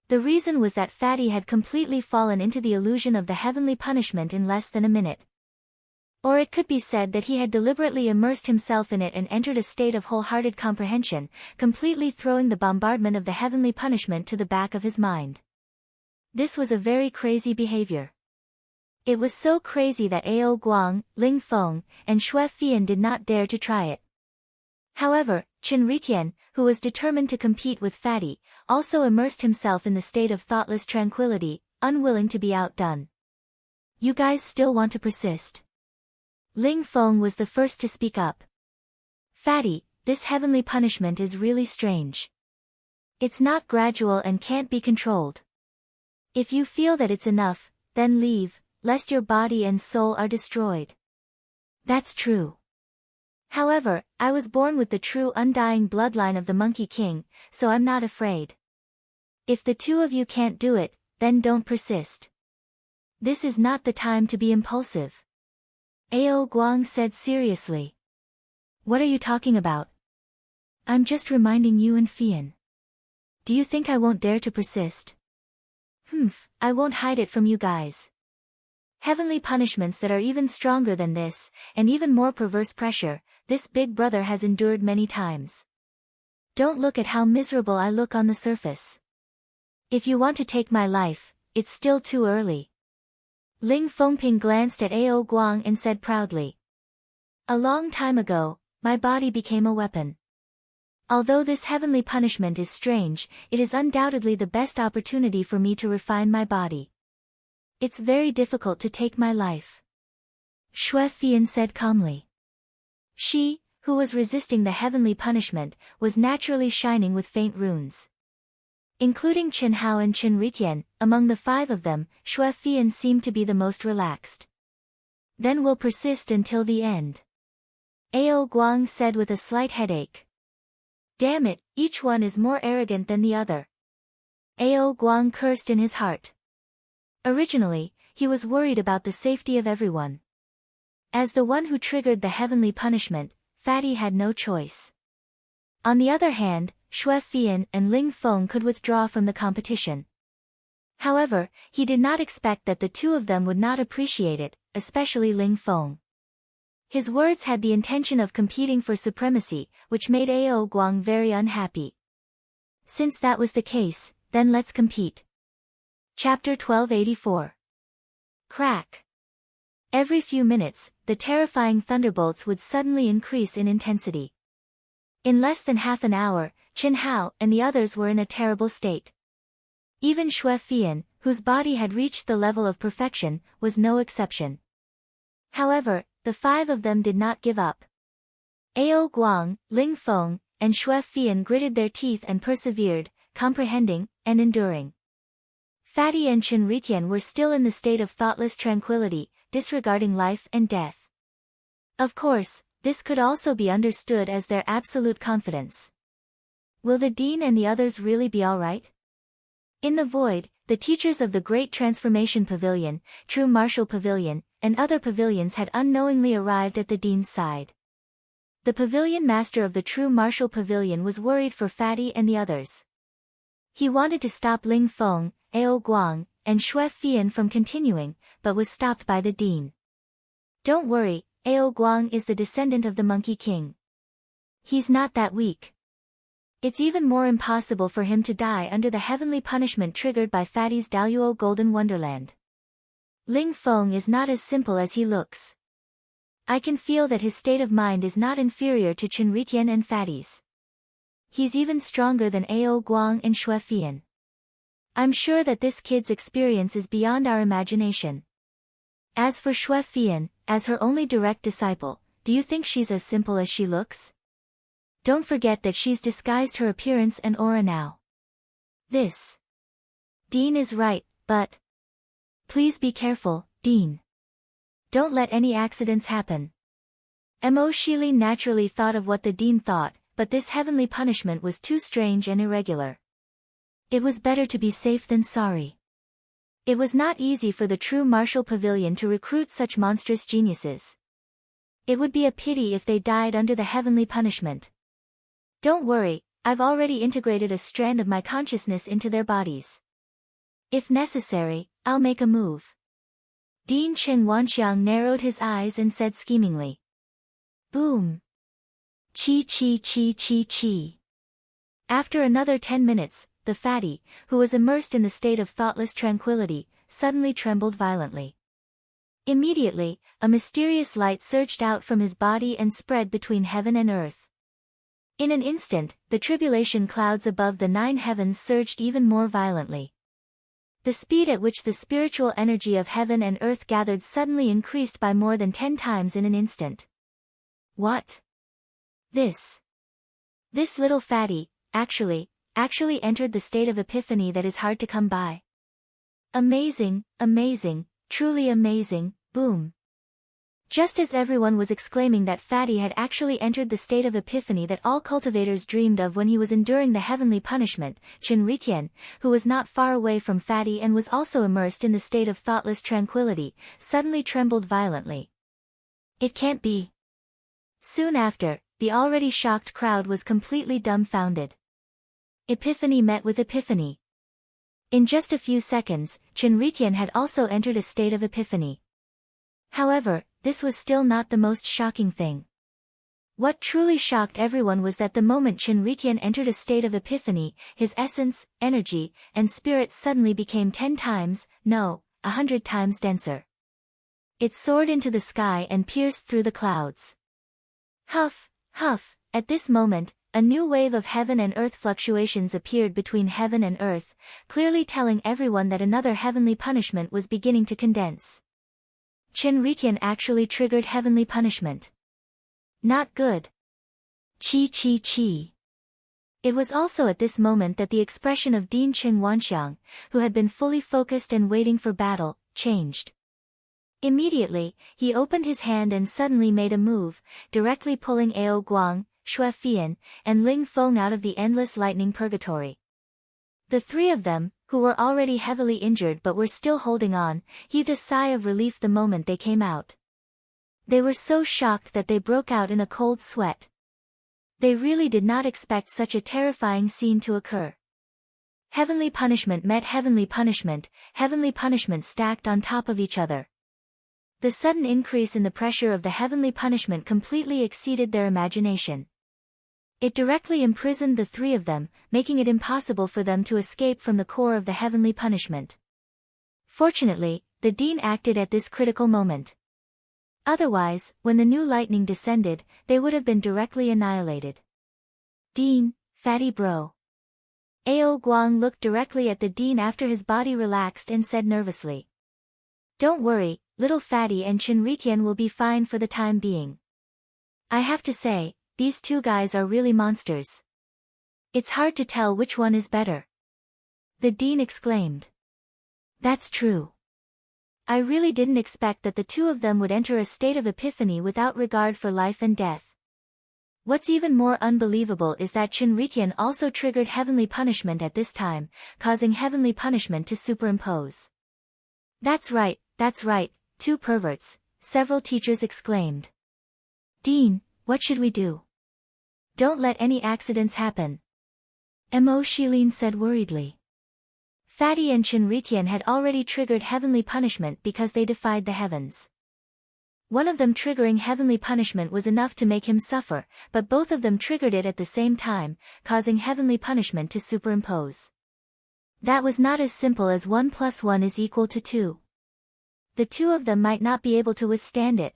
The reason was that Fatty had completely fallen into the illusion of the heavenly punishment in less than a minute. Or it could be said that he had deliberately immersed himself in it and entered a state of wholehearted comprehension, completely throwing the bombardment of the heavenly punishment to the back of his mind. This was a very crazy behavior. It was so crazy that Ao Guang, Ling Feng, and Xue Fian did not dare to try it. However, Qin Ritian, who was determined to compete with Fatty, also immersed himself in the state of thoughtless tranquility, unwilling to be outdone. You guys still want to persist? Ling Feng was the first to speak up. Fatty, this heavenly punishment is really strange. It's not gradual and can't be controlled. If you feel that it's enough, then leave, lest your body and soul are destroyed. That's true. However, I was born with the true undying bloodline of the Monkey King, so I'm not afraid. If the two of you can't do it, then don't persist. This is not the time to be impulsive. Ao Guang said seriously. What are you talking about? I'm just reminding you and Fian. Do you think I won't dare to persist? I won't hide it from you guys. Heavenly punishments that are even stronger than this, and even more perverse pressure, this big brother has endured many times. Don't look at how miserable I look on the surface. If you want to take my life, it's still too early. Ling Fengping glanced at Ao Guang and said proudly. A long time ago, my body became a weapon. Although this heavenly punishment is strange, it is undoubtedly the best opportunity for me to refine my body. It's very difficult to take my life. Xue Fian said calmly. She, who was resisting the heavenly punishment, was naturally shining with faint runes. Including Chen Hao and Chen Ritian, among the five of them, Xue Fian seemed to be the most relaxed. Then we'll persist until the end. Ao Guang said with a slight headache. Damn it, each one is more arrogant than the other. Ao Guang cursed in his heart. Originally, he was worried about the safety of everyone. As the one who triggered the heavenly punishment, Fatty had no choice. On the other hand, Xue Fian and Ling Feng could withdraw from the competition. However, he did not expect that the two of them would not appreciate it, especially Ling Feng. His words had the intention of competing for supremacy, which made Ao Guang very unhappy. Since that was the case, then let's compete. Chapter 1284. Crack. Every few minutes, the terrifying thunderbolts would suddenly increase in intensity. In less than half an hour, Chen Hao and the others were in a terrible state. Even Xue Fian, whose body had reached the level of perfection, was no exception. However, the five of them did not give up. Ao Guang, Ling Feng, and Xue Fian gritted their teeth and persevered, comprehending and enduring. Fatty and Chen Ritian were still in the state of thoughtless tranquility, disregarding life and death. Of course, this could also be understood as their absolute confidence. Will the dean and the others really be all right? In the void, the teachers of the Great Transformation Pavilion, True Martial Pavilion, and other pavilions had unknowingly arrived at the dean's side. The pavilion master of the True Martial Pavilion was worried for Fatty and the others. He wanted to stop Ling Feng, Ao Guang, and Xue Fian from continuing, but was stopped by the dean. Don't worry, Ao Guang is the descendant of the Monkey King. He's not that weak. It's even more impossible for him to die under the heavenly punishment triggered by Fatty's Daluo Golden Wonderland. Ling Feng is not as simple as he looks. I can feel that his state of mind is not inferior to Chen Ritian and Fatty's. He's even stronger than Ao Guang and Xue Fian. I'm sure that this kid's experience is beyond our imagination. As for Xue Fian, as her only direct disciple, do you think she's as simple as she looks? Don't forget that she's disguised her appearance and aura now. This Dean is right, but please be careful, Dean. Don't let any accidents happen. Mo Shilin naturally thought of what the Dean thought, but this heavenly punishment was too strange and irregular. It was better to be safe than sorry. It was not easy for the True Martial Pavilion to recruit such monstrous geniuses. It would be a pity if they died under the heavenly punishment. Don't worry, I've already integrated a strand of my consciousness into their bodies. If necessary, I'll make a move. Dean Chen Wanxiang narrowed his eyes and said schemingly. Boom. Chi chi chi chi chi. After another 10 minutes, the fatty, who was immersed in the state of thoughtless tranquility, suddenly trembled violently. Immediately, a mysterious light surged out from his body and spread between heaven and earth. In an instant, the tribulation clouds above the 9 heavens surged even more violently. The speed at which the spiritual energy of heaven and earth gathered suddenly increased by more than 10 times in an instant. What? This little fatty, actually entered the state of epiphany that is hard to come by. Amazing, amazing, truly amazing, boom. Just as everyone was exclaiming that Fatty had actually entered the state of epiphany that all cultivators dreamed of when he was enduring the heavenly punishment, Chen Ritian, who was not far away from Fatty and was also immersed in the state of thoughtless tranquility, suddenly trembled violently. It can't be. Soon after, the already shocked crowd was completely dumbfounded. Epiphany met with epiphany. In just a few seconds, Chen Ritian had also entered a state of epiphany. However, this was still not the most shocking thing. What truly shocked everyone was that the moment Chen Ritian entered a state of epiphany, his essence, energy, and spirit suddenly became 10 times, no, 100 times denser. It soared into the sky and pierced through the clouds. Huff, huff, at this moment, a new wave of heaven and earth fluctuations appeared between heaven and earth, clearly telling everyone that another heavenly punishment was beginning to condense. Chen Ritian actually triggered heavenly punishment. Not good. Chi chi chi. It was also at this moment that the expression of Dean Cheng Wanxiang, who had been fully focused and waiting for battle, changed. Immediately, he opened his hand and suddenly made a move, directly pulling Ao Guang, Xue Fian, and Ling Feng out of the endless lightning purgatory. The three of them, who were already heavily injured but were still holding on, heaved a sigh of relief the moment they came out. They were so shocked that they broke out in a cold sweat. They really did not expect such a terrifying scene to occur. Heavenly punishment met heavenly punishment stacked on top of each other. The sudden increase in the pressure of the heavenly punishment completely exceeded their imagination. It directly imprisoned the three of them, making it impossible for them to escape from the core of the heavenly punishment. Fortunately, the Dean acted at this critical moment. Otherwise, when the new lightning descended, they would have been directly annihilated. Dean, fatty bro. Ao Guang looked directly at the Dean after his body relaxed and said nervously. Don't worry, little fatty, and Chen Ritian will be fine for the time being. I have to say, these two guys are really monsters. It's hard to tell which one is better. The Dean exclaimed. That's true. I really didn't expect that the two of them would enter a state of epiphany without regard for life and death. What's even more unbelievable is that Chen Ritian also triggered heavenly punishment at this time, causing heavenly punishment to superimpose. That's right, two perverts, several teachers exclaimed. Dean, what should we do? Don't let any accidents happen. Mo Shilin said worriedly. Fatty and Chen Ritian had already triggered heavenly punishment because they defied the heavens. One of them triggering heavenly punishment was enough to make him suffer, but both of them triggered it at the same time, causing heavenly punishment to superimpose. That was not as simple as 1 + 1 = 2. The two of them might not be able to withstand it.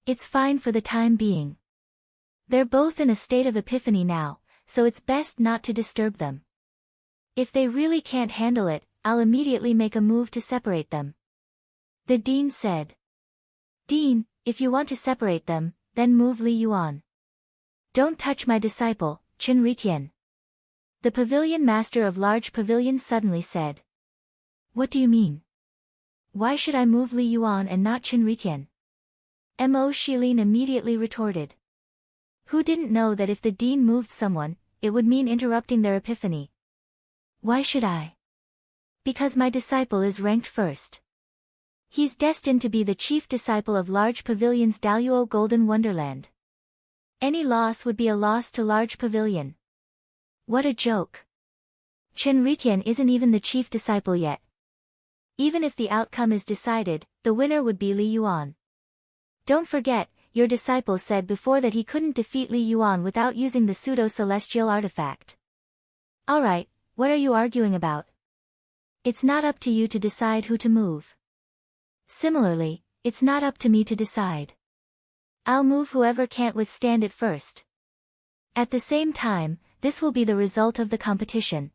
It's fine for the time being. They're both in a state of epiphany now, so it's best not to disturb them. If they really can't handle it, I'll immediately make a move to separate them. The Dean said. Dean, if you want to separate them, then move Li Yuan. Don't touch my disciple, Chen Ritian. The pavilion master of large pavilion suddenly said. What do you mean? Why should I move Li Yuan and not Chen Ritian? Mo Shilin immediately retorted. Who didn't know that if the Dean moved someone, it would mean interrupting their epiphany? Why should I? Because my disciple is ranked first. He's destined to be the chief disciple of Large Pavilion's Daluo Golden Wonderland. Any loss would be a loss to Large Pavilion. What a joke. Chen Ritian isn't even the chief disciple yet. Even if the outcome is decided, the winner would be Li Yuan. Don't forget, your disciple said before that he couldn't defeat Li Yuan without using the pseudo-celestial artifact. Alright, what are you arguing about? It's not up to you to decide who to move. Similarly, it's not up to me to decide. I'll move whoever can't withstand it first. At the same time, this will be the result of the competition.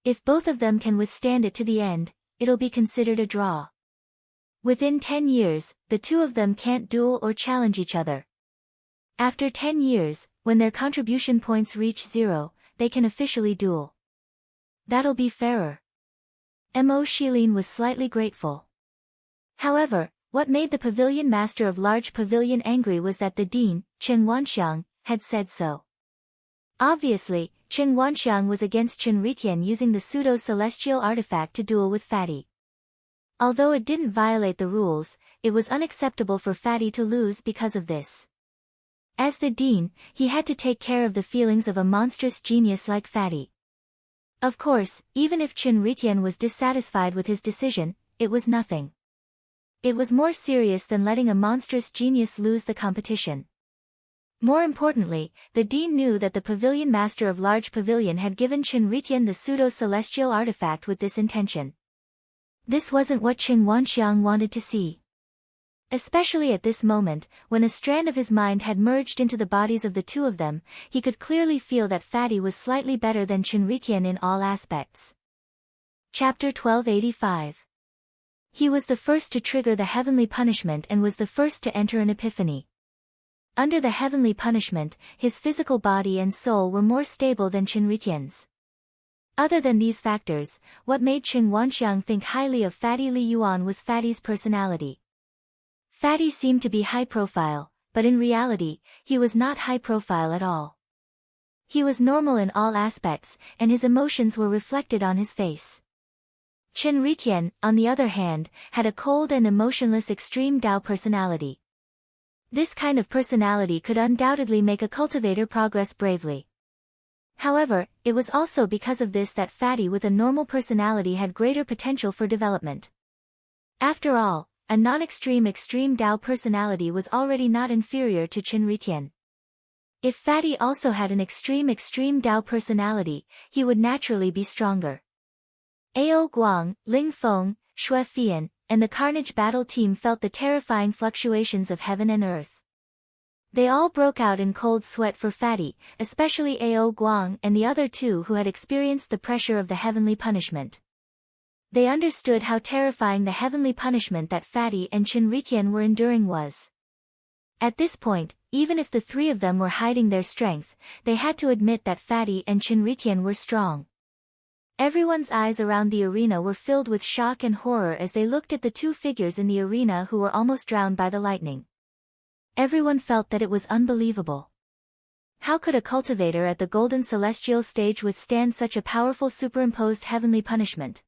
If both of them can withstand it to the end, it'll be considered a draw. Within 10 years, the two of them can't duel or challenge each other. After 10 years, when their contribution points reach 0, they can officially duel. That'll be fairer. Mo Shilin was slightly grateful. However, what made the pavilion master of Large Pavilion angry was that the dean, Chen Wanxiang, had said so. Obviously, Chen Wanxiang was against Chen Ritian using the pseudo-celestial artifact to duel with Fatty. Although it didn't violate the rules, it was unacceptable for Fatty to lose because of this. As the dean, he had to take care of the feelings of a monstrous genius like Fatty. Of course, even if Chen Ritian was dissatisfied with his decision, it was nothing. It was more serious than letting a monstrous genius lose the competition. More importantly, the dean knew that the pavilion master of Large Pavilion had given Chen Ritian the pseudo-celestial artifact with this intention. This wasn't what Chen Wanxiang wanted to see. Especially at this moment, when a strand of his mind had merged into the bodies of the two of them, he could clearly feel that Fatty was slightly better than Chen Ritian in all aspects. Chapter 1285. He was the first to trigger the heavenly punishment and was the first to enter an epiphany. Under the heavenly punishment, his physical body and soul were more stable than Chen Ritian's. Other than these factors, what made Chen Wanxiang think highly of Fatty Li Yuan was Fatty's personality. Fatty seemed to be high profile, but in reality, he was not high profile at all. He was normal in all aspects, and his emotions were reflected on his face. Chen Ritian, on the other hand, had a cold and emotionless extreme Dao personality. This kind of personality could undoubtedly make a cultivator progress bravely. However, it was also because of this that Fatty with a normal personality had greater potential for development. After all, a non-extreme extreme Dao personality was already not inferior to Chen Ritian. If Fatty also had an extreme extreme Dao personality, he would naturally be stronger. Ao Guang, Ling Feng, Xue Fian, and the Carnage battle team felt the terrifying fluctuations of heaven and earth. They all broke out in cold sweat for Fatty, especially Ao Guang and the other two who had experienced the pressure of the heavenly punishment. They understood how terrifying the heavenly punishment that Fatty and Chen Ritian were enduring was. At this point, even if the three of them were hiding their strength, they had to admit that Fatty and Chen Ritian were strong. Everyone's eyes around the arena were filled with shock and horror as they looked at the two figures in the arena who were almost drowned by the lightning. Everyone felt that it was unbelievable. How could a cultivator at the Golden Celestial stage withstand such a powerful superimposed heavenly punishment?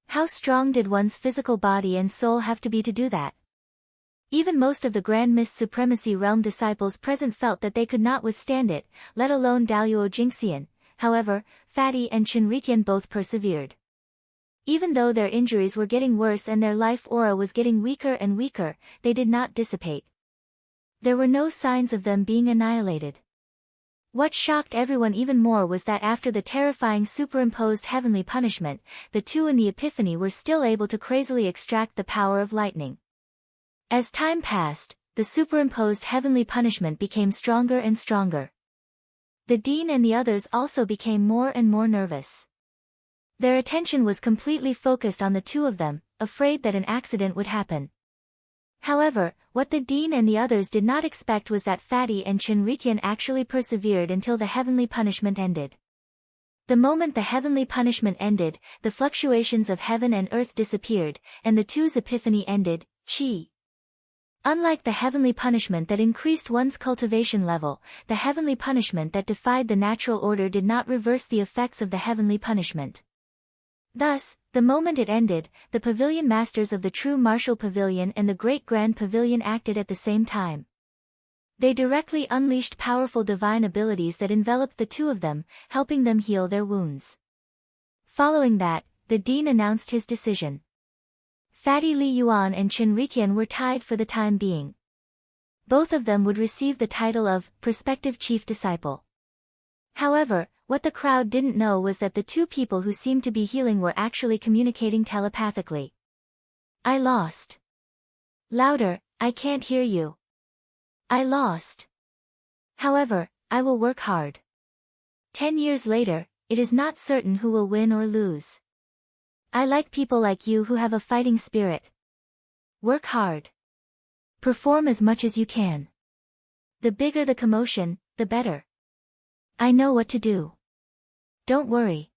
How strong did one's physical body and soul have to be to do that? Even most of the Grand Mist Supremacy Realm disciples present felt that they could not withstand it, let alone Daoyuo Jingxian. However, Fatty and Chen Ritian both persevered. Even though their injuries were getting worse and their life aura was getting weaker and weaker, they did not dissipate. There were no signs of them being annihilated. What shocked everyone even more was that after the terrifying superimposed heavenly punishment, the two in the Epiphany were still able to crazily extract the power of lightning. As time passed, the superimposed heavenly punishment became stronger and stronger. The dean and the others also became more and more nervous. Their attention was completely focused on the two of them, afraid that an accident would happen. However, what the dean and the others did not expect was that Fatty and Chen Ritian actually persevered until the heavenly punishment ended. The moment the heavenly punishment ended, the fluctuations of heaven and earth disappeared, and the two's epiphany ended, chi. Unlike the heavenly punishment that increased one's cultivation level, the heavenly punishment that defied the natural order did not reverse the effects of the heavenly punishment. Thus, the moment it ended, the pavilion masters of the true martial pavilion and the great grand pavilion acted at the same time. They directly unleashed powerful divine abilities that enveloped the two of them, helping them heal their wounds. Following that, the dean announced his decision. Fatty Li Yuan and Chen Ritian were tied for the time being. Both of them would receive the title of prospective chief disciple. However, what the crowd didn't know was that the two people who seemed to be healing were actually communicating telepathically. I lost. Louder, I can't hear you. I lost. However, I will work hard. 10 years later, it is not certain who will win or lose. I like people like you who have a fighting spirit. Work hard. Perform as much as you can. The bigger the commotion, the better. I know what to do. Don't worry.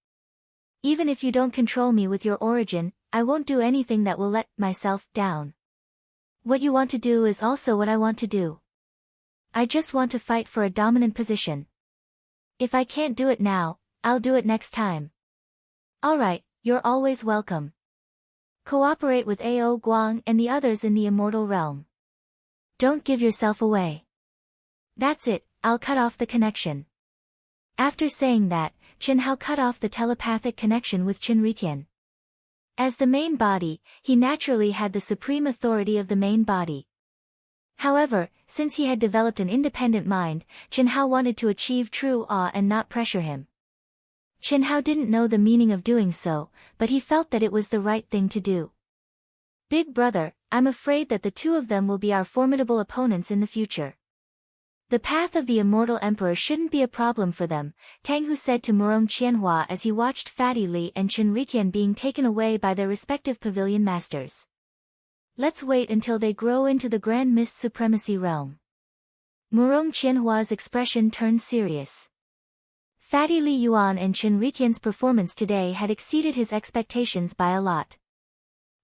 Even if you don't control me with your origin, I won't do anything that will let myself down. What you want to do is also what I want to do. I just want to fight for a dominant position. If I can't do it now, I'll do it next time. Alright, you're always welcome. Cooperate with Ao Guang and the others in the immortal realm. Don't give yourself away. That's it, I'll cut off the connection. After saying that, Chen Hao cut off the telepathic connection with Qin Ritian. As the main body, he naturally had the supreme authority of the main body. However, since he had developed an independent mind, Chen Hao wanted to achieve true awe and not pressure him. Chen Hao didn't know the meaning of doing so, but he felt that it was the right thing to do. Big brother, I'm afraid that the two of them will be our formidable opponents in the future. The path of the immortal emperor shouldn't be a problem for them, Tang Hu said to Murong Qianhua as he watched Fatty Li and Qin Ritian being taken away by their respective pavilion masters. Let's wait until they grow into the Grand Mist Supremacy realm. Murong Qianhua's expression turned serious. Fatty Li Yuan and Qin Ritian's performance today had exceeded his expectations by a lot.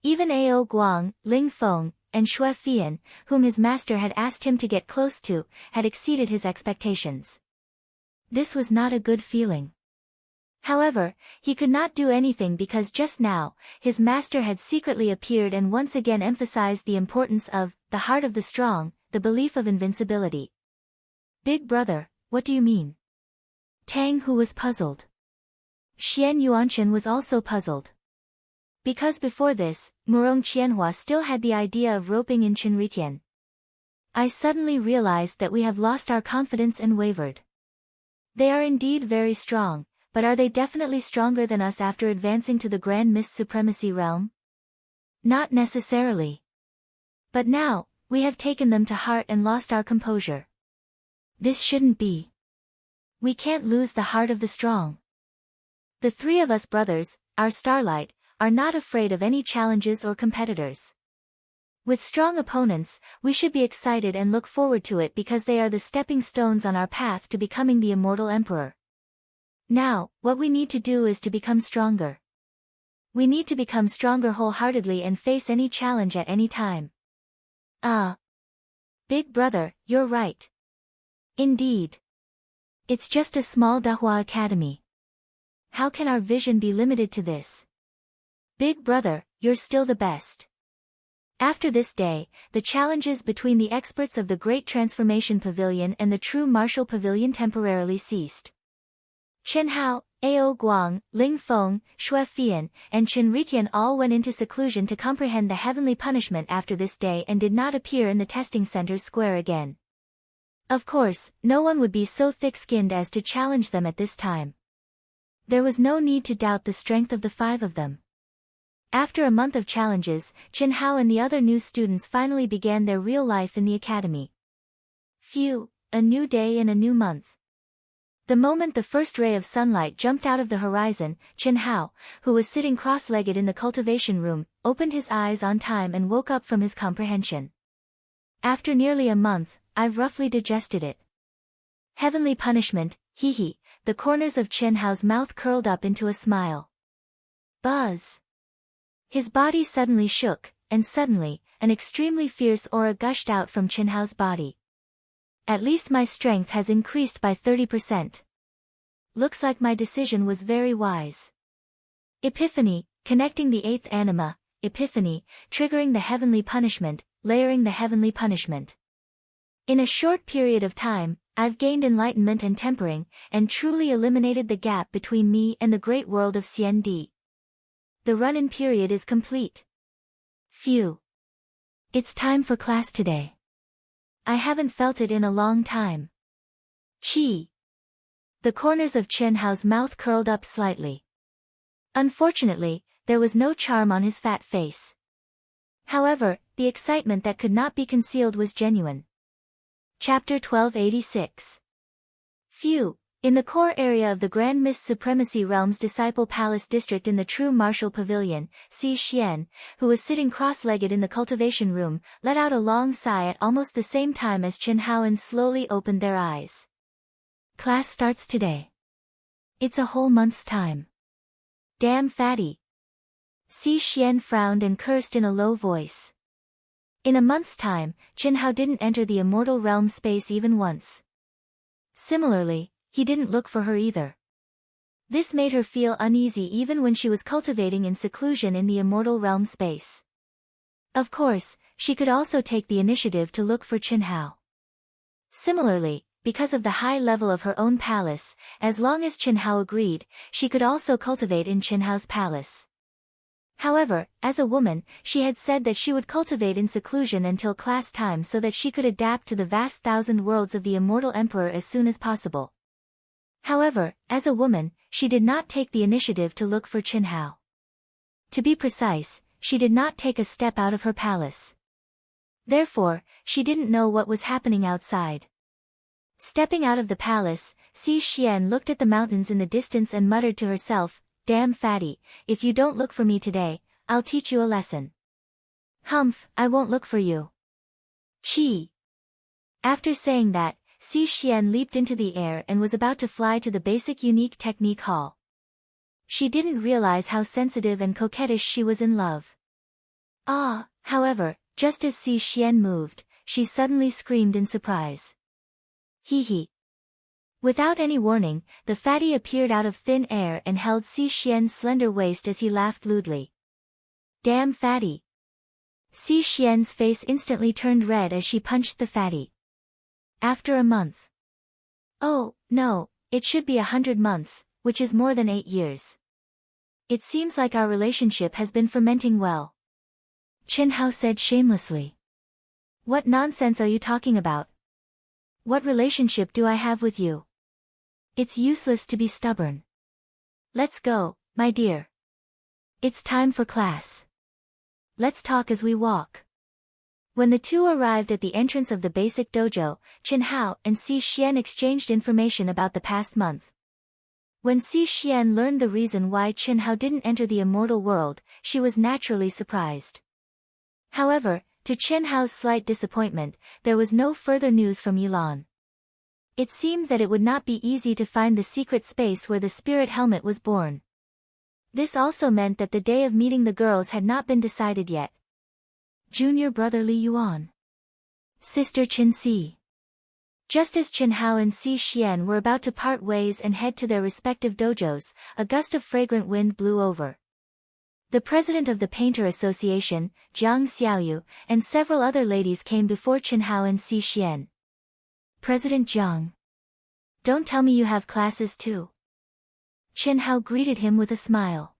Even Ao Guang, Ling Feng, and Xue Fian, whom his master had asked him to get close to, had exceeded his expectations. This was not a good feeling. However, he could not do anything because just now, his master had secretly appeared and once again emphasized the importance of the heart of the strong, the belief of invincibility. Big brother, what do you mean? Tang Hu was puzzled. Xian Yuanchen was also puzzled. Because before this, Murong Qianhua still had the idea of roping in Qin Ritian. I suddenly realized that we have lost our confidence and wavered. They are indeed very strong, but are they definitely stronger than us after advancing to the Grand Mist Supremacy realm? Not necessarily. But now, we have taken them to heart and lost our composure. This shouldn't be. We can't lose the heart of the strong. The three of us brothers, our starlight, are not afraid of any challenges or competitors. With strong opponents, we should be excited and look forward to it because they are the stepping stones on our path to becoming the immortal emperor. Now, what we need to do is to become stronger. We need to become stronger wholeheartedly and face any challenge at any time. Big brother, you're right. Indeed. It's just a small Dahua academy. How can our vision be limited to this? Big brother, you're still the best. After this day, the challenges between the experts of the Great Transformation Pavilion and the True Martial Pavilion temporarily ceased. Chen Hao, Ao Guang, Ling Feng, Xue Fian, and Qin Ritian all went into seclusion to comprehend the heavenly punishment after this day and did not appear in the testing center's square again. Of course, no one would be so thick-skinned as to challenge them at this time. There was no need to doubt the strength of the five of them. After a month of challenges, Chen Hao and the other new students finally began their real life in the academy. Phew, a new day and a new month. The moment the first ray of sunlight jumped out of the horizon, Chen Hao, who was sitting cross-legged in the cultivation room, opened his eyes on time and woke up from his comprehension. After nearly a month, I've roughly digested it. Heavenly punishment, hee. The corners of Chen Hao's mouth curled up into a smile. Buzz. His body suddenly shook, and suddenly, an extremely fierce aura gushed out from Chen Hao's body. At least my strength has increased by 30%. Looks like my decision was very wise. Epiphany, connecting the eighth anima, epiphany, triggering the heavenly punishment, layering the heavenly punishment. In a short period of time, I've gained enlightenment and tempering, and truly eliminated the gap between me and the great world of CND. The run-in period is complete. Phew. It's time for class today. I haven't felt it in a long time. Chi. The corners of Chen Hao's mouth curled up slightly. Unfortunately, there was no charm on his fat face. However, the excitement that could not be concealed was genuine. Chapter 1286. Phew, In the core area of the Grand Mist Supremacy Realm's Disciple Palace District in the True Martial Pavilion, Si Xian, who was sitting cross-legged in the cultivation room, let out a long sigh at almost the same time as Chen Hao and slowly opened their eyes. Class starts today. It's a whole month's time. Damn fatty. Si Xian frowned and cursed in a low voice. In a month's time, Chen Hao didn't enter the immortal realm space even once. Similarly, he didn't look for her either. This made her feel uneasy even when she was cultivating in seclusion in the immortal realm space. Of course, she could also take the initiative to look for Chen Hao. Similarly, because of the high level of her own palace, as long as Chen Hao agreed, she could also cultivate in Chen Hao's palace. However, as a woman, she had said that she would cultivate in seclusion until class time so that she could adapt to the vast thousand worlds of the immortal emperor as soon as possible. However, as a woman, she did not take the initiative to look for Chen Hao. To be precise, she did not take a step out of her palace. Therefore, she didn't know what was happening outside. Stepping out of the palace, Si Xian looked at the mountains in the distance and muttered to herself, "Damn fatty, if you don't look for me today, I'll teach you a lesson." "Humph, I won't look for you." Chi. After saying that, Si Xian leaped into the air and was about to fly to the basic unique technique hall. She didn't realize how sensitive and coquettish she was in love. However, just as Si Xian moved, she suddenly screamed in surprise. Hee hee. Without any warning, the fatty appeared out of thin air and held Si Xian's slender waist as he laughed lewdly. Damn fatty. Si Xian's face instantly turned red as she punched the fatty. After a month. Oh, no, it should be 100 months, which is more than 8 years. It seems like our relationship has been fermenting well. Chen Hao said shamelessly. What nonsense are you talking about? What relationship do I have with you? It's useless to be stubborn. Let's go, my dear. It's time for class. Let's talk as we walk. When the two arrived at the entrance of the basic dojo, Chen Hao and Si Xian exchanged information about the past month. When Si Xian learned the reason why Chen Hao didn't enter the immortal world, she was naturally surprised. However, to Chen Hao's slight disappointment, there was no further news from Yilan. It seemed that it would not be easy to find the secret space where the spirit helmet was born. This also meant that the day of meeting the girls had not been decided yet. Junior brother Li Yuan. Sister Chen Si. Just as Chen Hao and Si Xian were about to part ways and head to their respective dojos, a gust of fragrant wind blew over. The president of the Painter Association, Jiang Xiaoyu, and several other ladies came before Chen Hao and Si Xian. President Jiang. Don't tell me you have classes too. Chen Hao greeted him with a smile.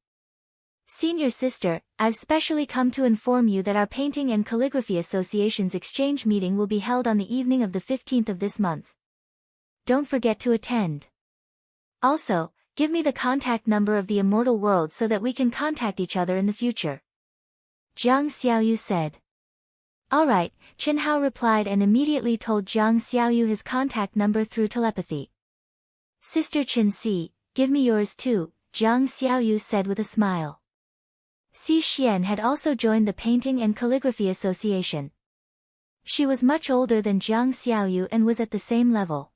Senior sister, I've specially come to inform you that our Painting and Calligraphy Association's exchange meeting will be held on the evening of the 15th of this month. Don't forget to attend. Also, give me the contact number of the immortal world so that we can contact each other in the future. Jiang Xiaoyu said. Alright, Chen Hao replied and immediately told Jiang Xiaoyu his contact number through telepathy. Sister Chen Si, give me yours too, Jiang Xiaoyu said with a smile. Si Xian had also joined the Painting and Calligraphy Association. She was much older than Jiang Xiaoyu and was at the same level.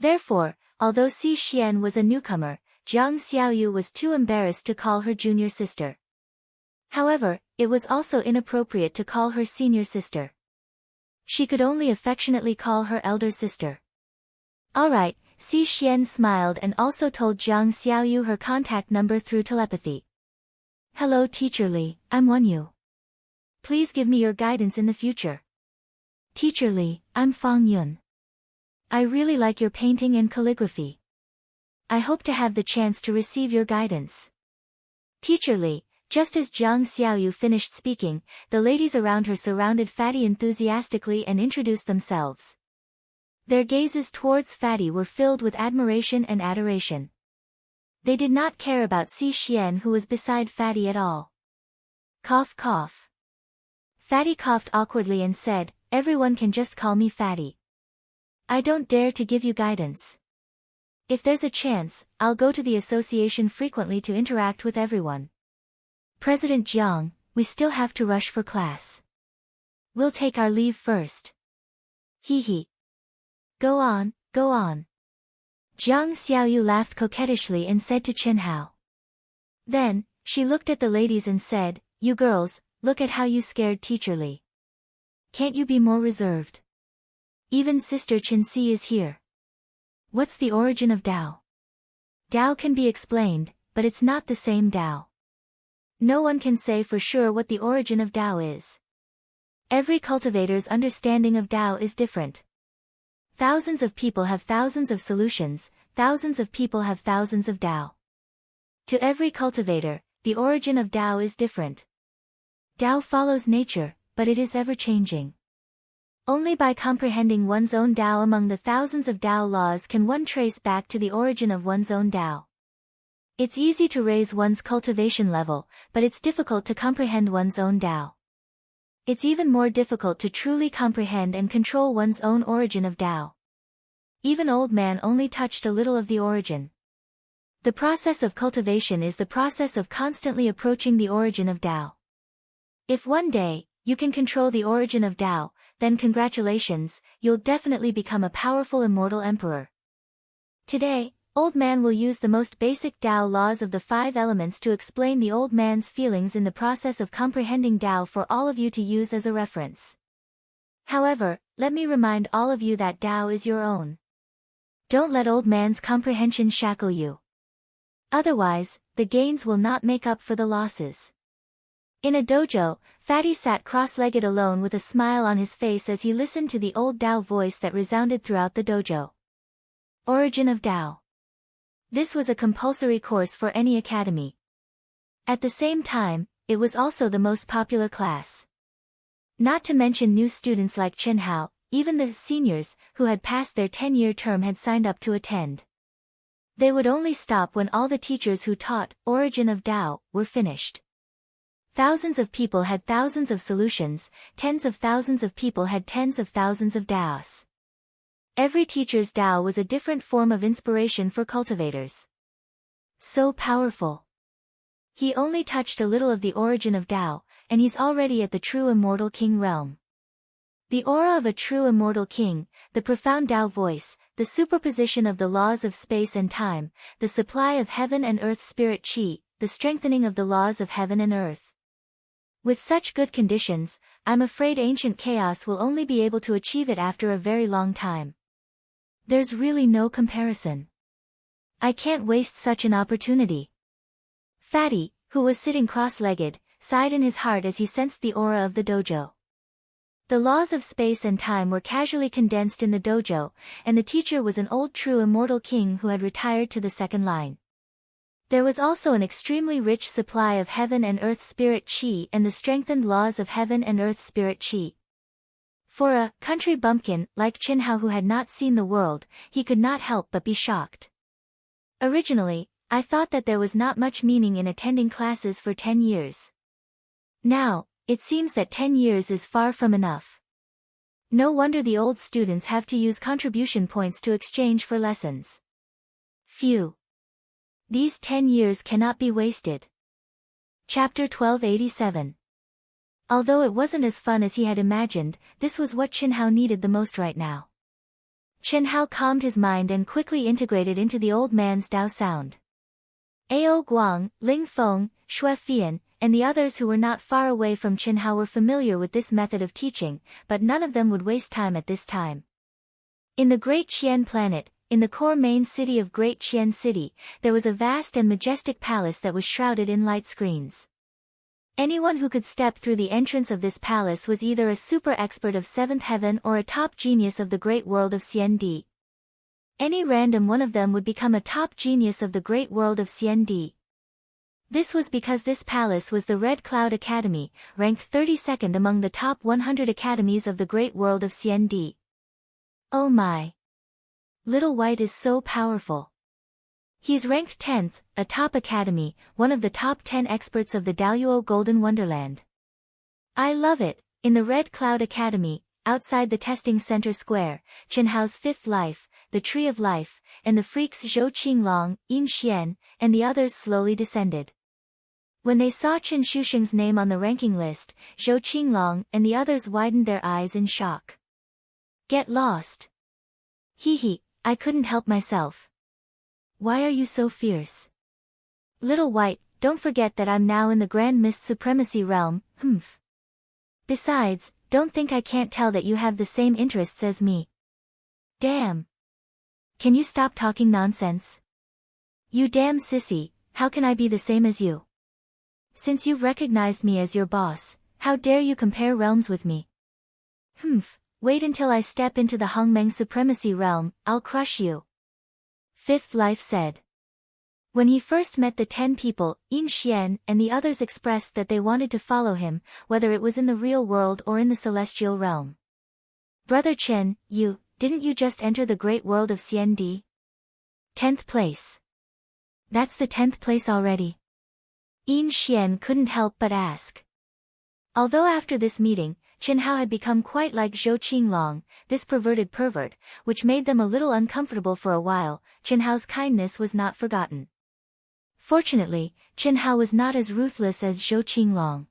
Therefore, although Si Xian was a newcomer, Jiang Xiaoyu was too embarrassed to call her junior sister. However, it was also inappropriate to call her senior sister. She could only affectionately call her elder sister. Alright, Si Xian smiled and also told Jiang Xiaoyu her contact number through telepathy. Hello Teacher Li, I'm Wenyu. Please give me your guidance in the future. Teacher Li, I'm Fang Yun. I really like your painting and calligraphy. I hope to have the chance to receive your guidance. Teacher Li, just as Jiang Xiaoyu finished speaking, the ladies around her surrounded Fatty enthusiastically and introduced themselves. Their gazes towards Fatty were filled with admiration and adoration. They did not care about Si Xian who was beside Fatty at all. Cough cough. Fatty coughed awkwardly and said, everyone can just call me Fatty. I don't dare to give you guidance. If there's a chance, I'll go to the association frequently to interact with everyone. President Jiang, we still have to rush for class. We'll take our leave first. Hee hee. Go on, go on. Jiang Xiaoyu laughed coquettishly and said to Chen Hao. Then, she looked at the ladies and said, "You girls, look at how you scared Teacher Li. Can't you be more reserved? Even Sister Chen Si is here. What's the origin of Tao? Tao can be explained, but it's not the same Tao. No one can say for sure what the origin of Tao is. Every cultivator's understanding of Tao is different. Thousands of people have thousands of solutions, thousands of people have thousands of Tao. To every cultivator, the origin of Tao is different. Tao follows nature, but it is ever-changing. Only by comprehending one's own Tao among the thousands of Tao laws can one trace back to the origin of one's own Tao. It's easy to raise one's cultivation level, but it's difficult to comprehend one's own Tao. It's even more difficult to truly comprehend and control one's own origin of Tao. Even Old Man only touched a little of the origin. The process of cultivation is the process of constantly approaching the origin of Tao. If one day, you can control the origin of Tao, then congratulations, you'll definitely become a powerful immortal emperor. Today, Old Man will use the most basic Tao laws of the 5 elements to explain the Old Man's feelings in the process of comprehending Tao for all of you to use as a reference. However, let me remind all of you that Tao is your own. Don't let Old Man's comprehension shackle you. Otherwise, the gains will not make up for the losses. In a dojo, Fatty sat cross-legged alone with a smile on his face as he listened to the old Tao voice that resounded throughout the dojo. Origin of Tao. This was a compulsory course for any academy. At the same time, it was also the most popular class. Not to mention new students like Chen Hao, even the seniors, who had passed their 10-year term had signed up to attend. They would only stop when all the teachers who taught Origin of Tao were finished. Thousands of people had thousands of solutions, tens of thousands of people had tens of thousands of Taos. Every teacher's Tao was a different form of inspiration for cultivators. So powerful. He only touched a little of the origin of Tao, and he's already at the true immortal king realm. The aura of a true immortal king, the profound Tao voice, the superposition of the laws of space and time, the supply of heaven and earth spirit chi, the strengthening of the laws of heaven and earth. With such good conditions, I'm afraid ancient chaos will only be able to achieve it after a very long time. There's really no comparison. I can't waste such an opportunity. Fatty, who was sitting cross-legged, sighed in his heart as he sensed the aura of the dojo. The laws of space and time were casually condensed in the dojo, and the teacher was an old true immortal king who had retired to the second line. There was also an extremely rich supply of heaven and earth spirit chi and the strengthened laws of heaven and earth spirit chi. For a country bumpkin like Chen Hao who had not seen the world, he could not help but be shocked. Originally, I thought that there was not much meaning in attending classes for 10 years. Now, it seems that 10 years is far from enough. No wonder the old students have to use contribution points to exchange for lessons. Phew. These 10 years cannot be wasted. Chapter 1287. Although it wasn't as fun as he had imagined, this was what Chen Hao needed the most right now. Chen Hao calmed his mind and quickly integrated into the old man's Tao sound. Ao Guang, Ling Feng, Shui Fian, and the others who were not far away from Chen Hao were familiar with this method of teaching, but none of them would waste time at this time. In the Great Qian planet, in the core main city of Great Qian City, there was a vast and majestic palace that was shrouded in light screens. Anyone who could step through the entrance of this palace was either a super expert of 7th heaven or a top genius of the great world of CND. Any random one of them would become a top genius of the great world of CND. This was because this palace was the Red Cloud Academy, ranked 32nd among the top 100 academies of the great world of CND. Oh my! Little White is so powerful. He's ranked 10th, a top academy, one of the top 10 experts of the Daoyuo Golden Wonderland. I love it. In the Red Cloud Academy, outside the testing center square, Chen Hao's 5th life, the Tree of Life, and the freaks Zhou Qinglong, Yin Xian, and the others slowly descended. When they saw Chen Shusheng's name on the ranking list, Zhou Qinglong and the others widened their eyes in shock. Get lost. Hee, I couldn't help myself. Why are you so fierce? Little White, don't forget that I'm now in the Grand Mist Supremacy realm, humph. Besides, don't think I can't tell that you have the same interests as me. Damn. Can you stop talking nonsense? You damn sissy, how can I be the same as you? Since you've recognized me as your boss, how dare you compare realms with me? Humph, wait until I step into the Hongmeng Supremacy realm, I'll crush you. Fifth Life said. When he first met the 10 people, Yin Xian and the others expressed that they wanted to follow him, whether it was in the real world or in the celestial realm. Brother Chen, didn't you just enter the great world of CND? 10th place. That's the 10th place already. Yin Xian couldn't help but ask. Although after this meeting, Chen Hao had become quite like Zhou Qinglong, this perverted pervert, which made them a little uncomfortable for a while, Chen Hao's kindness was not forgotten. Fortunately, Chen Hao was not as ruthless as Zhou Qinglong.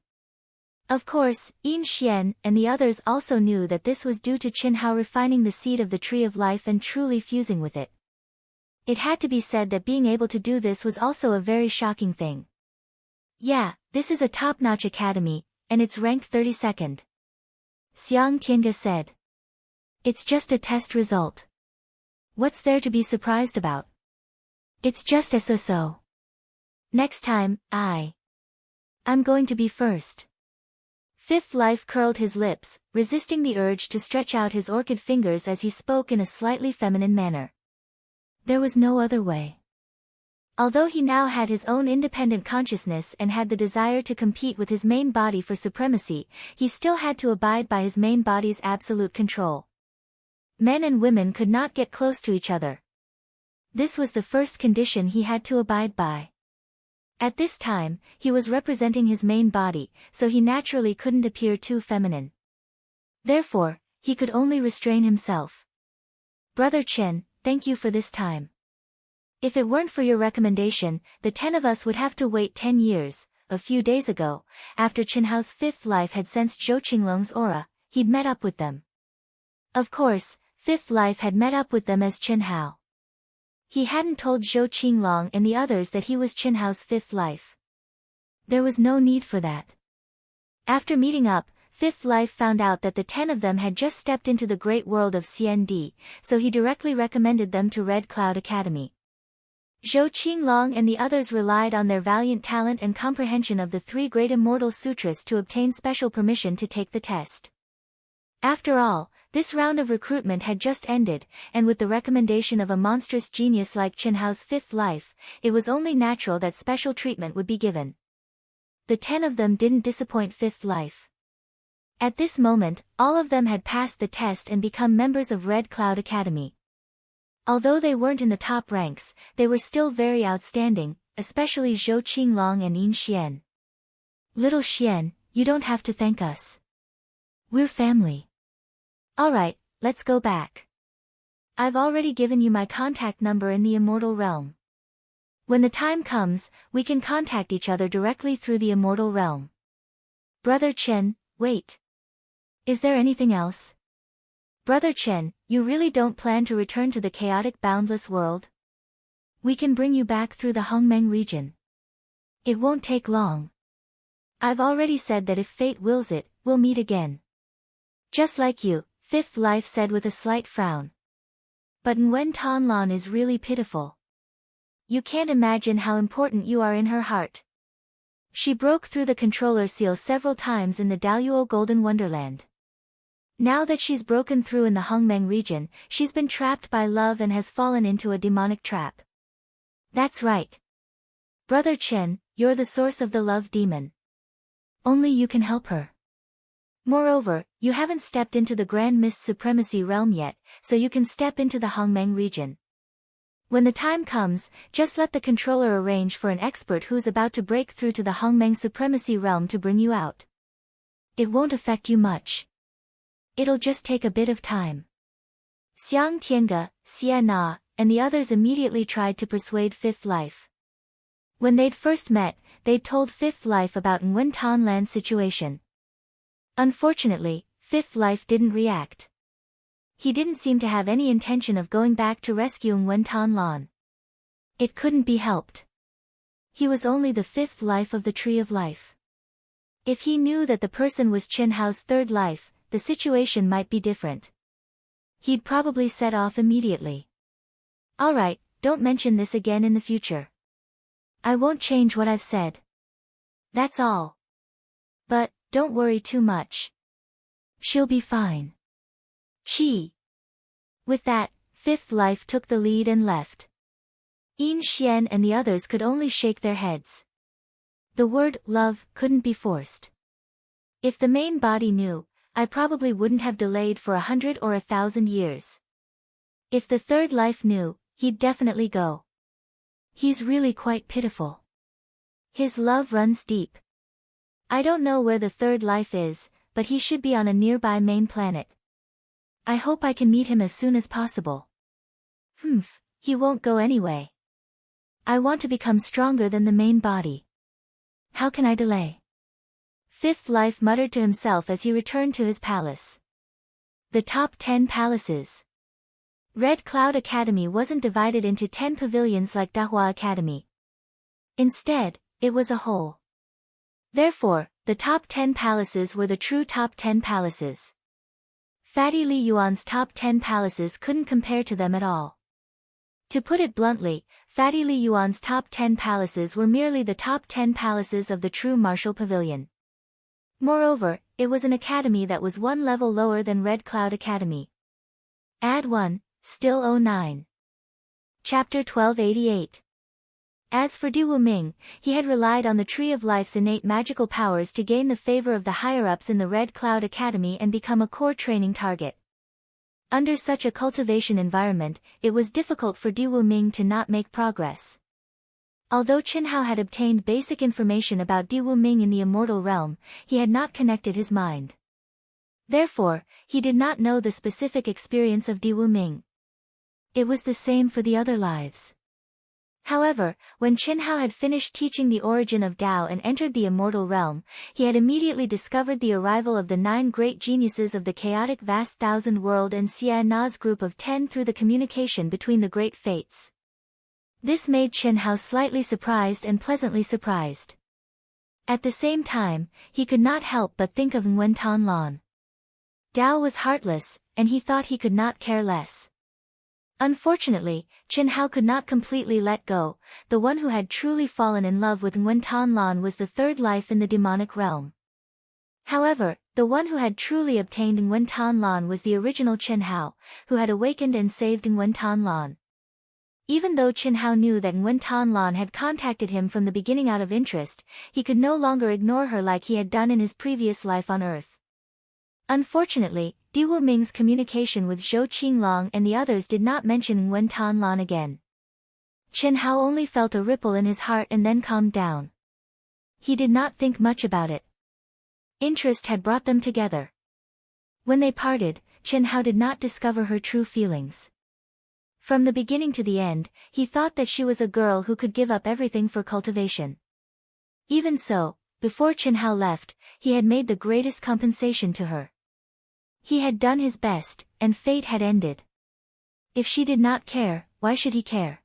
Of course, Yin Xian and the others also knew that this was due to Chen Hao refining the seed of the tree of life and truly fusing with it. It had to be said that being able to do this was also a very shocking thing. Yeah, this is a top-notch academy, and it's ranked 32nd. Xiang Tiange said. It's just a test result. What's there to be surprised about? It's just a so-so. Next time, I'm going to be first. Fifth Life curled his lips, resisting the urge to stretch out his orchid fingers as he spoke in a slightly feminine manner. There was no other way. Although he now had his own independent consciousness and had the desire to compete with his main body for supremacy, he still had to abide by his main body's absolute control. Men and women could not get close to each other. This was the first condition he had to abide by. At this time, he was representing his main body, so he naturally couldn't appear too feminine. Therefore, he could only restrain himself. Brother Chen, thank you for this time. If it weren't for your recommendation, the 10 of us would have to wait 10 years. A few days ago, after Chen Hao's Fifth Life had sensed Zhou Qinglong's aura, he'd met up with them. Of course, Fifth Life had met up with them as Chen Hao. He hadn't told Zhou Qinglong and the others that he was Chen Hao's Fifth Life. There was no need for that. After meeting up, Fifth Life found out that the 10 of them had just stepped into the great world of CND, so he directly recommended them to Red Cloud Academy. Zhou Qinglong and the others relied on their valiant talent and comprehension of the 3 great immortal sutras to obtain special permission to take the test. After all, this round of recruitment had just ended, and with the recommendation of a monstrous genius like Chen Hao's Fifth Life, it was only natural that special treatment would be given. The 10 of them didn't disappoint Fifth Life. At this moment, all of them had passed the test and become members of Red Cloud Academy. Although they weren't in the top ranks, they were still very outstanding, especially Zhou Qinglong and Yin Xian. Little Xian, you don't have to thank us. We're family. Alright, let's go back. I've already given you my contact number in the immortal realm. When the time comes, we can contact each other directly through the immortal realm. Brother Chen, wait. Is there anything else? Brother Chen, you really don't plan to return to the chaotic boundless world? We can bring you back through the Hongmeng region. It won't take long. I've already said that if fate wills it, we'll meet again. Just like you, Fifth Life said with a slight frown. But Nguyen Tonlon is really pitiful. You can't imagine how important you are in her heart. She broke through the controller seal several times in the Daluo Golden Wonderland. Now that she's broken through in the Hongmeng region, she's been trapped by love and has fallen into a demonic trap. That's right. Brother Chen, you're the source of the love demon. Only you can help her. Moreover, you haven't stepped into the Grand Mist Supremacy realm yet, so you can step into the Hongmeng region. When the time comes, just let the controller arrange for an expert who's about to break through to the Hongmeng Supremacy realm to bring you out. It won't affect you much. It'll just take a bit of time. Xiang Tiange, Xia Na, and the others immediately tried to persuade Fifth Life. When they'd first met, they'd told Fifth Life about Nguyen Thanh Lan's situation. Unfortunately, Fifth Life didn't react. He didn't seem to have any intention of going back to rescue Nguyen Thanh Lan. It couldn't be helped. He was only the fifth life of the Tree of Life. If he knew that the person was Chen Hao's third life, the situation might be different. He'd probably set off immediately. Alright, don't mention this again in the future. I won't change what I've said. That's all. But, don't worry too much. She'll be fine. Chi. With that, Fifth Life took the lead and left. Yin Xian and the others could only shake their heads. The word love couldn't be forced. If the main body knew, I probably wouldn't have delayed for 100 or 1,000 years. If the third life knew, he'd definitely go. He's really quite pitiful. His love runs deep. I don't know where the third life is, but he should be on a nearby main planet. I hope I can meet him as soon as possible. He won't go anyway. I want to become stronger than the main body. How can I delay? Fifth Life muttered to himself as he returned to his palace. The top 10 palaces. Red Cloud Academy wasn't divided into 10 pavilions like Dahua Academy. Instead, it was a whole. Therefore, the top 10 palaces were the true top 10 palaces. Fatty Li Yuan's top 10 palaces couldn't compare to them at all. To put it bluntly, Fatty Li Yuan's top 10 palaces were merely the top 10 palaces of the true martial pavilion. Moreover, it was an academy that was one level lower than Red Cloud Academy. Add 1, still 09. Chapter 1288. As for Du Wuming, he had relied on the Tree of Life's innate magical powers to gain the favor of the higher-ups in the Red Cloud Academy and become a core training target. Under such a cultivation environment, it was difficult for Du Wuming to not make progress. Although Chen Hao had obtained basic information about Du Wuming in the immortal realm, he had not connected his mind. Therefore, he did not know the specific experience of Du Wuming. It was the same for the other lives. However, when Chen Hao had finished teaching the origin of Tao and entered the immortal realm, he had immediately discovered the arrival of the 9 great geniuses of the chaotic vast thousand world and Xia Na's group of 10 through the communication between the great fates. This made Chen Hao slightly surprised and pleasantly surprised. At the same time, he could not help but think of Nguyen Thanh Lan. Tao was heartless, and he thought he could not care less. Unfortunately, Chen Hao could not completely let go. The one who had truly fallen in love with Nguyen Thanh Lan was the third life in the demonic realm. However, the one who had truly obtained Nguyen Thanh Lan was the original Chen Hao, who had awakened and saved Nguyen Thanh Lan. Even though Chen Hao knew that Nguyen Thanh Lan had contacted him from the beginning out of interest, he could no longer ignore her like he had done in his previous life on Earth. Unfortunately, Du Wuming's communication with Zhou Qinglong and the others did not mention Nguyen Thanh Lan again. Chen Hao only felt a ripple in his heart and then calmed down. He did not think much about it. Interest had brought them together. When they parted, Chen Hao did not discover her true feelings. From the beginning to the end, he thought that she was a girl who could give up everything for cultivation. Even so, before Chen Hao left, he had made the greatest compensation to her. He had done his best, and fate had ended. If she did not care, why should he care?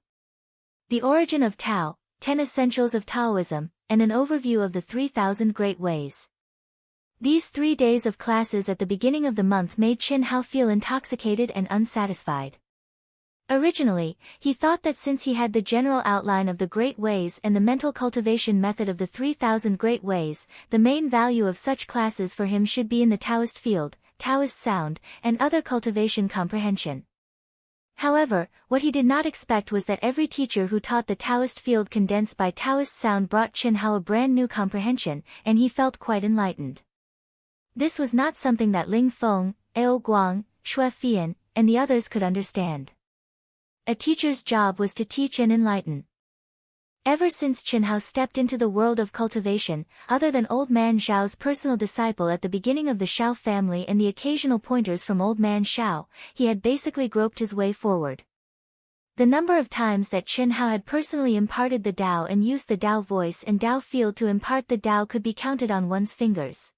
The origin of Tao, 10 essentials of Taoism, and an overview of the 3,000 great ways. These 3 days of classes at the beginning of the month made Chen Hao feel intoxicated and unsatisfied. Originally, he thought that since he had the general outline of the Great Ways and the mental cultivation method of the 3,000 Great Ways, the main value of such classes for him should be in the Taoist field, Taoist sound, and other cultivation comprehension. However, what he did not expect was that every teacher who taught the Taoist field condensed by Taoist sound brought Chen Hao a brand new comprehension, and he felt quite enlightened. This was not something that Ling Feng, Ao Guang, Shui Fian, and the others could understand. A teacher's job was to teach and enlighten. Ever since Chen Hao stepped into the world of cultivation, other than Old Man Zhao's personal disciple at the beginning of the Zhao family and the occasional pointers from Old Man Zhao, he had basically groped his way forward. The number of times that Chen Hao had personally imparted the Tao and used the Tao voice and Tao field to impart the Tao could be counted on one's fingers.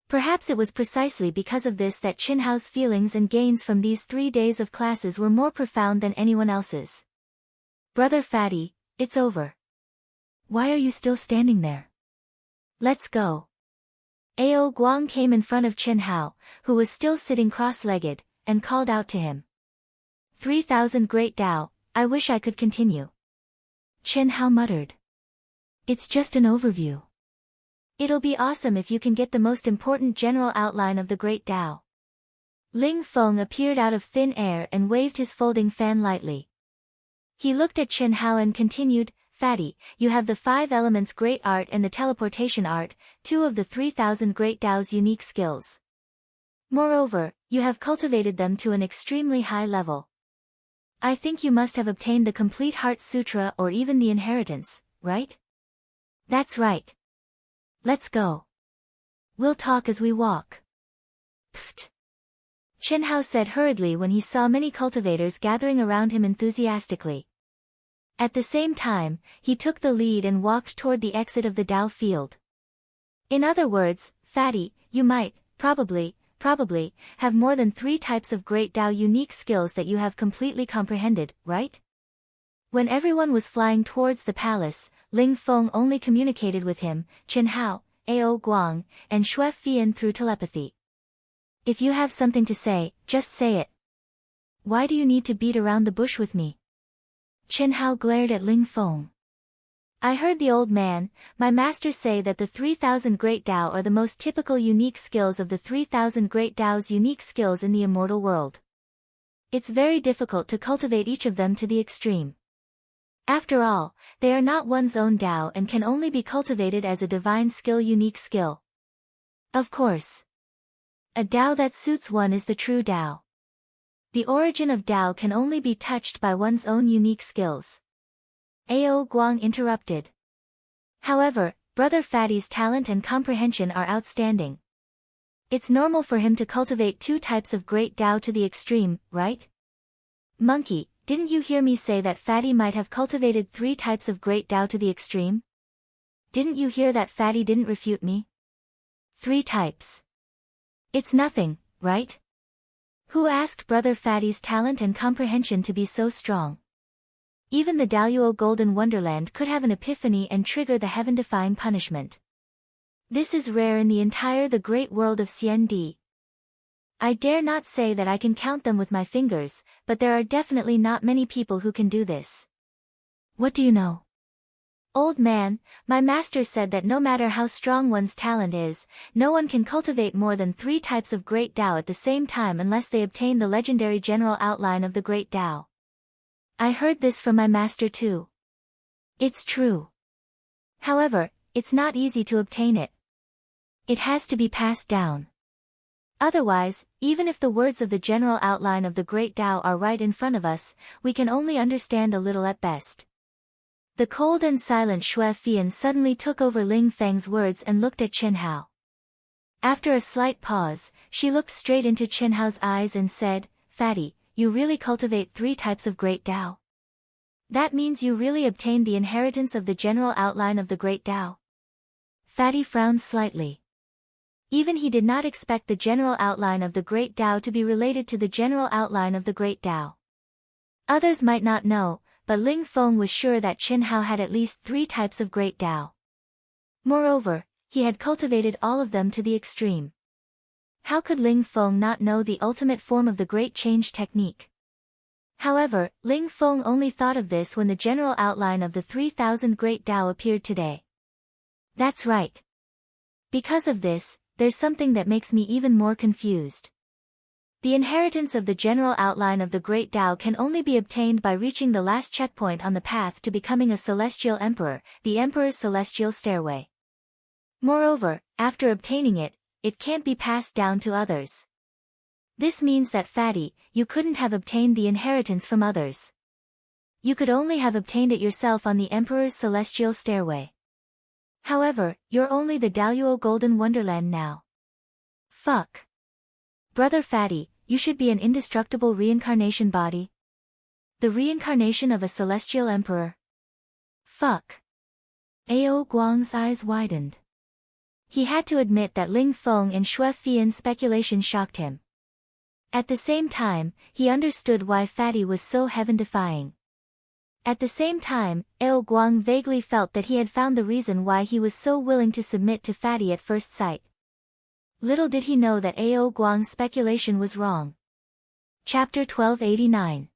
Perhaps it was precisely because of this that Chen Hao's feelings and gains from these 3 days of classes were more profound than anyone else's. Brother Fatty, it's over. Why are you still standing there? Let's go. Ao Guang came in front of Chen Hao, who was still sitting cross-legged, and called out to him. 3,000 Great Tao, I wish I could continue. Chen Hao muttered. It's just an overview. It'll be awesome if you can get the most important general outline of the Great Tao. Ling Feng appeared out of thin air and waved his folding fan lightly. He looked at Chen Hao and continued, Fatty, you have the 5 elements great art and the teleportation art, 2 of the 3,000 Great Tao's unique skills. Moreover, you have cultivated them to an extremely high level. I think you must have obtained the complete Heart Sutra or even the inheritance, right? That's right. Let's go. We'll talk as we walk. Pfft. Chen Hao said hurriedly when he saw many cultivators gathering around him enthusiastically. At the same time, he took the lead and walked toward the exit of the Tao field. In other words, Fatty, you might, probably, have more than 3 types of Great Tao unique skills that you have completely comprehended, right? When everyone was flying towards the palace, Ling Feng only communicated with him, Chen Hao, Ao Guang, and Xue Fian through telepathy. If you have something to say, just say it. Why do you need to beat around the bush with me? Chen Hao glared at Ling Feng. I heard the old man, my master, say that the 3,000 Great Tao are the most typical unique skills of the 3,000 Great Tao's unique skills in the immortal world. It's very difficult to cultivate each of them to the extreme. After all, they are not one's own Tao and can only be cultivated as a divine skill unique skill. Of course. A Tao that suits one is the true Tao. The origin of Tao can only be touched by one's own unique skills. Ao Guang interrupted. However, Brother Fatty's talent and comprehension are outstanding. It's normal for him to cultivate 2 types of Great Tao to the extreme, right? Monkey, didn't you hear me say that Fatty might have cultivated 3 types of Great Tao to the extreme? Didn't you hear that Fatty didn't refute me? 3 types. It's nothing, right? Who asked Brother Fatty's talent and comprehension to be so strong? Even the Daluo Golden Wonderland could have an epiphany and trigger the heaven-defying punishment. This is rare in the great world of CND. I dare not say that I can count them with my fingers, but there are definitely not many people who can do this. What do you know? Old man, my master said that no matter how strong one's talent is, no one can cultivate more than 3 types of Great Tao at the same time unless they obtain the legendary general outline of the Great Tao. I heard this from my master too. It's true. However, it's not easy to obtain it. It has to be passed down. Otherwise, even if the words of the general outline of the Great Tao are right in front of us, we can only understand a little at best. The cold and silent Xue Fian suddenly took over Ling Feng's words and looked at Chen Hao. After a slight pause, she looked straight into Chen Hao's eyes and said, Fatty, you really cultivate 3 types of Great Tao? That means you really obtained the inheritance of the general outline of the Great Tao? Fatty frowned slightly. Even he did not expect the general outline of the Great Tao to be related to the general outline of the Great Tao. Others might not know, but Ling Feng was sure that Chen Hao had at least 3 types of Great Tao. Moreover, he had cultivated all of them to the extreme. How could Ling Feng not know the ultimate form of the Great Change technique? However, Ling Feng only thought of this when the general outline of the 3,000 Great Tao appeared today. That's right. Because of this, there's something that makes me even more confused. The inheritance of the general outline of the Great Tao can only be obtained by reaching the last checkpoint on the path to becoming a celestial emperor, the Emperor's celestial stairway. Moreover, after obtaining it, it can't be passed down to others. This means that Fatty, you couldn't have obtained the inheritance from others. You could only have obtained it yourself on the Emperor's celestial stairway. However, you're only the Daluo Golden Wonderland now. Fuck. Brother Fatty, you should be an indestructible reincarnation body. The reincarnation of a celestial emperor. Fuck. Ao Guang's eyes widened. He had to admit that Ling Feng and Xue Fian's speculation shocked him. At the same time, he understood why Fatty was so heaven-defying. At the same time, Ao Guang vaguely felt that he had found the reason why he was so willing to submit to Fatty at first sight. Little did he know that Ao Guang's speculation was wrong. Chapter 1289.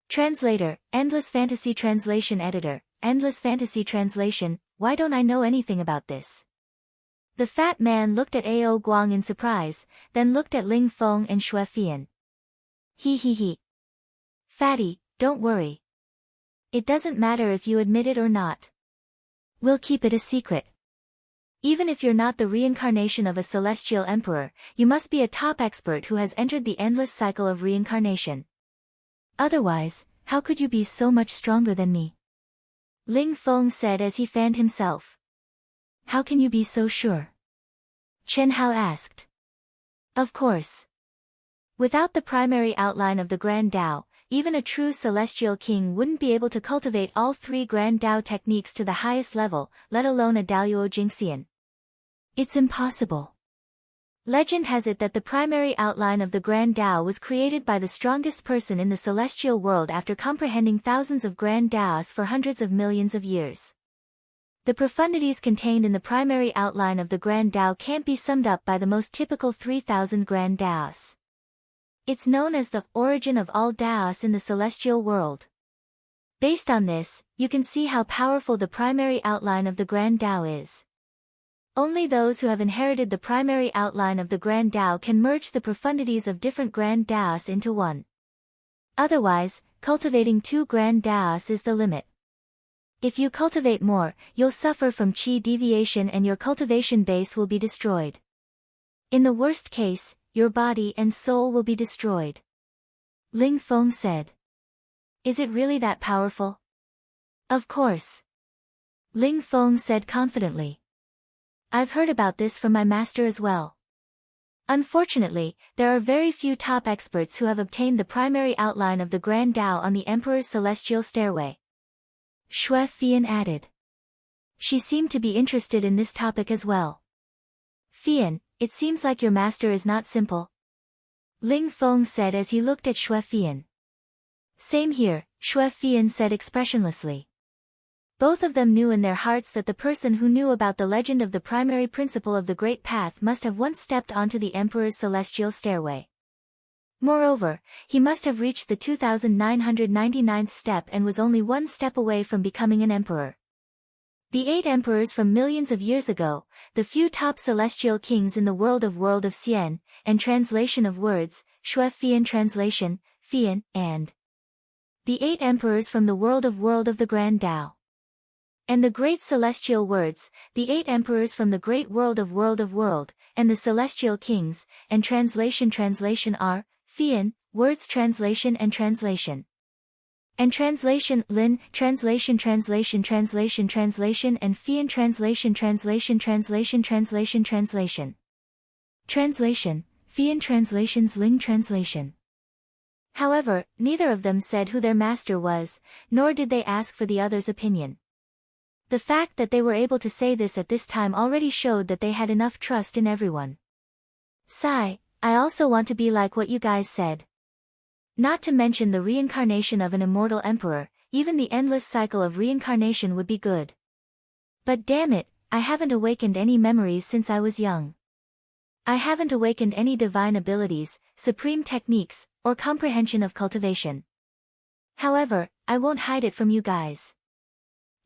Translator, Endless Fantasy Translation Editor, Endless Fantasy Translation, why don't I know anything about this? The fat man looked at Ao Guang in surprise, then looked at Ling Feng and Xue Fian. He. Fatty, don't worry. It doesn't matter if you admit it or not. We'll keep it a secret. Even if you're not the reincarnation of a celestial emperor, you must be a top expert who has entered the endless cycle of reincarnation. Otherwise, how could you be so much stronger than me? Ling Feng said as he fanned himself. How can you be so sure? Chen Hao asked. Of course. Without the primary outline of the Grand Tao, even a true celestial king wouldn't be able to cultivate all three Grand Tao techniques to the highest level, let alone a Daoyuo Jingxian. It's impossible. Legend has it that the primary outline of the Grand Tao was created by the strongest person in the celestial world after comprehending thousands of Grand Taos for hundreds of millions of years. The profundities contained in the primary outline of the Grand Tao can't be summed up by the most typical 3,000 Grand Taos. It's known as the origin of all Taos in the celestial world. Based on this, you can see how powerful the primary outline of the Grand Tao is. Only those who have inherited the primary outline of the Grand Tao can merge the profundities of different Grand Taos into one. Otherwise, cultivating two Grand Taos is the limit. If you cultivate more, you'll suffer from qi deviation and your cultivation base will be destroyed. In the worst case, your body and soul will be destroyed. Ling Feng said. Is it really that powerful? Of course. Ling Feng said confidently. I've heard about this from my master as well. Unfortunately, there are very few top experts who have obtained the primary outline of the Grand Tao on the Emperor's celestial stairway. Xue Fian added. She seemed to be interested in this topic as well. Fian, it seems like your master is not simple. Ling Feng said as he looked at Xue Fian. Same here, Xue Fian said expressionlessly. Both of them knew in their hearts that the person who knew about the legend of the primary principle of the Great Path must have once stepped onto the Emperor's celestial stairway. Moreover, he must have reached the 2999th step and was only one step away from becoming an emperor. The 8 emperors from millions of years ago, the few top celestial kings in the world of Xian, and translation of words, Xue Fian translation, Fian, and the 8 emperors from the world of the Grand Tao. And the great celestial words, the 8 emperors from the great world, and the celestial kings, and translation are, Fian, words translation and translation. And translation, Lin, translation and Fian translation. Translation, Fian translations Ling translation. However, neither of them said who their master was, nor did they ask for the other's opinion. The fact that they were able to say this at this time already showed that they had enough trust in everyone. Sigh, I also want to be like what you guys said. Not to mention the reincarnation of an immortal emperor, even the endless cycle of reincarnation would be good. But damn it, I haven't awakened any memories since I was young. I haven't awakened any divine abilities, supreme techniques, or comprehension of cultivation. However, I won't hide it from you guys.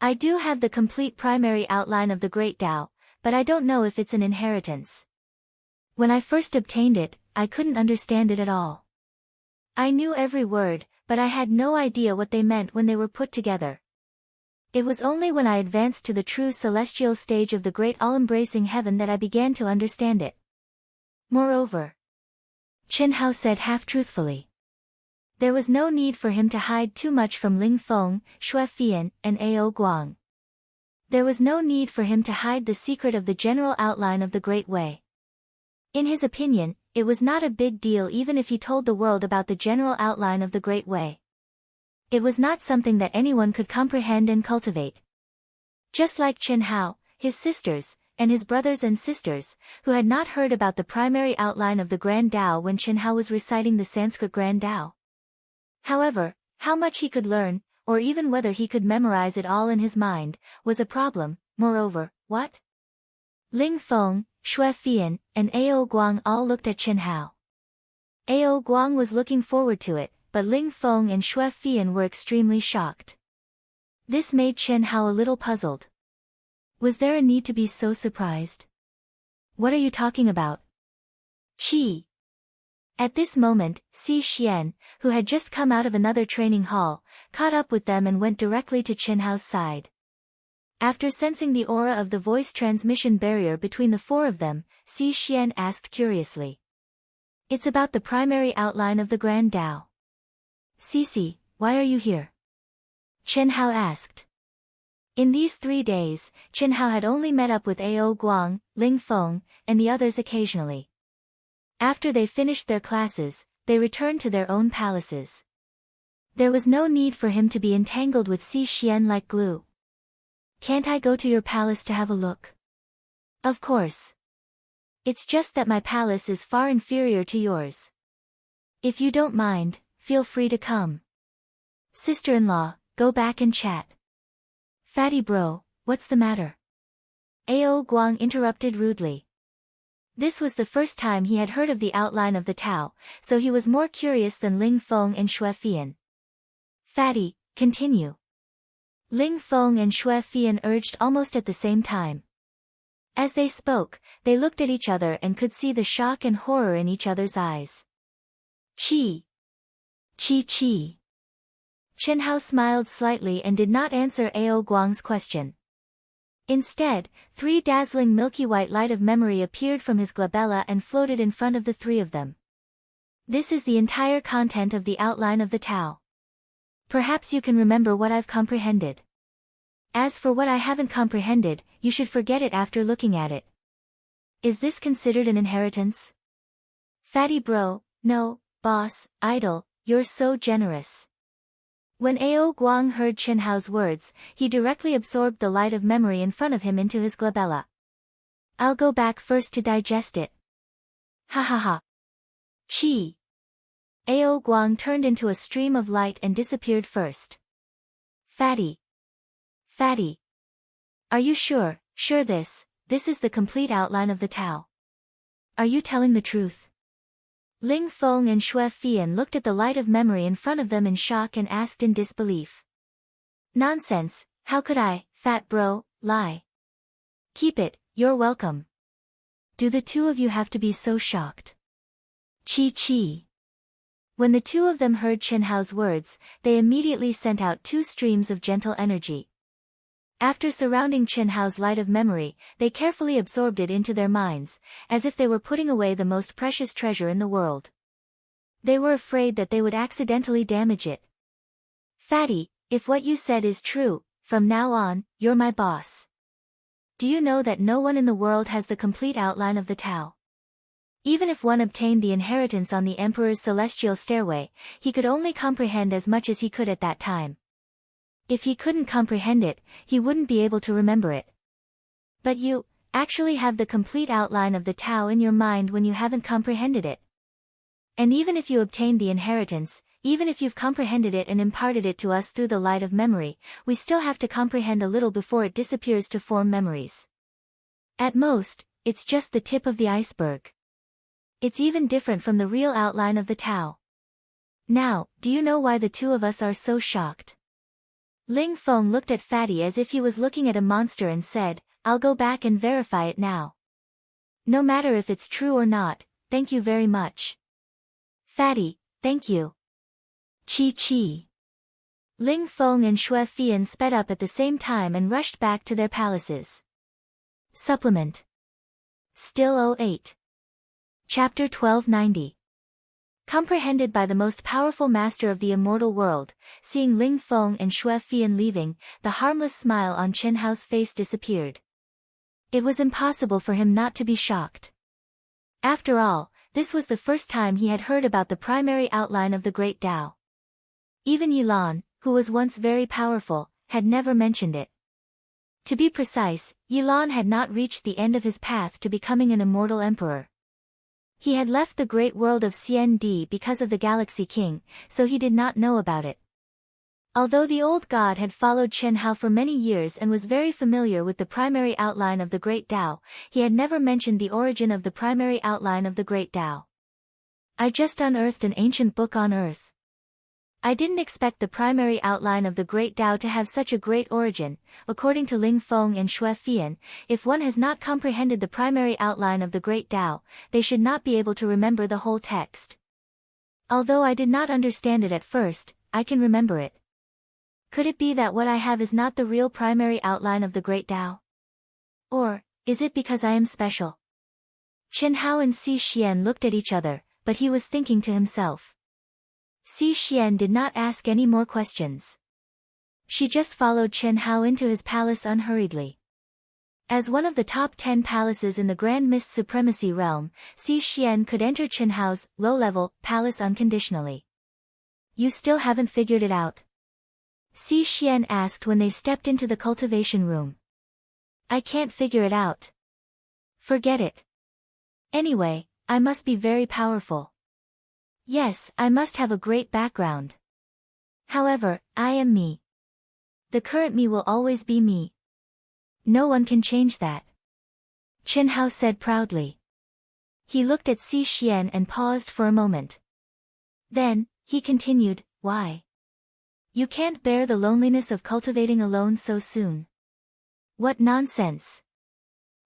I do have the complete primary outline of the Great Tao, but I don't know if it's an inheritance. When I first obtained it, I couldn't understand it at all. I knew every word, but I had no idea what they meant when they were put together. It was only when I advanced to the true celestial stage of the great all-embracing heaven that I began to understand it. Moreover, Chen Hao said half-truthfully. There was no need for him to hide too much from Ling Feng, Xue Fian, and Ao Guang. There was no need for him to hide the secret of the general outline of the Great Way. In his opinion, it was not a big deal even if he told the world about the general outline of the Great Way. It was not something that anyone could comprehend and cultivate. Just like Chen Hao, his sisters, and his brothers and sisters, who had not heard about the primary outline of the Grand Tao when Chen Hao was reciting the Sanskrit Grand Tao. However, how much he could learn, or even whether he could memorize it all in his mind, was a problem. Moreover, what? Ling Feng, Xue Fian, and Ao Guang all looked at Chen Hao. Ao Guang was looking forward to it, but Ling Feng and Xue Fian were extremely shocked. This made Chen Hao a little puzzled. Was there a need to be so surprised? What are you talking about? Qi. At this moment, Si Xian, who had just come out of another training hall, caught up with them and went directly to Chen Hao's side. After sensing the aura of the voice transmission barrier between the four of them, Si Xian asked curiously. It's about the primary outline of the Grand Tao. Sisi, why are you here? Chen Hao asked. In these 3 days, Chen Hao had only met up with Ao Guang, Ling Feng, and the others occasionally. After they finished their classes, they returned to their own palaces. There was no need for him to be entangled with Si Xian like glue. Can't I go to your palace to have a look? Of course. It's just that my palace is far inferior to yours. If you don't mind, feel free to come. Sister-in-law, go back and chat. Fatty bro, what's the matter? Ao Guang interrupted rudely. This was the first time he had heard of the outline of the Tao, so he was more curious than Ling Feng and Xue Fian. Fatty, continue. Ling Feng and Xue Fian urged almost at the same time. As they spoke, they looked at each other and could see the shock and horror in each other's eyes. Qi. Qi Qi. Chen Hao smiled slightly and did not answer Ao Guang's question. Instead, 3 dazzling milky white light of memory appeared from his glabella and floated in front of the 3 of them. This is the entire content of the outline of the Tao. Perhaps you can remember what I've comprehended. As for what I haven't comprehended, you should forget it after looking at it. Is this considered an inheritance? Fatty bro, no, boss, idol, you're so generous. When Ao Guang heard Chen Hao's words, he directly absorbed the light of memory in front of him into his glabella. I'll go back first to digest it. Ha ha ha. Qi. Ao Guang turned into a stream of light and disappeared first. Fatty. Fatty. Are you sure this is the complete outline of the Tao? Are you telling the truth? Ling Feng and Xue Fian looked at the light of memory in front of them in shock and asked in disbelief. Nonsense, how could I, fat bro, lie? Keep it, you're welcome. Do the 2 of you have to be so shocked? Qi Qi. When the 2 of them heard Chen Hao's words, they immediately sent out 2 streams of gentle energy. After surrounding Chen Hao's light of memory, they carefully absorbed it into their minds, as if they were putting away the most precious treasure in the world. They were afraid that they would accidentally damage it. Fatty, if what you said is true, from now on, you're my boss. Do you know that no one in the world has the complete outline of the Tao? Even if one obtained the inheritance on the Emperor's celestial stairway, he could only comprehend as much as he could at that time. If he couldn't comprehend it, he wouldn't be able to remember it. But you actually have the complete outline of the Tao in your mind when you haven't comprehended it. And even if you obtained the inheritance, even if you've comprehended it and imparted it to us through the light of memory, we still have to comprehend a little before it disappears to form memories. At most, it's just the tip of the iceberg. It's even different from the real outline of the Tao. Now, do you know why the 2 of us are so shocked? Ling Feng looked at Fatty as if he was looking at a monster and said, I'll go back and verify it now. No matter if it's true or not, thank you very much. Fatty, thank you. Qi Qi. Ling Feng and Xue Fian sped up at the same time and rushed back to their palaces. Supplement. Still 08. Chapter 1290. Comprehended by the most powerful master of the immortal world, seeing Ling Feng and Xue Fian leaving, the harmless smile on Chen Hao's face disappeared. It was impossible for him not to be shocked. After all, this was the first time he had heard about the primary outline of the Great Tao. Even Yilan, who was once very powerful, had never mentioned it. To be precise, Yilan had not reached the end of his path to becoming an immortal emperor. He had left the great world of CND because of the Galaxy King, so he did not know about it. Although the old god had followed Chen Hao for many years and was very familiar with the primary outline of the Great Tao, he had never mentioned the origin of the primary outline of the Great Tao. I just unearthed an ancient book on Earth. I didn't expect the primary outline of the Great Tao to have such a great origin. According to Ling Feng and Xue Fian, if one has not comprehended the primary outline of the Great Tao, they should not be able to remember the whole text. Although I did not understand it at first, I can remember it. Could it be that what I have is not the real primary outline of the Great Tao? Or, is it because I am special? Chen Hao and Xi Xian looked at each other, but he was thinking to himself. Xi Xian did not ask any more questions. She just followed Chen Hao into his palace unhurriedly. As one of the top 10 palaces in the Grand Mist Supremacy realm, Xi Xian could enter Chen Hao's low-level palace unconditionally. You still haven't figured it out? Xi Xian asked when they stepped into the cultivation room. I can't figure it out. Forget it. Anyway, I must be very powerful. Yes, I must have a great background. However, I am me. The current me will always be me. No one can change that. Chen Hao said proudly. He looked at Xi Xian and paused for a moment. Then, he continued, why? You can't bear the loneliness of cultivating alone so soon. What nonsense.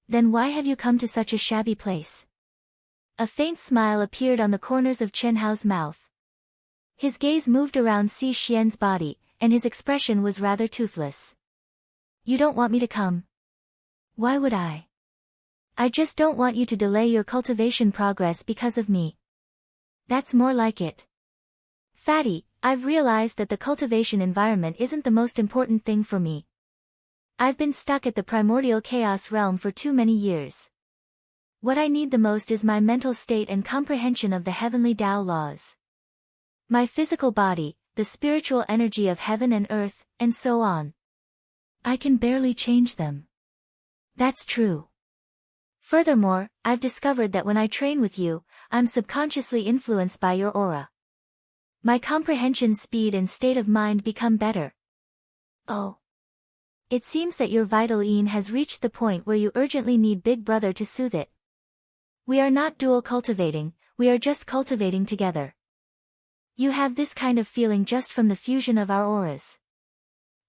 Then why have you come to such a shabby place? A faint smile appeared on the corners of Chen Hao's mouth. His gaze moved around Xi Xian's body, and his expression was rather toothless. You don't want me to come? Why would I? I just don't want you to delay your cultivation progress because of me. That's more like it. Fatty, I've realized that the cultivation environment isn't the most important thing for me. I've been stuck at the primordial chaos realm for too many years. What I need the most is my mental state and comprehension of the heavenly Tao laws. My physical body, the spiritual energy of heaven and earth, and so on. I can barely change them. That's true. Furthermore, I've discovered that when I train with you, I'm subconsciously influenced by your aura. My comprehension speed and state of mind become better. Oh. It seems that your vital yin has reached the point where you urgently need Big Brother to soothe it. We are not dual cultivating, we are just cultivating together. You have this kind of feeling just from the fusion of our auras.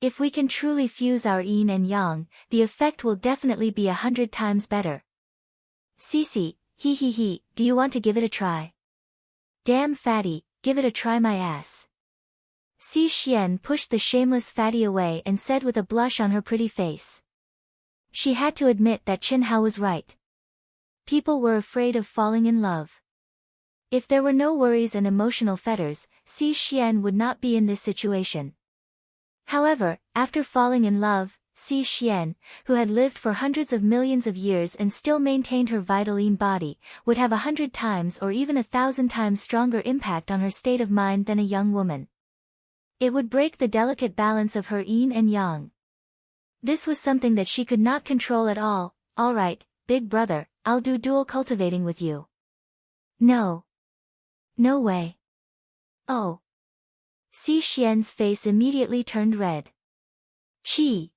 If we can truly fuse our yin and yang, the effect will definitely be 100 times better. Cece, he, do you want to give it a try? Damn Fatty, give it a try my ass. Xi Xian pushed the shameless Fatty away and said with a blush on her pretty face. She had to admit that Chen Hao was right. People were afraid of falling in love. If there were no worries and emotional fetters, Xi Xian would not be in this situation. However, after falling in love, Xi Xian, who had lived for hundreds of millions of years and still maintained her vital yin body, would have 100 times or even 1,000 times stronger impact on her state of mind than a young woman. It would break the delicate balance of her yin and yang. This was something that she could not control at all. All right, Big Brother, I'll do dual cultivating with you. No. No way. Oh. Xi Xian's face immediately turned red. Chi.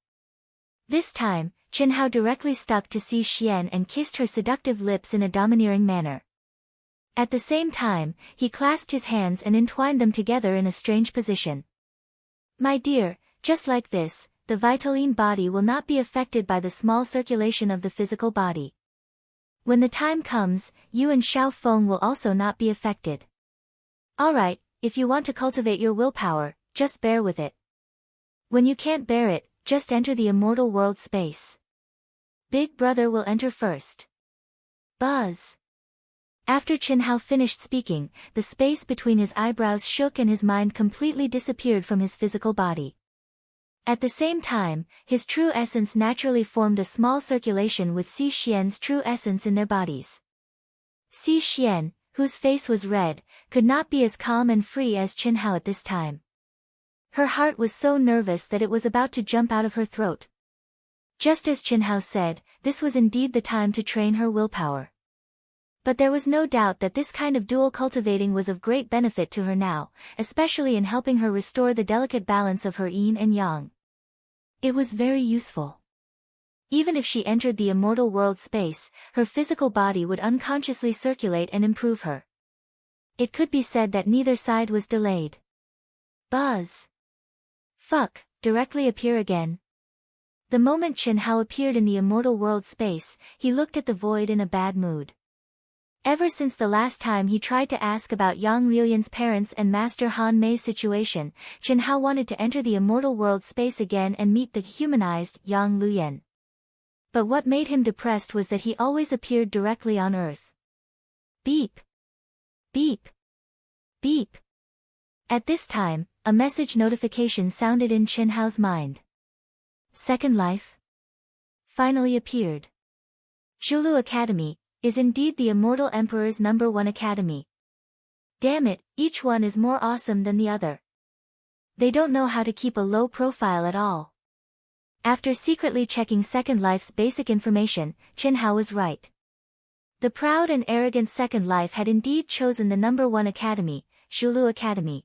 This time, Chen Hao directly stuck to Xi Xian and kissed her seductive lips in a domineering manner. At the same time, he clasped his hands and entwined them together in a strange position. My dear, just like this, the vital yin body will not be affected by the small circulation of the physical body. When the time comes, you and Xiao Feng will also not be affected. Alright, if you want to cultivate your willpower, just bear with it. When you can't bear it, just enter the immortal world space. Big Brother will enter first. Buzz. After Chen Hao finished speaking, the space between his eyebrows shook and his mind completely disappeared from his physical body. At the same time, his true essence naturally formed a small circulation with Xi Xian's true essence in their bodies. Xi Xian, whose face was red, could not be as calm and free as Chen Hao at this time. Her heart was so nervous that it was about to jump out of her throat. Just as Chen Hao said, this was indeed the time to train her willpower. But there was no doubt that this kind of dual cultivating was of great benefit to her now, especially in helping her restore the delicate balance of her yin and yang. It was very useful. Even if she entered the immortal world space, her physical body would unconsciously circulate and improve her. It could be said that neither side was delayed. Buzz. Fuck, directly appear again. The moment Chen Hao appeared in the immortal world space, he looked at the void in a bad mood. Ever since the last time he tried to ask about Yang Liuyan's parents and Master Han Mei's situation, Chen Hao wanted to enter the immortal world space again and meet the humanized Yang Liuyan. But what made him depressed was that he always appeared directly on Earth. Beep. Beep. Beep. At this time, a message notification sounded in Chen Hao's mind. Second Life finally appeared. Zhulu Academy is indeed the Immortal Emperor's #1 academy. Damn it, each one is more awesome than the other. They don't know how to keep a low profile at all. After secretly checking Second Life's basic information, Chen Hao was right. The proud and arrogant Second Life had indeed chosen the #1 academy, Zhulu Academy.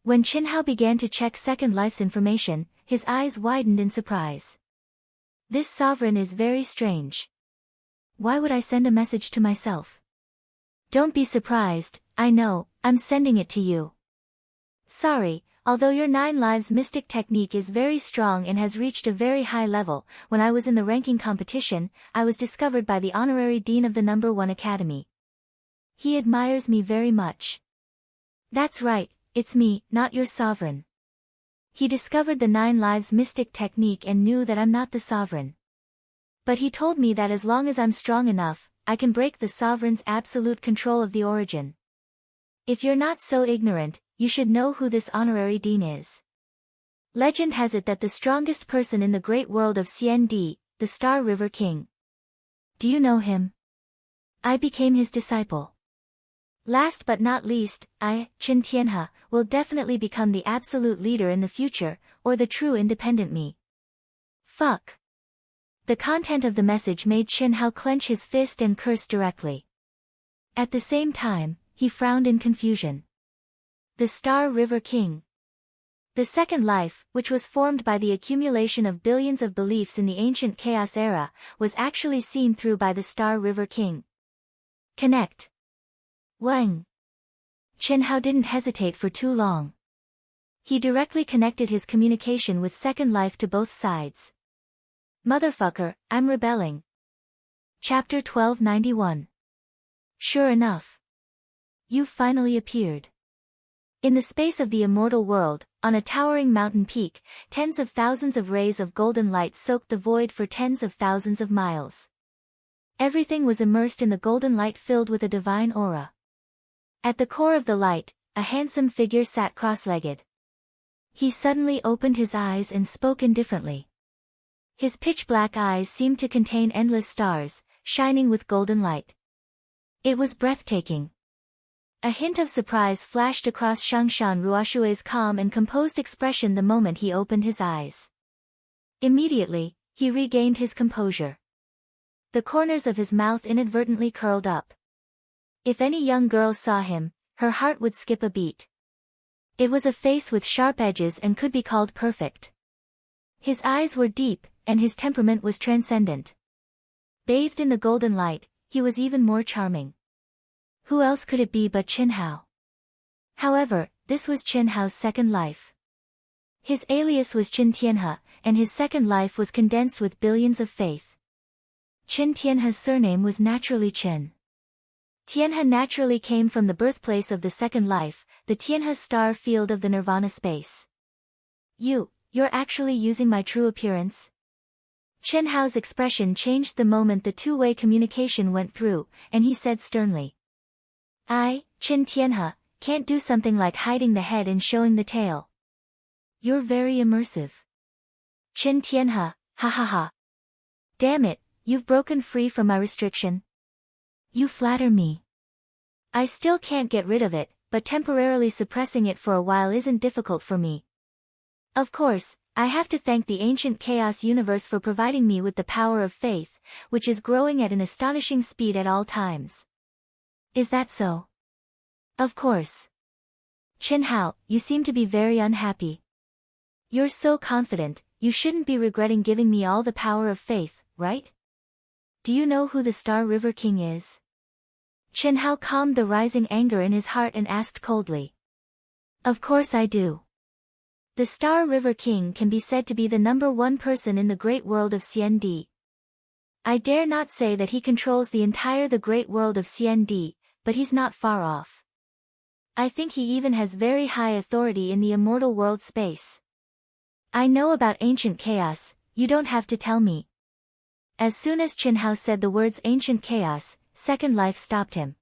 When Chen Hao began to check Second Life's information, his eyes widened in surprise. This sovereign is very strange. Why would I send a message to myself? Don't be surprised, I know, I'm sending it to you. Sorry, although your 9 lives mystic technique is very strong and has reached a very high level, when I was in the ranking competition, I was discovered by the honorary dean of the #1 academy. He admires me very much. That's right, it's me, not your sovereign. He discovered the 9 lives mystic technique and knew that I'm not the sovereign. But he told me that as long as I'm strong enough, I can break the sovereign's absolute control of the origin. If you're not so ignorant, you should know who this honorary dean is. Legend has it that the strongest person in the great world of CND, the Star River King. Do you know him? I became his disciple. Last but not least, I, Chen Tianhe, will definitely become the absolute leader in the future, or the true independent me. Fuck. The content of the message made Chen Hao clench his fist and curse directly. At the same time, he frowned in confusion. The Star River King. The Second Life, which was formed by the accumulation of billions of beliefs in the ancient Chaos era, was actually seen through by the Star River King. Connect. Wang. Chen Hao didn't hesitate for too long. He directly connected his communication with Second Life to both sides. Motherfucker, I'm rebelling. Chapter 1291. Sure enough. You finally appeared. In the space of the immortal world, on a towering mountain peak, tens of thousands of rays of golden light soaked the void for tens of thousands of miles. Everything was immersed in the golden light filled with a divine aura. At the core of the light, a handsome figure sat cross-legged. He suddenly opened his eyes and spoke indifferently. His pitch-black eyes seemed to contain endless stars, shining with golden light. It was breathtaking. A hint of surprise flashed across Shangshan Ruoshue's calm and composed expression the moment he opened his eyes. Immediately, he regained his composure. The corners of his mouth inadvertently curled up. If any young girl saw him, her heart would skip a beat. It was a face with sharp edges and could be called perfect. His eyes were deep, and his temperament was transcendent. Bathed in the golden light, he was even more charming. Who else could it be but Chen Hao? However, this was Chen Hao's second life. His alias was Chen Tianhe, and his second life was condensed with billions of faith. Chen Tianhe's surname was naturally Chen. Tianhe naturally came from the birthplace of the second life, the Tianhe star field of the nirvana space. You're actually using my true appearance? Chen Hao's expression changed the moment the two-way communication went through, and he said sternly. I, Chen Tianhe, can't do something like hiding the head and showing the tail. You're very immersive. Chen Tianhe, ha ha ha. Damn it, you've broken free from my restriction. You flatter me. I still can't get rid of it, but temporarily suppressing it for a while isn't difficult for me. Of course, I have to thank the ancient chaos universe for providing me with the power of faith, which is growing at an astonishing speed at all times. Is that so? Of course. Chen Hao, you seem to be very unhappy. You're so confident, you shouldn't be regretting giving me all the power of faith, right? Do you know who the Star River King is? Chen Hao calmed the rising anger in his heart and asked coldly. Of course I do. The Star River King can be said to be the #1 person in the great world of CND. I dare not say that he controls the great world of CND, but he's not far off. I think he even has very high authority in the immortal world space. I know about ancient chaos, you don't have to tell me. As soon as Chen Hao said the words ancient chaos, Second Life stopped him.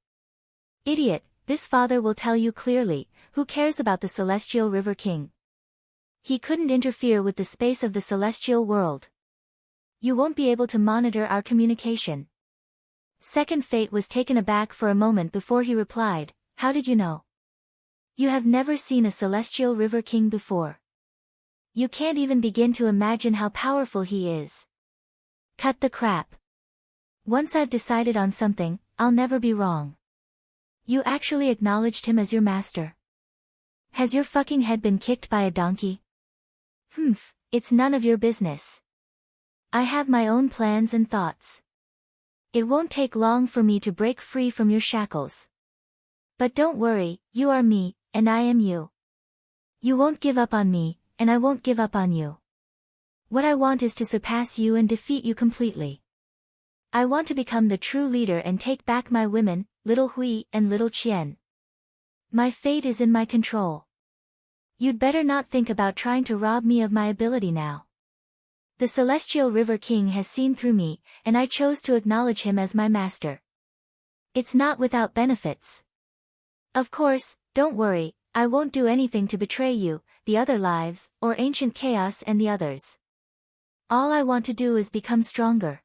Idiot, this father will tell you clearly, who cares about the Celestial River King? He couldn't interfere with the space of the celestial world. You won't be able to monitor our communication. Second Fate was taken aback for a moment before he replied, how did you know? You have never seen a Celestial River King before. You can't even begin to imagine how powerful he is. Cut the crap. Once I've decided on something, I'll never be wrong. You actually acknowledged him as your master. Has your fucking head been kicked by a donkey? It's none of your business. I have my own plans and thoughts. It won't take long for me to break free from your shackles. But don't worry, you are me, and I am you. You won't give up on me, and I won't give up on you. What I want is to surpass you and defeat you completely. I want to become the true leader and take back my women, Little Hui and Little Qian. My fate is in my control. You'd better not think about trying to rob me of my ability now. The Celestial River King has seen through me, and I chose to acknowledge him as my master. It's not without benefits. Of course, don't worry, I won't do anything to betray you, the other lives, or ancient chaos and the others. All I want to do is become stronger.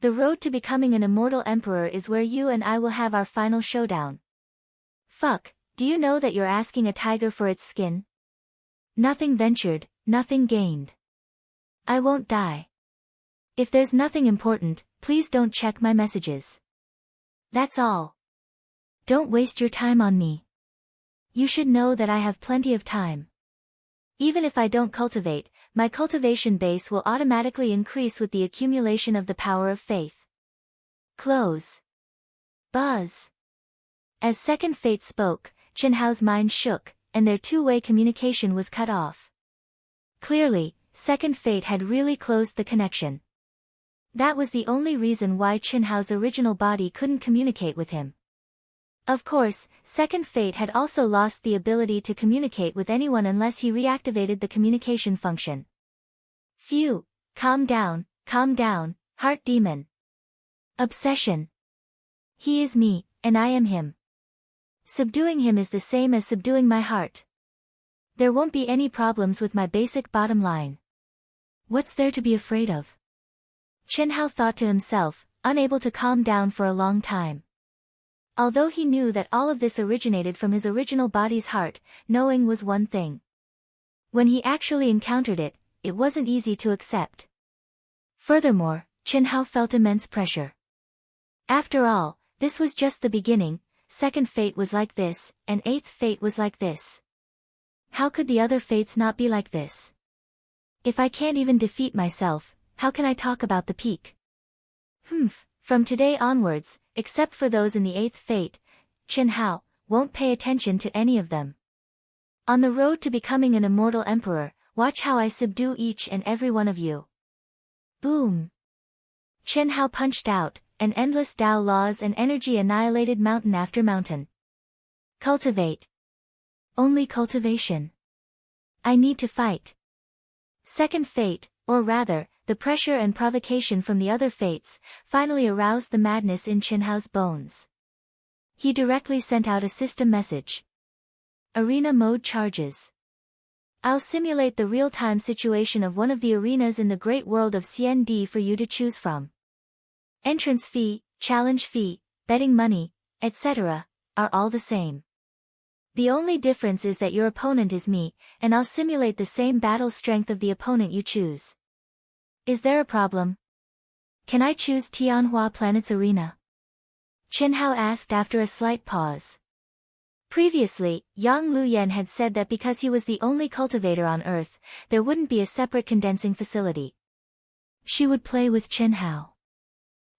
The road to becoming an immortal emperor is where you and I will have our final showdown. Fuck, do you know that you're asking a tiger for its skin? Nothing ventured, nothing gained. I won't die. If there's nothing important, please don't check my messages. That's all. Don't waste your time on me. You should know that I have plenty of time. Even if I don't cultivate, my cultivation base will automatically increase with the accumulation of the power of faith. Close. Buzz. As Second Fate spoke, Chen Hao's mind shook, and their two-way communication was cut off. Clearly, Second Fate had really closed the connection. That was the only reason why Chen Hao's original body couldn't communicate with him. Of course, Second Fate had also lost the ability to communicate with anyone unless he reactivated the communication function. Phew, calm down, heart demon. Obsession. He is me, and I am him. Subduing him is the same as subduing my heart. There won't be any problems with my basic bottom line. What's there to be afraid of? Chen Hao thought to himself, unable to calm down for a long time. Although he knew that all of this originated from his original body's heart, knowing was one thing. When he actually encountered it, it wasn't easy to accept. Furthermore, Chen Hao felt immense pressure. After all, this was just the beginning. Second Fate was like this, and Eighth Fate was like this. How could the other fates not be like this? If I can't even defeat myself, how can I talk about the peak? From today onwards, except for those in the Eighth Fate, Chen Hao won't pay attention to any of them. On the road to becoming an immortal emperor, watch how I subdue each and every one of you. Boom! Chen Hao punched out, and endless Tao laws and energy annihilated mountain after mountain. Cultivate. Only cultivation. I need to fight. Second Fate, or rather, the pressure and provocation from the other fates, finally aroused the madness in Chen Hao's bones. He directly sent out a system message. Arena mode charges. I'll simulate the real-time situation of one of the arenas in the great world of CND for you to choose from. Entrance fee, challenge fee, betting money, etc., are all the same. The only difference is that your opponent is me, and I'll simulate the same battle strength of the opponent you choose. Is there a problem? Can I choose Tianhua Planet's arena? Chen Hao asked after a slight pause. Previously, Yang Luyan had said that because he was the only cultivator on Earth, there wouldn't be a separate condensing facility. She would play with Chen Hao.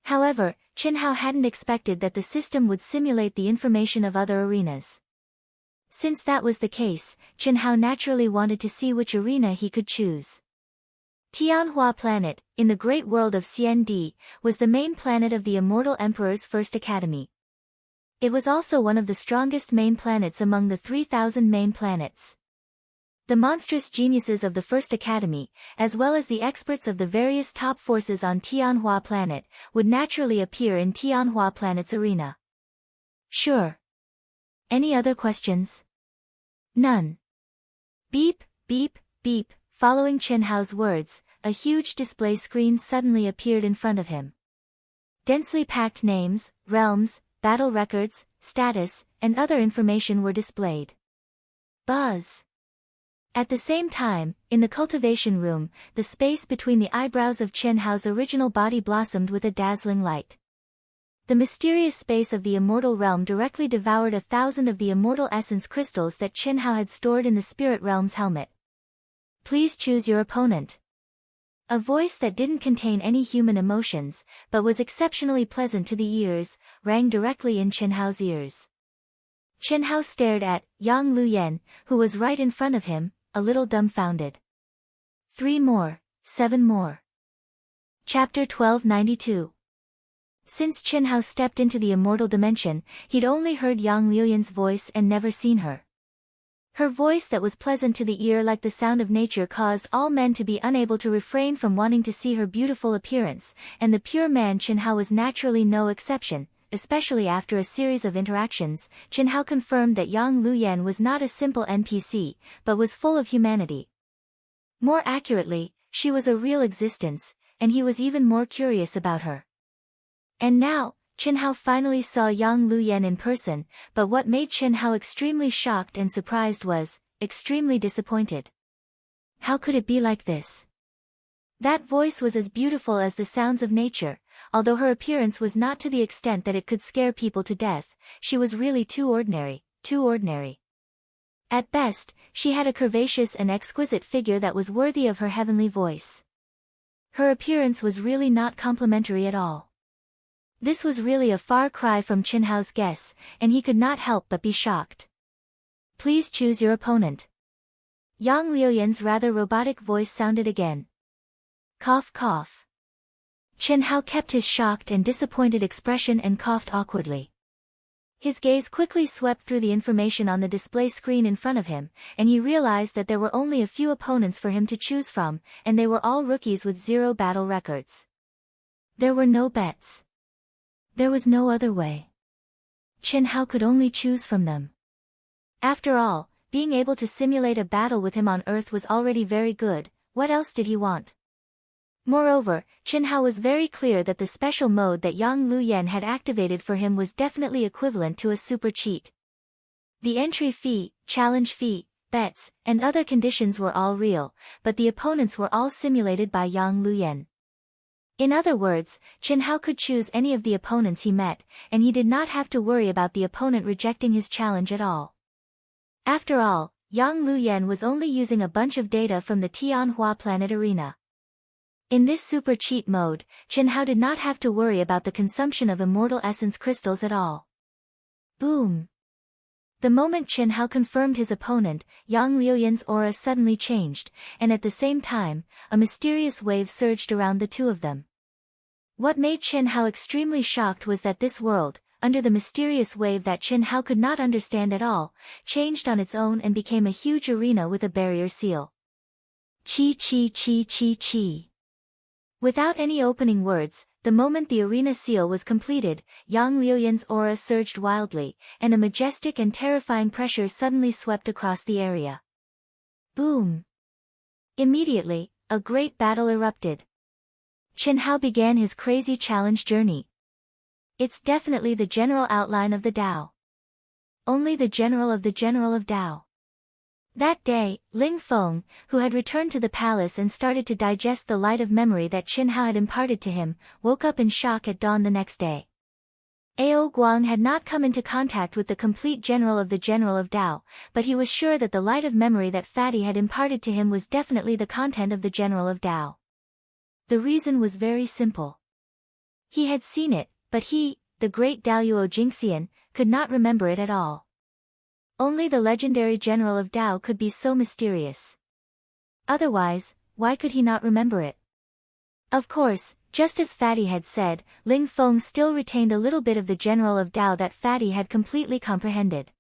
However, Chen Hao hadn't expected that the system would simulate the information of other arenas. Since that was the case, Chen Hao naturally wanted to see which arena he could choose. Tianhua Planet, in the great world of CND, was the main planet of the Immortal Emperor's first academy. It was also one of the strongest main planets among the 3,000 main planets. The monstrous geniuses of the first academy, as well as the experts of the various top forces on Tianhua Planet, would naturally appear in Tianhua Planet's arena. Sure. Any other questions? None. Beep, beep, beep. Following Chen Hao's words, a huge display screen suddenly appeared in front of him. Densely packed names, realms, battle records, status, and other information were displayed. Buzz. At the same time, in the cultivation room, the space between the eyebrows of Chen Hao's original body blossomed with a dazzling light. The mysterious space of the immortal realm directly devoured 1,000 of the immortal essence crystals that Chen Hao had stored in the spirit realm's helmet. Please choose your opponent. A voice that didn't contain any human emotions, but was exceptionally pleasant to the ears, rang directly in Chen Hao's ears. Chen Hao stared at Yang Luyan, who was right in front of him, a little dumbfounded. 3 more, 7 more. Chapter 1292. Since Chen Hao stepped into the immortal dimension, he'd only heard Yang Luyan's voice and never seen her. Her voice that was pleasant to the ear like the sound of nature caused all men to be unable to refrain from wanting to see her beautiful appearance, and the pure man Chen Hao was naturally no exception. Especially after a series of interactions, Chen Hao confirmed that Yang Luyan was not a simple NPC, but was full of humanity. More accurately, she was a real existence, and he was even more curious about her. And now, Chen Hao finally saw Yang Luyan in person, but what made Chen Hao extremely shocked and surprised was, extremely disappointed. How could it be like this? That voice was as beautiful as the sounds of nature, although her appearance was not to the extent that it could scare people to death. She was really too ordinary, too ordinary. At best, she had a curvaceous and exquisite figure that was worthy of her heavenly voice. Her appearance was really not complimentary at all. This was really a far cry from Chen Hao's guess, and he could not help but be shocked. Please choose your opponent. Yang Luyan's rather robotic voice sounded again. Cough cough. Chen Hao kept his shocked and disappointed expression and coughed awkwardly. His gaze quickly swept through the information on the display screen in front of him, and he realized that there were only a few opponents for him to choose from, and they were all rookies with 0 battle records. There were no bets. There was no other way. Chen Hao could only choose from them. After all, being able to simulate a battle with him on Earth was already very good. What else did he want? Moreover, Chen Hao was very clear that the special mode that Yang Luyan had activated for him was definitely equivalent to a super cheat. The entry fee, challenge fee, bets, and other conditions were all real, but the opponents were all simulated by Yang Luyan. In other words, Chen Hao could choose any of the opponents he met, and he did not have to worry about the opponent rejecting his challenge at all. After all, Yang Luyan was only using a bunch of data from the Tianhua Planet arena. In this super cheat mode, Chen Hao did not have to worry about the consumption of immortal essence crystals at all. Boom! The moment Chen Hao confirmed his opponent, Yang Luyan's aura suddenly changed, and at the same time, a mysterious wave surged around the two of them. What made Chen Hao extremely shocked was that this world, under the mysterious wave that Chen Hao could not understand at all, changed on its own and became a huge arena with a barrier seal. Chi chi chi chi chi. Without any opening words, the moment the arena seal was completed, Yang Luyan's aura surged wildly, and a majestic and terrifying pressure suddenly swept across the area. Boom! Immediately, a great battle erupted. Chen Hao began his crazy challenge journey. It's definitely the general outline of the Tao. only the general of Tao. That day, Ling Feng, who had returned to the palace and started to digest the light of memory that Qin Hao had imparted to him, woke up in shock at dawn the next day. Ao Guang had not come into contact with the complete general of Tao, but he was sure that the light of memory that Fatty had imparted to him was definitely the content of the general of Tao. The reason was very simple. He had seen it, but he, the great Daoyuo Jingxian, could not remember it at all. Only the legendary general of Tao could be so mysterious. Otherwise, why could he not remember it? Of course, just as Fatty had said, Ling Feng still retained a little bit of the general of Tao that Fatty had completely comprehended.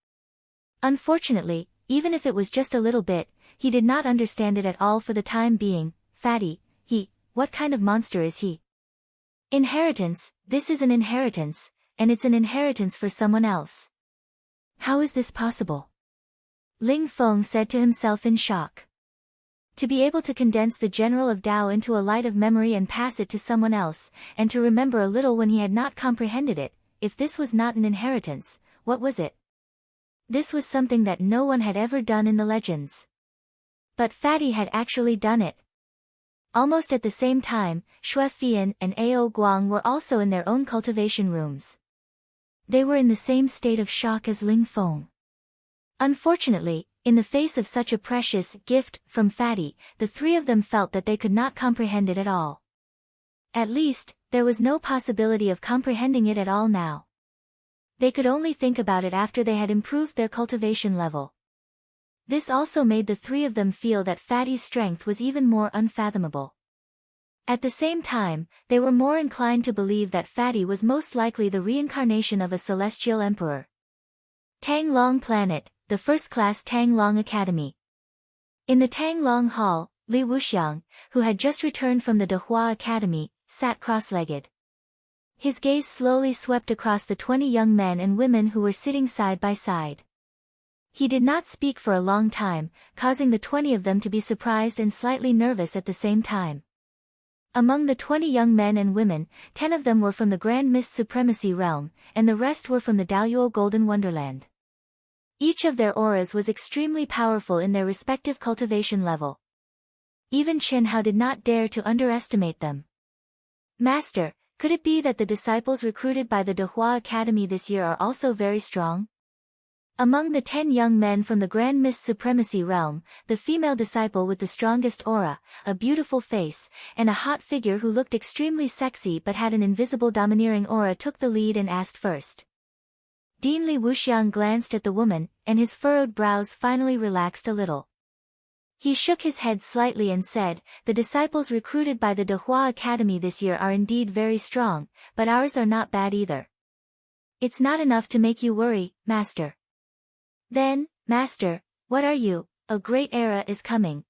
Unfortunately, even if it was just a little bit, he did not understand it at all for the time being. Fatty, what kind of monster is he? Inheritance, this is an inheritance, and it's an inheritance for someone else. How is this possible? Ling Feng said to himself in shock. To be able to condense the general of Tao into a light of memory and pass it to someone else, and to remember a little when he had not comprehended it, if this was not an inheritance, what was it? This was something that no one had ever done in the legends. But Fatty had actually done it. Almost at the same time, Xue Fian and Ao Guang were also in their own cultivation rooms. They were in the same state of shock as Ling Feng. Unfortunately, in the face of such a precious gift from Fatty, the three of them felt that they could not comprehend it at all. At least, there was no possibility of comprehending it at all now. They could only think about it after they had improved their cultivation level. This also made the three of them feel that Fatty's strength was even more unfathomable. At the same time, they were more inclined to believe that Fatty was most likely the reincarnation of a celestial emperor. Tang Long Planet, the first-class Tang Long Academy. In the Tang Long Hall, Li Wuxiang, who had just returned from the Dehua Academy, sat cross-legged. His gaze slowly swept across the 20 young men and women who were sitting side by side. He did not speak for a long time, causing the 20 of them to be surprised and slightly nervous at the same time. Among the 20 young men and women, 10 of them were from the Grand Mist Supremacy Realm, and the rest were from the Daoyuo Golden Wonderland. Each of their auras was extremely powerful in their respective cultivation level. Even Qin Hao did not dare to underestimate them. Master, could it be that the disciples recruited by the Dehua Academy this year are also very strong? Among the 10 young men from the Grand Mist Supremacy Realm, the female disciple with the strongest aura, a beautiful face, and a hot figure who looked extremely sexy but had an invisible domineering aura took the lead and asked first. Dean Li Wuxiang glanced at the woman, and his furrowed brows finally relaxed a little. He shook his head slightly and said, "The disciples recruited by the Dehua Academy this year are indeed very strong, but ours are not bad either. It's not enough to make you worry, Master." Then, Master, what are you? A great era is coming.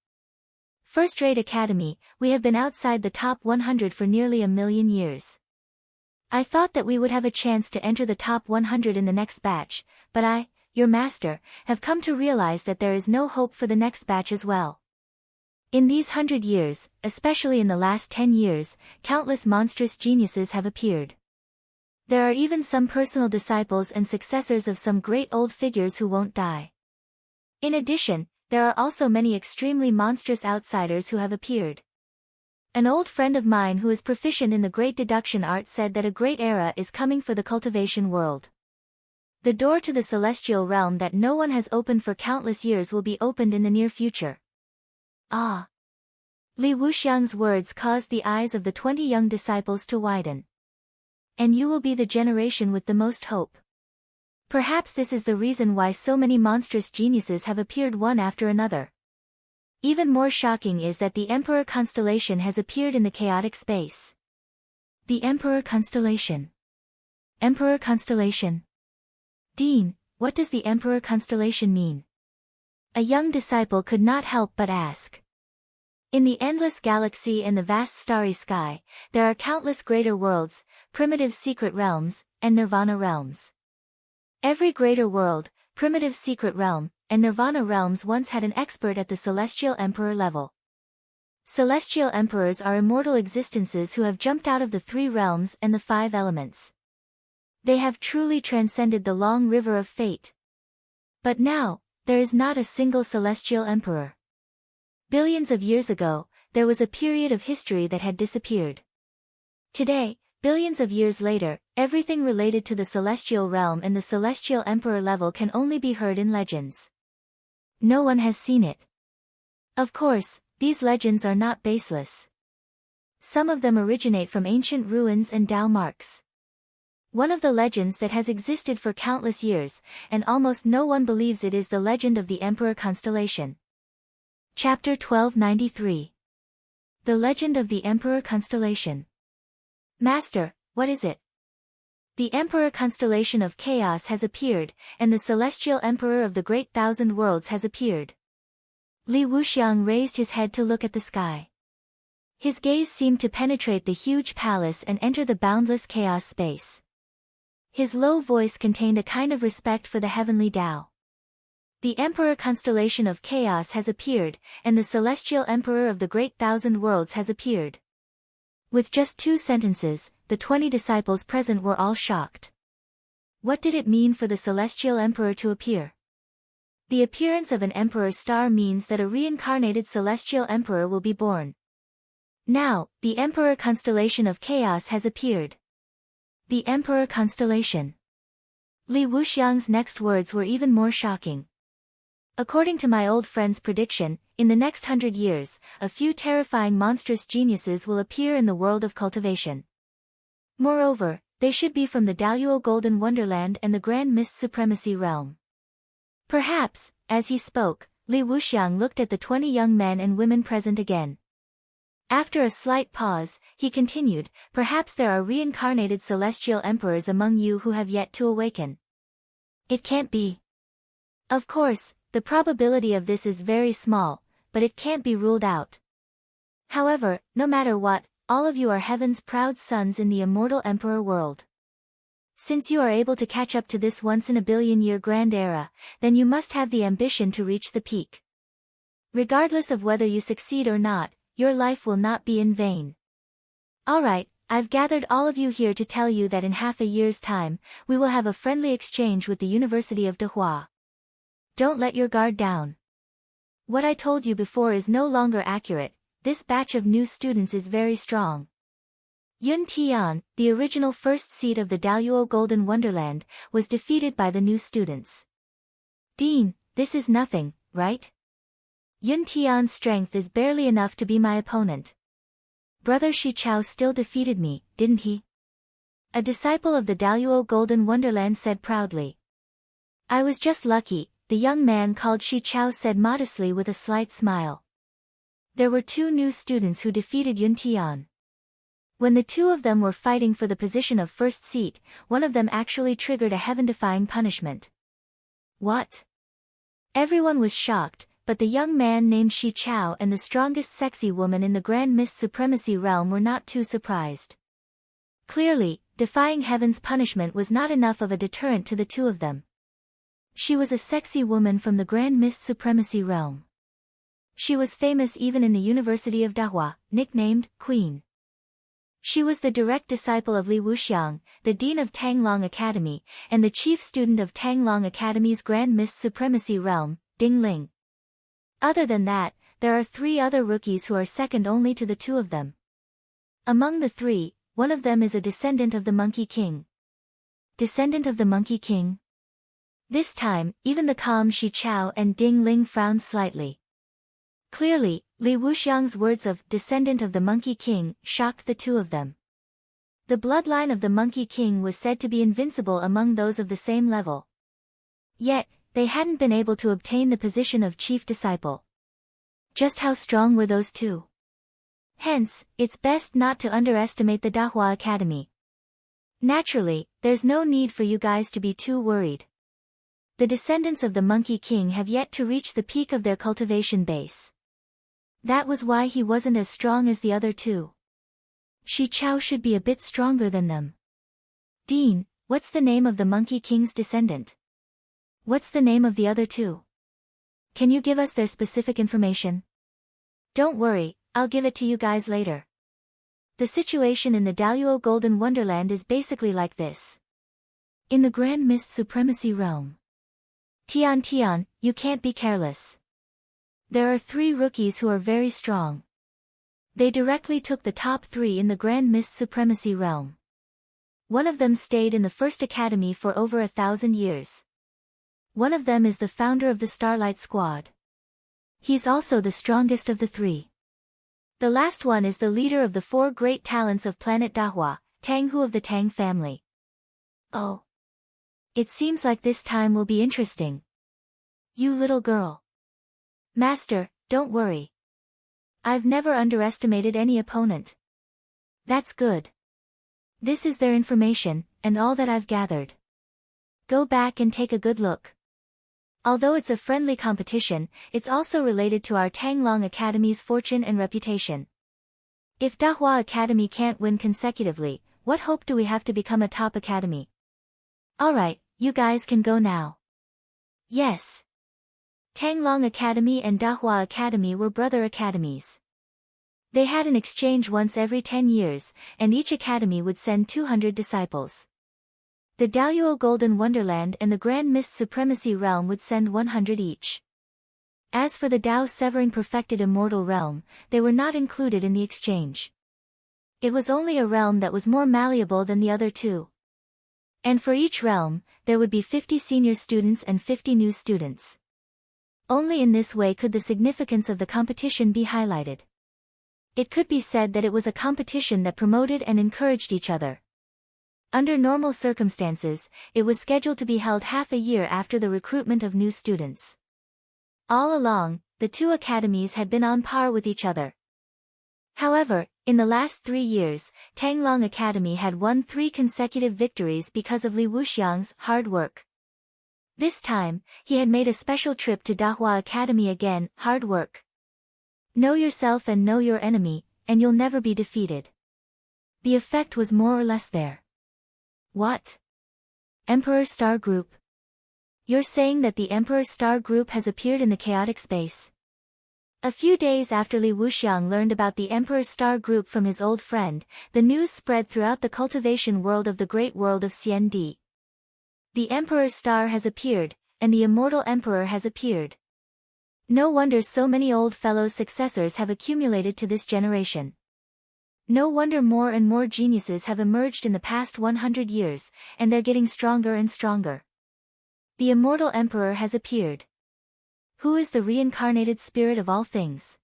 First-rate academy, we have been outside the top 100 for nearly 1,000,000 years. I thought that we would have a chance to enter the top 100 in the next batch, but I, your master, have come to realize that there is no hope for the next batch as well. In these 100 years, especially in the last 10 years, countless monstrous geniuses have appeared. There are even some personal disciples and successors of some great old figures who won't die. In addition, there are also many extremely monstrous outsiders who have appeared. An old friend of mine who is proficient in the great deduction art said that a great era is coming for the cultivation world. The door to the celestial realm that no one has opened for countless years will be opened in the near future. Ah! Li Wuxiang's words caused the eyes of the 20 young disciples to widen. And you will be the generation with the most hope. Perhaps this is the reason why so many monstrous geniuses have appeared one after another. Even more shocking is that the Emperor constellation has appeared in the chaotic space. The Emperor constellation. Emperor constellation. Dean, what does the Emperor constellation mean? A young disciple could not help but ask. In the endless galaxy and the vast starry sky, there are countless greater worlds, primitive secret realms, and nirvana realms. Every greater world, primitive secret realm, and nirvana realms once had an expert at the celestial emperor level. Celestial emperors are immortal existences who have jumped out of the 3 realms and the 5 elements. They have truly transcended the long river of fate. But now, there is not a single celestial emperor. Billions of years ago, there was a period of history that had disappeared. Today, billions of years later, everything related to the celestial realm and the celestial emperor level can only be heard in legends. No one has seen it. Of course, these legends are not baseless. Some of them originate from ancient ruins and Tao marks. One of the legends that has existed for countless years, and almost no one believes it, is the legend of the Emperor Constellation. Chapter 1293. The Legend of the Emperor Constellation. Master, what is it? The Emperor Constellation of Chaos has appeared, and the Celestial Emperor of the Great Thousand Worlds has appeared. Li Wuxiang raised his head to look at the sky. His gaze seemed to penetrate the huge palace and enter the boundless chaos space. His low voice contained a kind of respect for the heavenly Tao. The Emperor Constellation of Chaos has appeared, and the Celestial Emperor of the Great Thousand Worlds has appeared. With just 2 sentences, the 20 disciples present were all shocked. What did it mean for the Celestial Emperor to appear? The appearance of an Emperor star means that a reincarnated Celestial Emperor will be born. Now, the Emperor Constellation of Chaos has appeared. The Emperor Constellation. Li Wuxiang's next words were even more shocking. According to my old friend's prediction, in the next 100 years, a few terrifying monstrous geniuses will appear in the world of cultivation. Moreover, they should be from the Daluo Golden Wonderland and the Grand Mist Supremacy Realm. Perhaps, as he spoke, Li Wuxiang looked at the 20 young men and women present again. After a slight pause, he continued, perhaps there are reincarnated celestial emperors among you who have yet to awaken. It can't be. Of course, the probability of this is very small, but it can't be ruled out. However, no matter what, all of you are heaven's proud sons in the immortal emperor world. Since you are able to catch up to this once-in-a-billion-year grand era, then you must have the ambition to reach the peak. Regardless of whether you succeed or not, your life will not be in vain. Alright, I've gathered all of you here to tell you that in half a year's time, we will have a friendly exchange with the University of Dehua. Don't let your guard down. What I told you before is no longer accurate, this batch of new students is very strong. Yun Tian, the original first seed of the Daluo Golden Wonderland, was defeated by the new students. Dean, this is nothing, right? Yun Tian's strength is barely enough to be my opponent. Brother Shi Chao still defeated me, didn't he? A disciple of the Daluo Golden Wonderland said proudly. I was just lucky, the young man called Shi Chao said modestly with a slight smile. There were 2 new students who defeated Yun Tian. When the 2 of them were fighting for the position of first seat, one of them actually triggered a heaven-defying punishment. What? Everyone was shocked, but the young man named Shi Chao and the strongest sexy woman in the Grand Mist Supremacy Realm were not too surprised. Clearly, defying heaven's punishment was not enough of a deterrent to the 2 of them. She was a sexy woman from the Grand Mist Supremacy Realm. She was famous even in the University of Dahua, nicknamed Queen. She was the direct disciple of Li Wuxiang, the dean of Tanglong Academy, and the chief student of Tanglong Academy's Grand Mist Supremacy Realm, Ding Ling. Other than that, there are 3 other rookies who are second only to the 2 of them. Among the 3, one of them is a descendant of the Monkey King. Descendant of the Monkey King? This time, even the calm Shi Chao and Ding Ling frowned slightly. Clearly, Li Wuxiang's words of descendant of the Monkey King shocked the 2 of them. The bloodline of the Monkey King was said to be invincible among those of the same level. Yet, they hadn't been able to obtain the position of chief disciple. Just how strong were those 2? Hence, it's best not to underestimate the Dahua Academy. Naturally, there's no need for you guys to be too worried. The descendants of the Monkey King have yet to reach the peak of their cultivation base. That was why he wasn't as strong as the other 2. Shi Chao should be a bit stronger than them. Dean, what's the name of the Monkey King's descendant? What's the name of the other 2? Can you give us their specific information? Don't worry, I'll give it to you guys later. The situation in the Daluo Golden Wonderland is basically like this. In the Grand Mist Supremacy Realm, Tian, you can't be careless. There are 3 rookies who are very strong. They directly took the top 3 in the Grand Mist Supremacy realm. One of them stayed in the First Academy for over 1,000 years. One of them is the founder of the Starlight Squad. He's also the strongest of the 3. The last one is the leader of the 4 great talents of planet Dahua, Tang Hu of the Tang family. Oh. It seems like this time will be interesting. You little girl. Master, don't worry. I've never underestimated any opponent. That's good. This is their information, and all that I've gathered. Go back and take a good look. Although it's a friendly competition, it's also related to our Tanglong Academy's fortune and reputation. If Dahua Academy can't win consecutively, what hope do we have to become a top academy? Alright, you guys can go now. Yes. Tanglong Academy and Dahua Academy were brother academies. They had an exchange once every 10 years, and each academy would send 200 disciples. The Daluo Golden Wonderland and the Grand Mist Supremacy Realm would send 100 each. As for the Dao Severing Perfected Immortal Realm, they were not included in the exchange. It was only a realm that was more malleable than the other 2. And for each realm, there would be 50 senior students and 50 new students. Only in this way could the significance of the competition be highlighted. It could be said that it was a competition that promoted and encouraged each other. Under normal circumstances, it was scheduled to be held half a year after the recruitment of new students. All along, the 2 academies had been on par with each other. However, in the last 3 years, Tanglong Academy had won 3 consecutive victories because of Li Wuxiang's hard work. This time, he had made a special trip to Dahua Academy again, hard work. Know yourself and know your enemy, and you'll never be defeated. The effect was more or less there. What? Emperor Star Group? You're saying that the Emperor Star Group has appeared in the chaotic space? A few days after Li Wuxiang learned about the Emperor Star Group from his old friend, the news spread throughout the cultivation world of the great world of CND. The Emperor Star has appeared, and the Immortal Emperor has appeared. No wonder so many old fellows' successors have accumulated to this generation. No wonder more and more geniuses have emerged in the past 100 years, and they're getting stronger and stronger. The Immortal Emperor has appeared. Who is the reincarnated spirit of all things?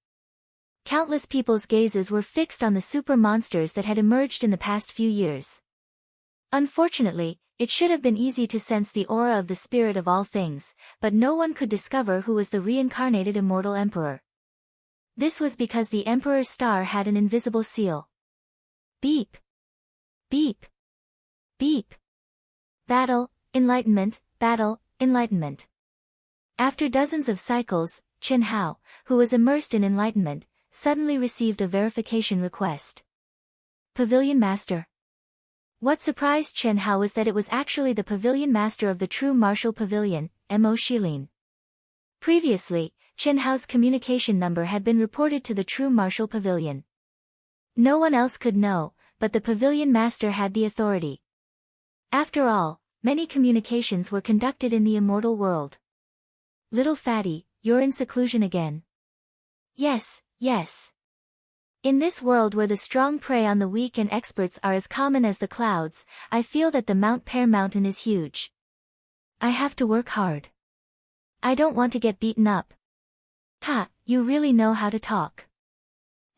Countless people's gazes were fixed on the super monsters that had emerged in the past few years. Unfortunately, it should have been easy to sense the aura of the spirit of all things, but no one could discover who was the reincarnated Immortal Emperor. This was because the Emperor's star had an invisible seal. Beep. Beep. Beep. Battle, enlightenment, battle, enlightenment. After dozens of cycles, Chen Hao, who was immersed in enlightenment, suddenly received a verification request. Pavilion Master. What surprised Chen Hao was that it was actually the Pavilion Master of the True Martial Pavilion, Mo Shilin. Previously, Chen Hao's communication number had been reported to the True Martial Pavilion. No one else could know, but the Pavilion Master had the authority. After all, many communications were conducted in the immortal world. Little fatty, you're in seclusion again. Yes, yes. In this world where the strong prey on the weak and experts are as common as the clouds, I feel that the Mount Pear Mountain is huge. I have to work hard. I don't want to get beaten up. Ha, you really know how to talk.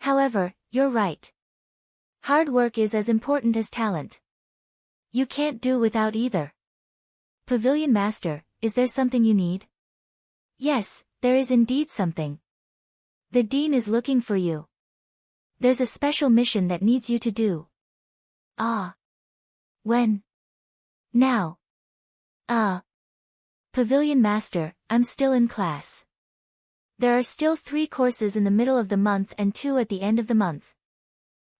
However, you're right. Hard work is as important as talent. You can't do without either. Pavilion Master, is there something you need? Yes, there is indeed something. The Dean is looking for you. There's a special mission that needs you to do. Ah. When? Now. Pavilion Master, I'm still in class. There are still 3 courses in the middle of the month and 2 at the end of the month.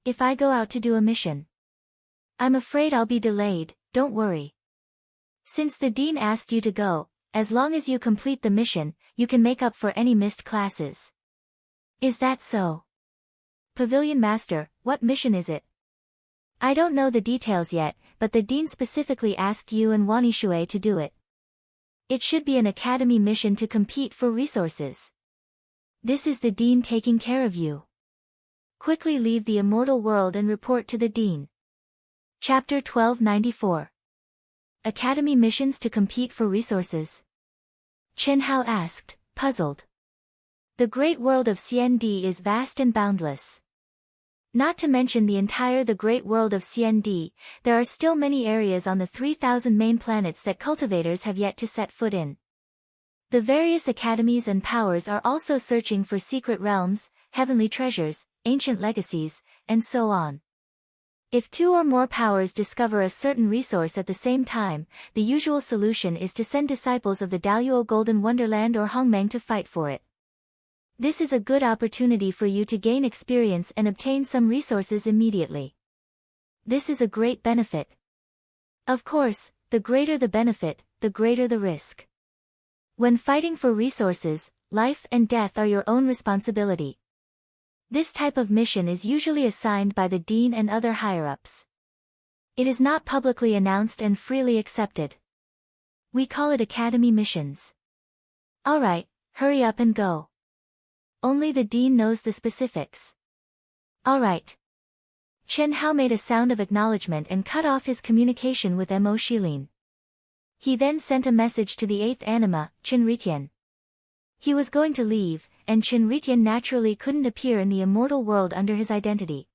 If I go out to do a mission, I'm afraid I'll be delayed, don't worry. Since the Dean asked you to go, as long as you complete the mission, you can make up for any missed classes. Is that so? Pavilion Master, what mission is it? I don't know the details yet, but the Dean specifically asked you and Wanishue to do it. It should be an academy mission to compete for resources. This is the dean taking care of you. Quickly leave the immortal world and report to the dean. Chapter 1294. Academy missions to compete for resources. Chen Hao asked, puzzled. The great world of CND is vast and boundless. Not to mention the great world of CND, there are still many areas on the 3,000 main planets that cultivators have yet to set foot in. The various academies and powers are also searching for secret realms, heavenly treasures, ancient legacies, and so on. If two or more powers discover a certain resource at the same time, the usual solution is to send disciples of the Daluo Golden Wonderland or Hongmeng to fight for it. This is a good opportunity for you to gain experience and obtain some resources immediately. This is a great benefit. Of course, the greater the benefit, the greater the risk. When fighting for resources, life and death are your own responsibility. This type of mission is usually assigned by the dean and other higher-ups. It is not publicly announced and freely accepted. We call it academy missions. Alright, hurry up and go. Only the dean knows the specifics. Alright. Chen Hao made a sound of acknowledgement and cut off his communication with Mo Shilin. He then sent a message to the 8th anima, Chen Ritian. He was going to leave, and Chen Ritian naturally couldn't appear in the immortal world under his identity.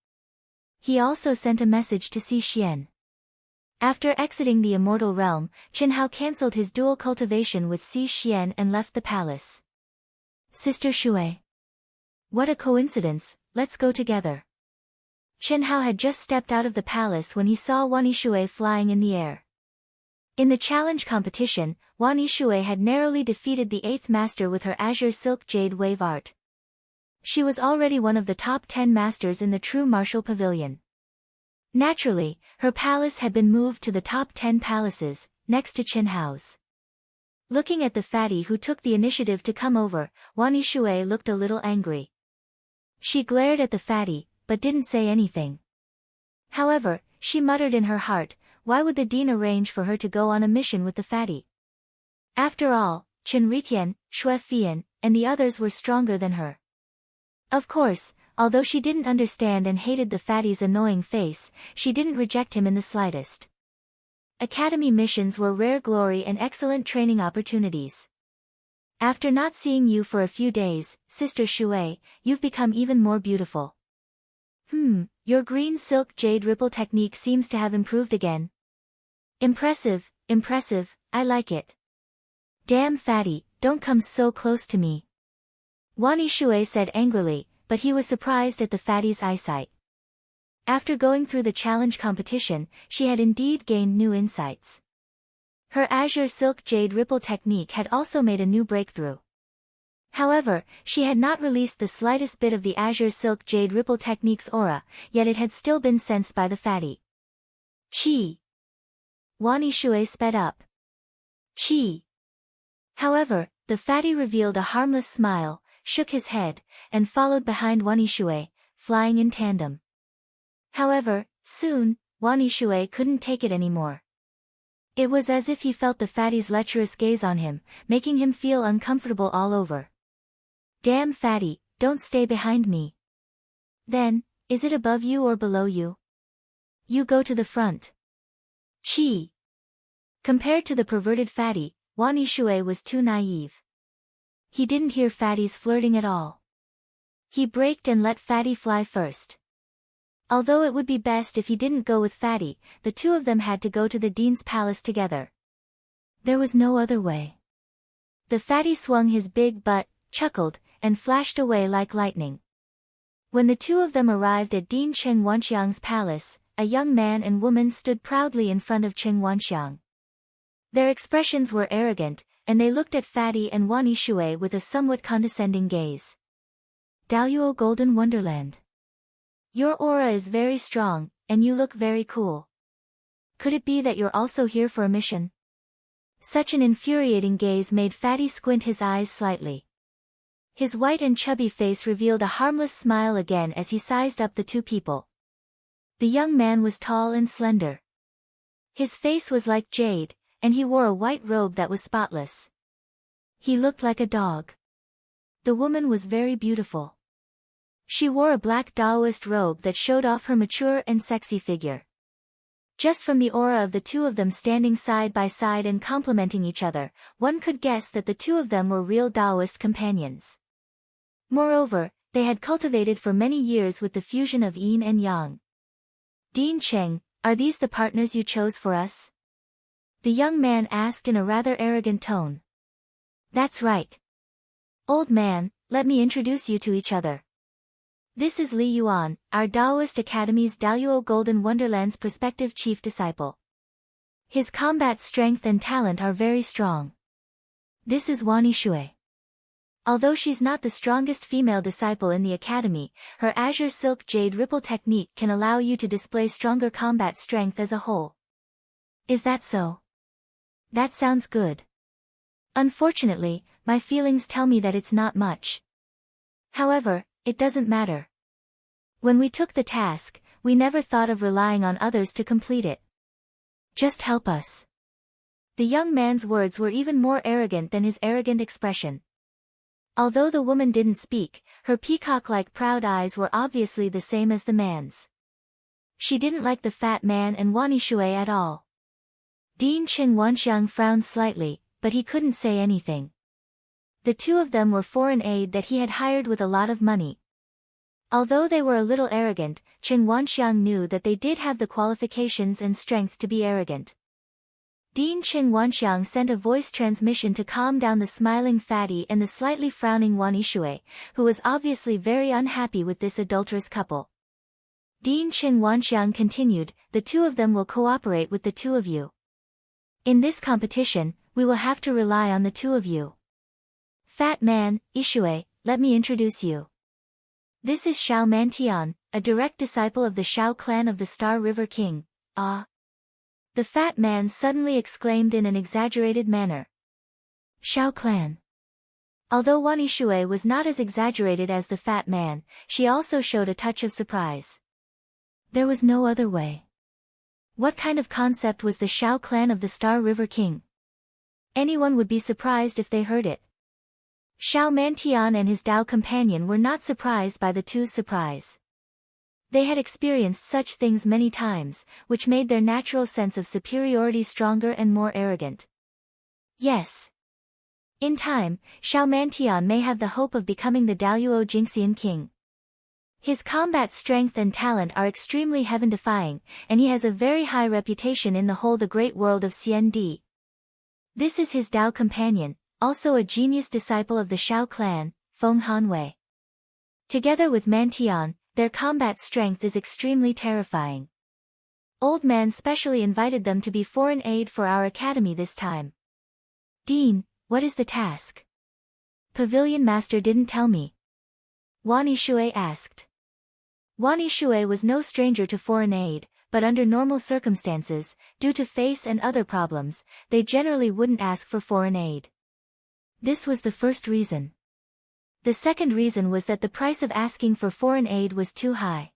He also sent a message to Si Xian. After exiting the immortal realm, Chen Hao cancelled his dual cultivation with Si Xian and left the palace. Sister Shui. What a coincidence, let's go together. Chen Hao had just stepped out of the palace when he saw Wan Yishui flying in the air. In the challenge competition, Wan Yishui had narrowly defeated the 8th master with her azure silk jade wave art. She was already one of the top 10 masters in the true martial pavilion. Naturally, her palace had been moved to the top 10 palaces, next to Chen Hao's. Looking at the fatty who took the initiative to come over, Wan Yishui looked a little angry. She glared at the fatty, but didn't say anything. However, she muttered in her heart, why would the dean arrange for her to go on a mission with the fatty? After all, Chen Ritian, Shui Fian, and the others were stronger than her. Of course, although she didn't understand and hated the fatty's annoying face, she didn't reject him in the slightest. Academy missions were rare glory and excellent training opportunities. After not seeing you for a few days, Sister Shui, you've become even more beautiful. Your green silk jade ripple technique seems to have improved again. Impressive, impressive, I like it. Damn fatty, don't come so close to me. Wan Yishui said angrily, but he was surprised at the fatty's eyesight. After going through the challenge competition, she had indeed gained new insights. Her azure silk jade ripple technique had also made a new breakthrough. However, she had not released the slightest bit of the azure silk jade ripple technique's aura, yet it had still been sensed by the fatty. Chi. Wan Yishui sped up. Chi. However, the fatty revealed a harmless smile, shook his head, and followed behind Wan Yishui, flying in tandem. However, soon, Wan Yishui couldn't take it anymore. It was as if he felt the fatty's lecherous gaze on him, making him feel uncomfortable all over. Damn fatty, don't stay behind me. Then, is it above you or below you? You go to the front. Chi. Compared to the perverted fatty, Wan Yishui was too naive. He didn't hear fatty's flirting at all. He braked and let fatty fly first. Although it would be best if he didn't go with fatty, the two of them had to go to the dean's palace together. There was no other way. The fatty swung his big butt, chuckled, and flashed away like lightning. When the two of them arrived at Dean Cheng Wanxiang's palace, a young man and woman stood proudly in front of Cheng Wanxiang. Their expressions were arrogant, and they looked at fatty and Wan Yishui with a somewhat condescending gaze. Daluo Golden Wonderland. Your aura is very strong, and you look very cool. Could it be that you're also here for a mission? Such an infuriating gaze made fatty squint his eyes slightly. His white and chubby face revealed a harmless smile again as he sized up the two people. The young man was tall and slender. His face was like jade, and he wore a white robe that was spotless. He looked like a dog. The woman was very beautiful. She wore a black Taoist robe that showed off her mature and sexy figure. Just from the aura of the two of them standing side by side and complementing each other, one could guess that the two of them were real Taoist companions. Moreover, they had cultivated for many years with the fusion of yin and yang. Dean Cheng, are these the partners you chose for us? The young man asked in a rather arrogant tone. That's right. Old man, let me introduce you to each other. This is Li Yuan, our Taoist Academy's Daoyuo Golden Wonderland's prospective chief disciple. His combat strength and talent are very strong. This is Wani Shui. Although she's not the strongest female disciple in the academy, her Azure Silk Jade Ripple technique can allow you to display stronger combat strength as a whole. Is that so? That sounds good. Unfortunately, my feelings tell me that it's not much. However, it doesn't matter. When we took the task, we never thought of relying on others to complete it. Just help us. The young man's words were even more arrogant than his arrogant expression. Although the woman didn't speak, her peacock-like proud eyes were obviously the same as the man's. She didn't like the fat man and Wani Shui at all. Dean Qing Wanxiang frowned slightly, but he couldn't say anything. The two of them were foreign aid that he had hired with a lot of money. Although they were a little arrogant, Qing Wanxiang knew that they did have the qualifications and strength to be arrogant. Dean Qing Wanxiang sent a voice transmission to calm down the smiling fatty and the slightly frowning Wani Shui, who was obviously very unhappy with this adulterous couple. Dean Qing Wanxiang continued, the two of them will cooperate with the two of you. In this competition, we will have to rely on the two of you. Fat man, Ishui, let me introduce you. This is Xiao Mantian, a direct disciple of the Xiao clan of the Star River King. Ah! The fat man suddenly exclaimed in an exaggerated manner. Xiao clan. Although Wani Shui was not as exaggerated as the fat man, she also showed a touch of surprise. There was no other way. What kind of concept was the Xiao clan of the Star River King? Anyone would be surprised if they heard it. Xiao Mantian and his Dao companion were not surprised by the two's surprise. They had experienced such things many times, which made their natural sense of superiority stronger and more arrogant. Yes. In time, Xiao Mantian may have the hope of becoming the Daoyuo Jingxian king. His combat strength and talent are extremely heaven-defying, and he has a very high reputation in the whole the great world of CND. This is his Dao companion, also a genius disciple of the Xiao clan, Feng Hanwei. Together with Mantian, their combat strength is extremely terrifying. Old Man specially invited them to be foreign aid for our academy this time. Dean, what is the task? Pavilion Master didn't tell me. Wani Shui asked. Wani Shui was no stranger to foreign aid, but under normal circumstances, due to face and other problems, they generally wouldn't ask for foreign aid. This was the first reason. The second reason was that the price of asking for foreign aid was too high.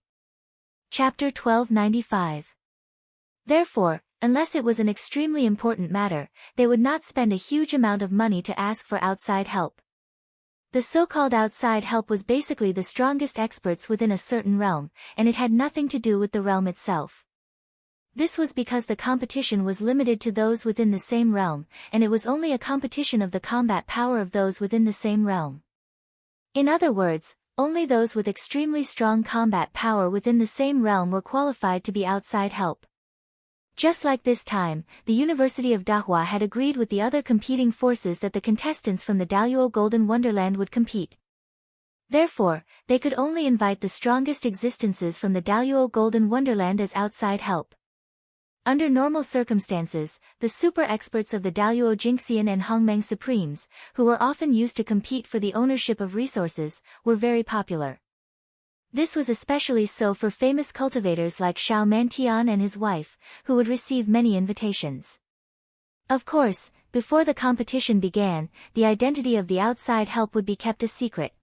Chapter 1295. Therefore, unless it was an extremely important matter, they would not spend a huge amount of money to ask for outside help. The so-called outside help was basically the strongest experts within a certain realm, and it had nothing to do with the realm itself. This was because the competition was limited to those within the same realm, and it was only a competition of the combat power of those within the same realm. In other words, only those with extremely strong combat power within the same realm were qualified to be outside help. Just like this time, the University of Dahua had agreed with the other competing forces that the contestants from the Daoyuo Golden Wonderland would compete. Therefore, they could only invite the strongest existences from the Daoyuo Golden Wonderland as outside help. Under normal circumstances, the super experts of the Daoyuo Jingxian and Hongmeng Supremes, who were often used to compete for the ownership of resources, were very popular. This was especially so for famous cultivators like Xiao Mantian and his wife, who would receive many invitations. Of course, before the competition began, the identity of the outside help would be kept a secret.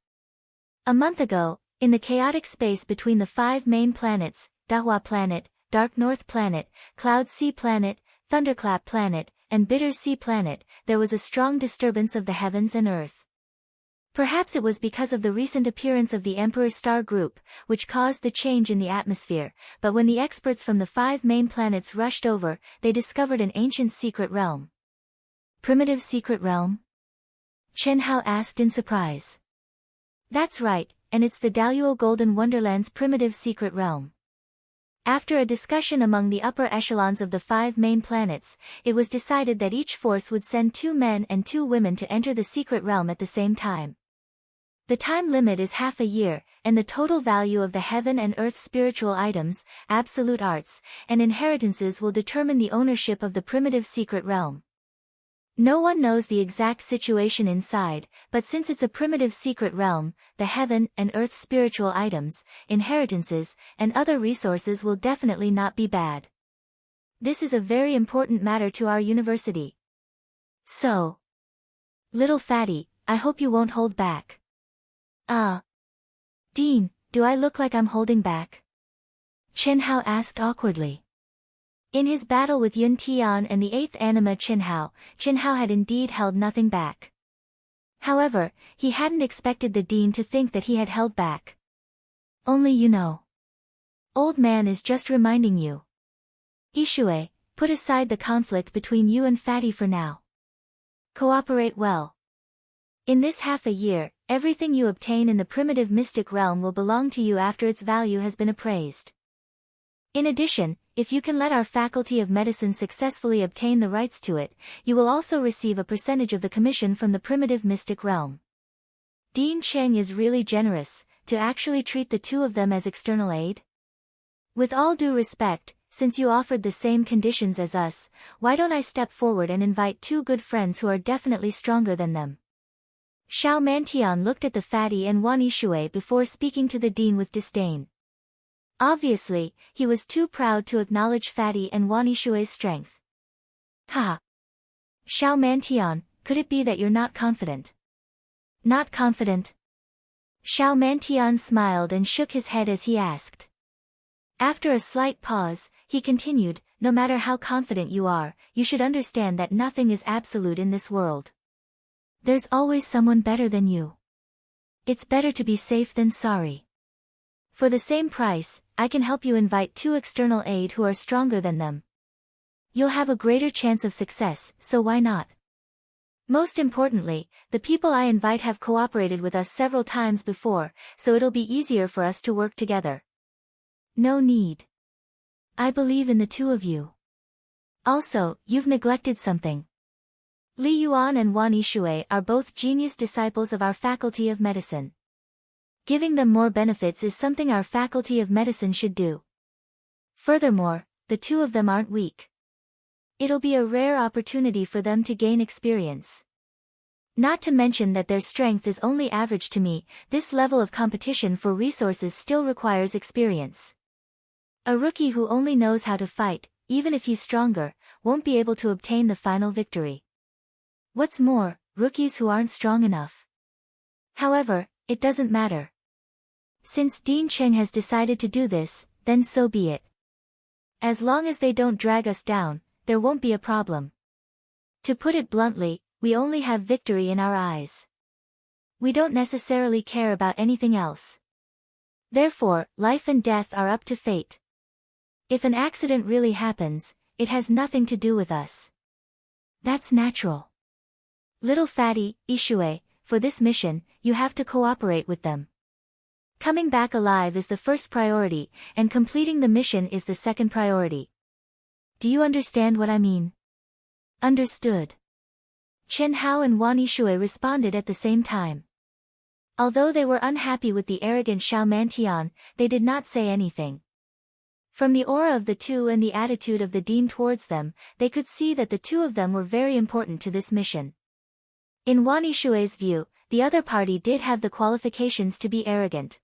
A month ago, in the chaotic space between the 5 main planets, Dahua Planet, Dark North Planet, Cloud Sea Planet, Thunderclap Planet, and bitter sea planet, there was a strong disturbance of the heavens and earth. Perhaps it was because of the recent appearance of the Emperor star group, which caused the change in the atmosphere, but when the experts from the 5 main planets rushed over, they discovered an ancient secret realm. Primitive secret realm? Chen Hao asked in surprise. That's right, and it's the Daluo Golden Wonderland's primitive secret realm. After a discussion among the upper echelons of the 5 main planets, it was decided that each force would send 2 men and 2 women to enter the secret realm at the same time. The time limit is half a year, and the total value of the heaven and earth spiritual items, absolute arts, and inheritances will determine the ownership of the primitive secret realm. No one knows the exact situation inside, but since it's a primitive secret realm, the heaven and earth spiritual items, inheritances, and other resources will definitely not be bad. This is a very important matter to our university. So, little fatty, I hope you won't hold back. Dean, do I look like I'm holding back? Chen Hao asked awkwardly. In his battle with Yun Tian and the 8th anima Chen Hao had indeed held nothing back. However, he hadn't expected the dean to think that he had held back. Only you know. Old man is just reminding you. Ishue, put aside the conflict between you and Fatty for now. Cooperate well. In this half a year, everything you obtain in the primitive mystic realm will belong to you after its value has been appraised. In addition, if you can let our Faculty of Medicine successfully obtain the rights to it, you will also receive a percentage of the commission from the primitive mystic realm. Dean Cheng is really generous, to actually treat the 2 of them as external aid. With all due respect, since you offered the same conditions as us, why don't I step forward and invite 2 good friends who are definitely stronger than them? Xiao Mantian looked at the fatty and Wan Yishui before speaking to the dean with disdain. Obviously, he was too proud to acknowledge Fatty and Wan Yishui's strength. Ha! Xiao Mantian, could it be that you're not confident? Not confident? Xiao Mantian smiled and shook his head as he asked. After a slight pause, he continued, no matter how confident you are, you should understand that nothing is absolute in this world. There's always someone better than you. It's better to be safe than sorry. For the same price, I can help you invite 2 external aid who are stronger than them. You'll have a greater chance of success, so why not? Most importantly, the people I invite have cooperated with us several times before, so it'll be easier for us to work together. No need. I believe in the 2 of you. Also, you've neglected something. Li Yuan and Wan Yishui are both genius disciples of our Faculty of Medicine. Giving them more benefits is something our Faculty of Medicine should do. Furthermore, the 2 of them aren't weak. It'll be a rare opportunity for them to gain experience. Not to mention that their strength is only average to me, this level of competition for resources still requires experience. A rookie who only knows how to fight, even if he's stronger, won't be able to obtain the final victory. What's more, rookies who aren't strong enough. However, it doesn't matter. Since Dean Cheng has decided to do this, then so be it. As long as they don't drag us down, there won't be a problem. To put it bluntly, we only have victory in our eyes. We don't necessarily care about anything else. Therefore, life and death are up to fate. If an accident really happens, it has nothing to do with us. That's natural. Little fatty, Ishue, for this mission, you have to cooperate with them. Coming back alive is the first priority, and completing the mission is the second priority. Do you understand what I mean? Understood. Chen Hao and Wan Yishui responded at the same time. Although they were unhappy with the arrogant Xiao Mantian, they did not say anything. From the aura of the 2 and the attitude of the dean towards them, they could see that the 2 of them were very important to this mission. In Wan Yishui's view, the other party did have the qualifications to be arrogant.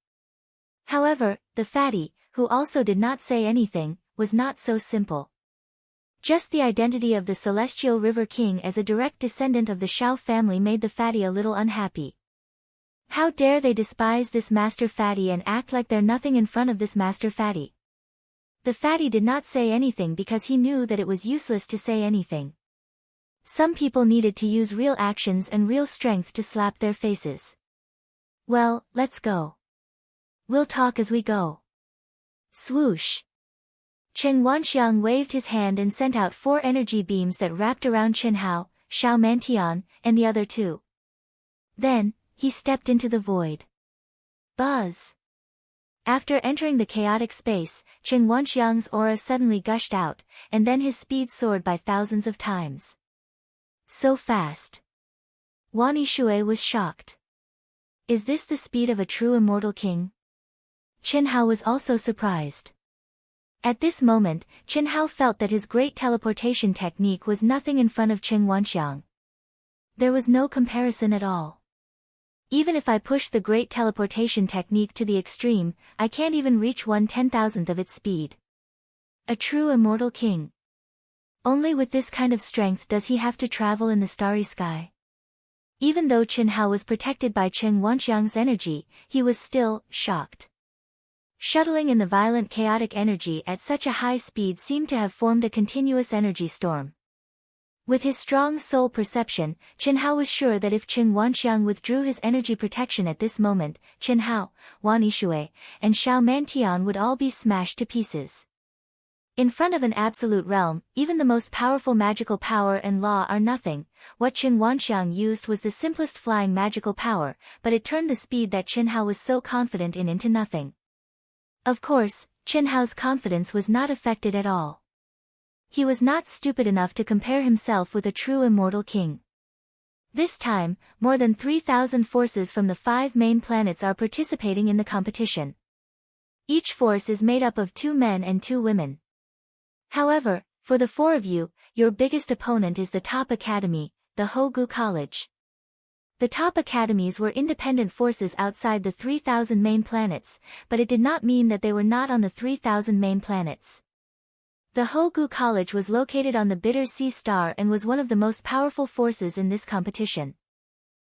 However, the fatty, who also did not say anything, was not so simple. Just the identity of the Celestial River King as a direct descendant of the Shao family made the fatty a little unhappy. How dare they despise this Master Fatty and act like they're nothing in front of this Master Fatty? The fatty did not say anything because he knew that it was useless to say anything. Some people needed to use real actions and real strength to slap their faces. Well, let's go. We'll talk as we go. Swoosh. Chen Wanxiang waved his hand and sent out 4 energy beams that wrapped around Chen Hao, Xiao Mantian, and the other 2. Then, he stepped into the void. Buzz. After entering the chaotic space, Chen Wanxiang's aura suddenly gushed out, and then his speed soared by thousands of times. So fast. Wan Yishui was shocked. Is this the speed of a true immortal king? Chen Hao was also surprised. At this moment, Chen Hao felt that his great teleportation technique was nothing in front of Chen Wanxiang. There was no comparison at all. Even if I push the great teleportation technique to the extreme, I can't even reach 1/10,000th of its speed. A true immortal king. Only with this kind of strength does he have to travel in the starry sky. Even though Chen Hao was protected by Chen Wanxiang's energy, he was still shocked. Shuttling in the violent chaotic energy at such a high speed seemed to have formed a continuous energy storm. With his strong soul perception, Chen Hao was sure that if Chen Wanxiang withdrew his energy protection at this moment, Chen Hao, Wan Yishui, and Xiao Mantian would all be smashed to pieces. In front of an absolute realm, even the most powerful magical power and law are nothing. What Chen Wanxiang used was the simplest flying magical power, but it turned the speed that Chen Hao was so confident in into nothing. Of course, Chen Hao's confidence was not affected at all. He was not stupid enough to compare himself with a true immortal king. This time, more than 3,000 forces from the 5 main planets are participating in the competition. Each force is made up of 2 men and 2 women. However, for the 4 of you, your biggest opponent is the top academy, the Hogu College. The top academies were independent forces outside the 3,000 main planets, but it did not mean that they were not on the 3,000 main planets. The Hogu College was located on the Bitter Sea Star and was one of the most powerful forces in this competition.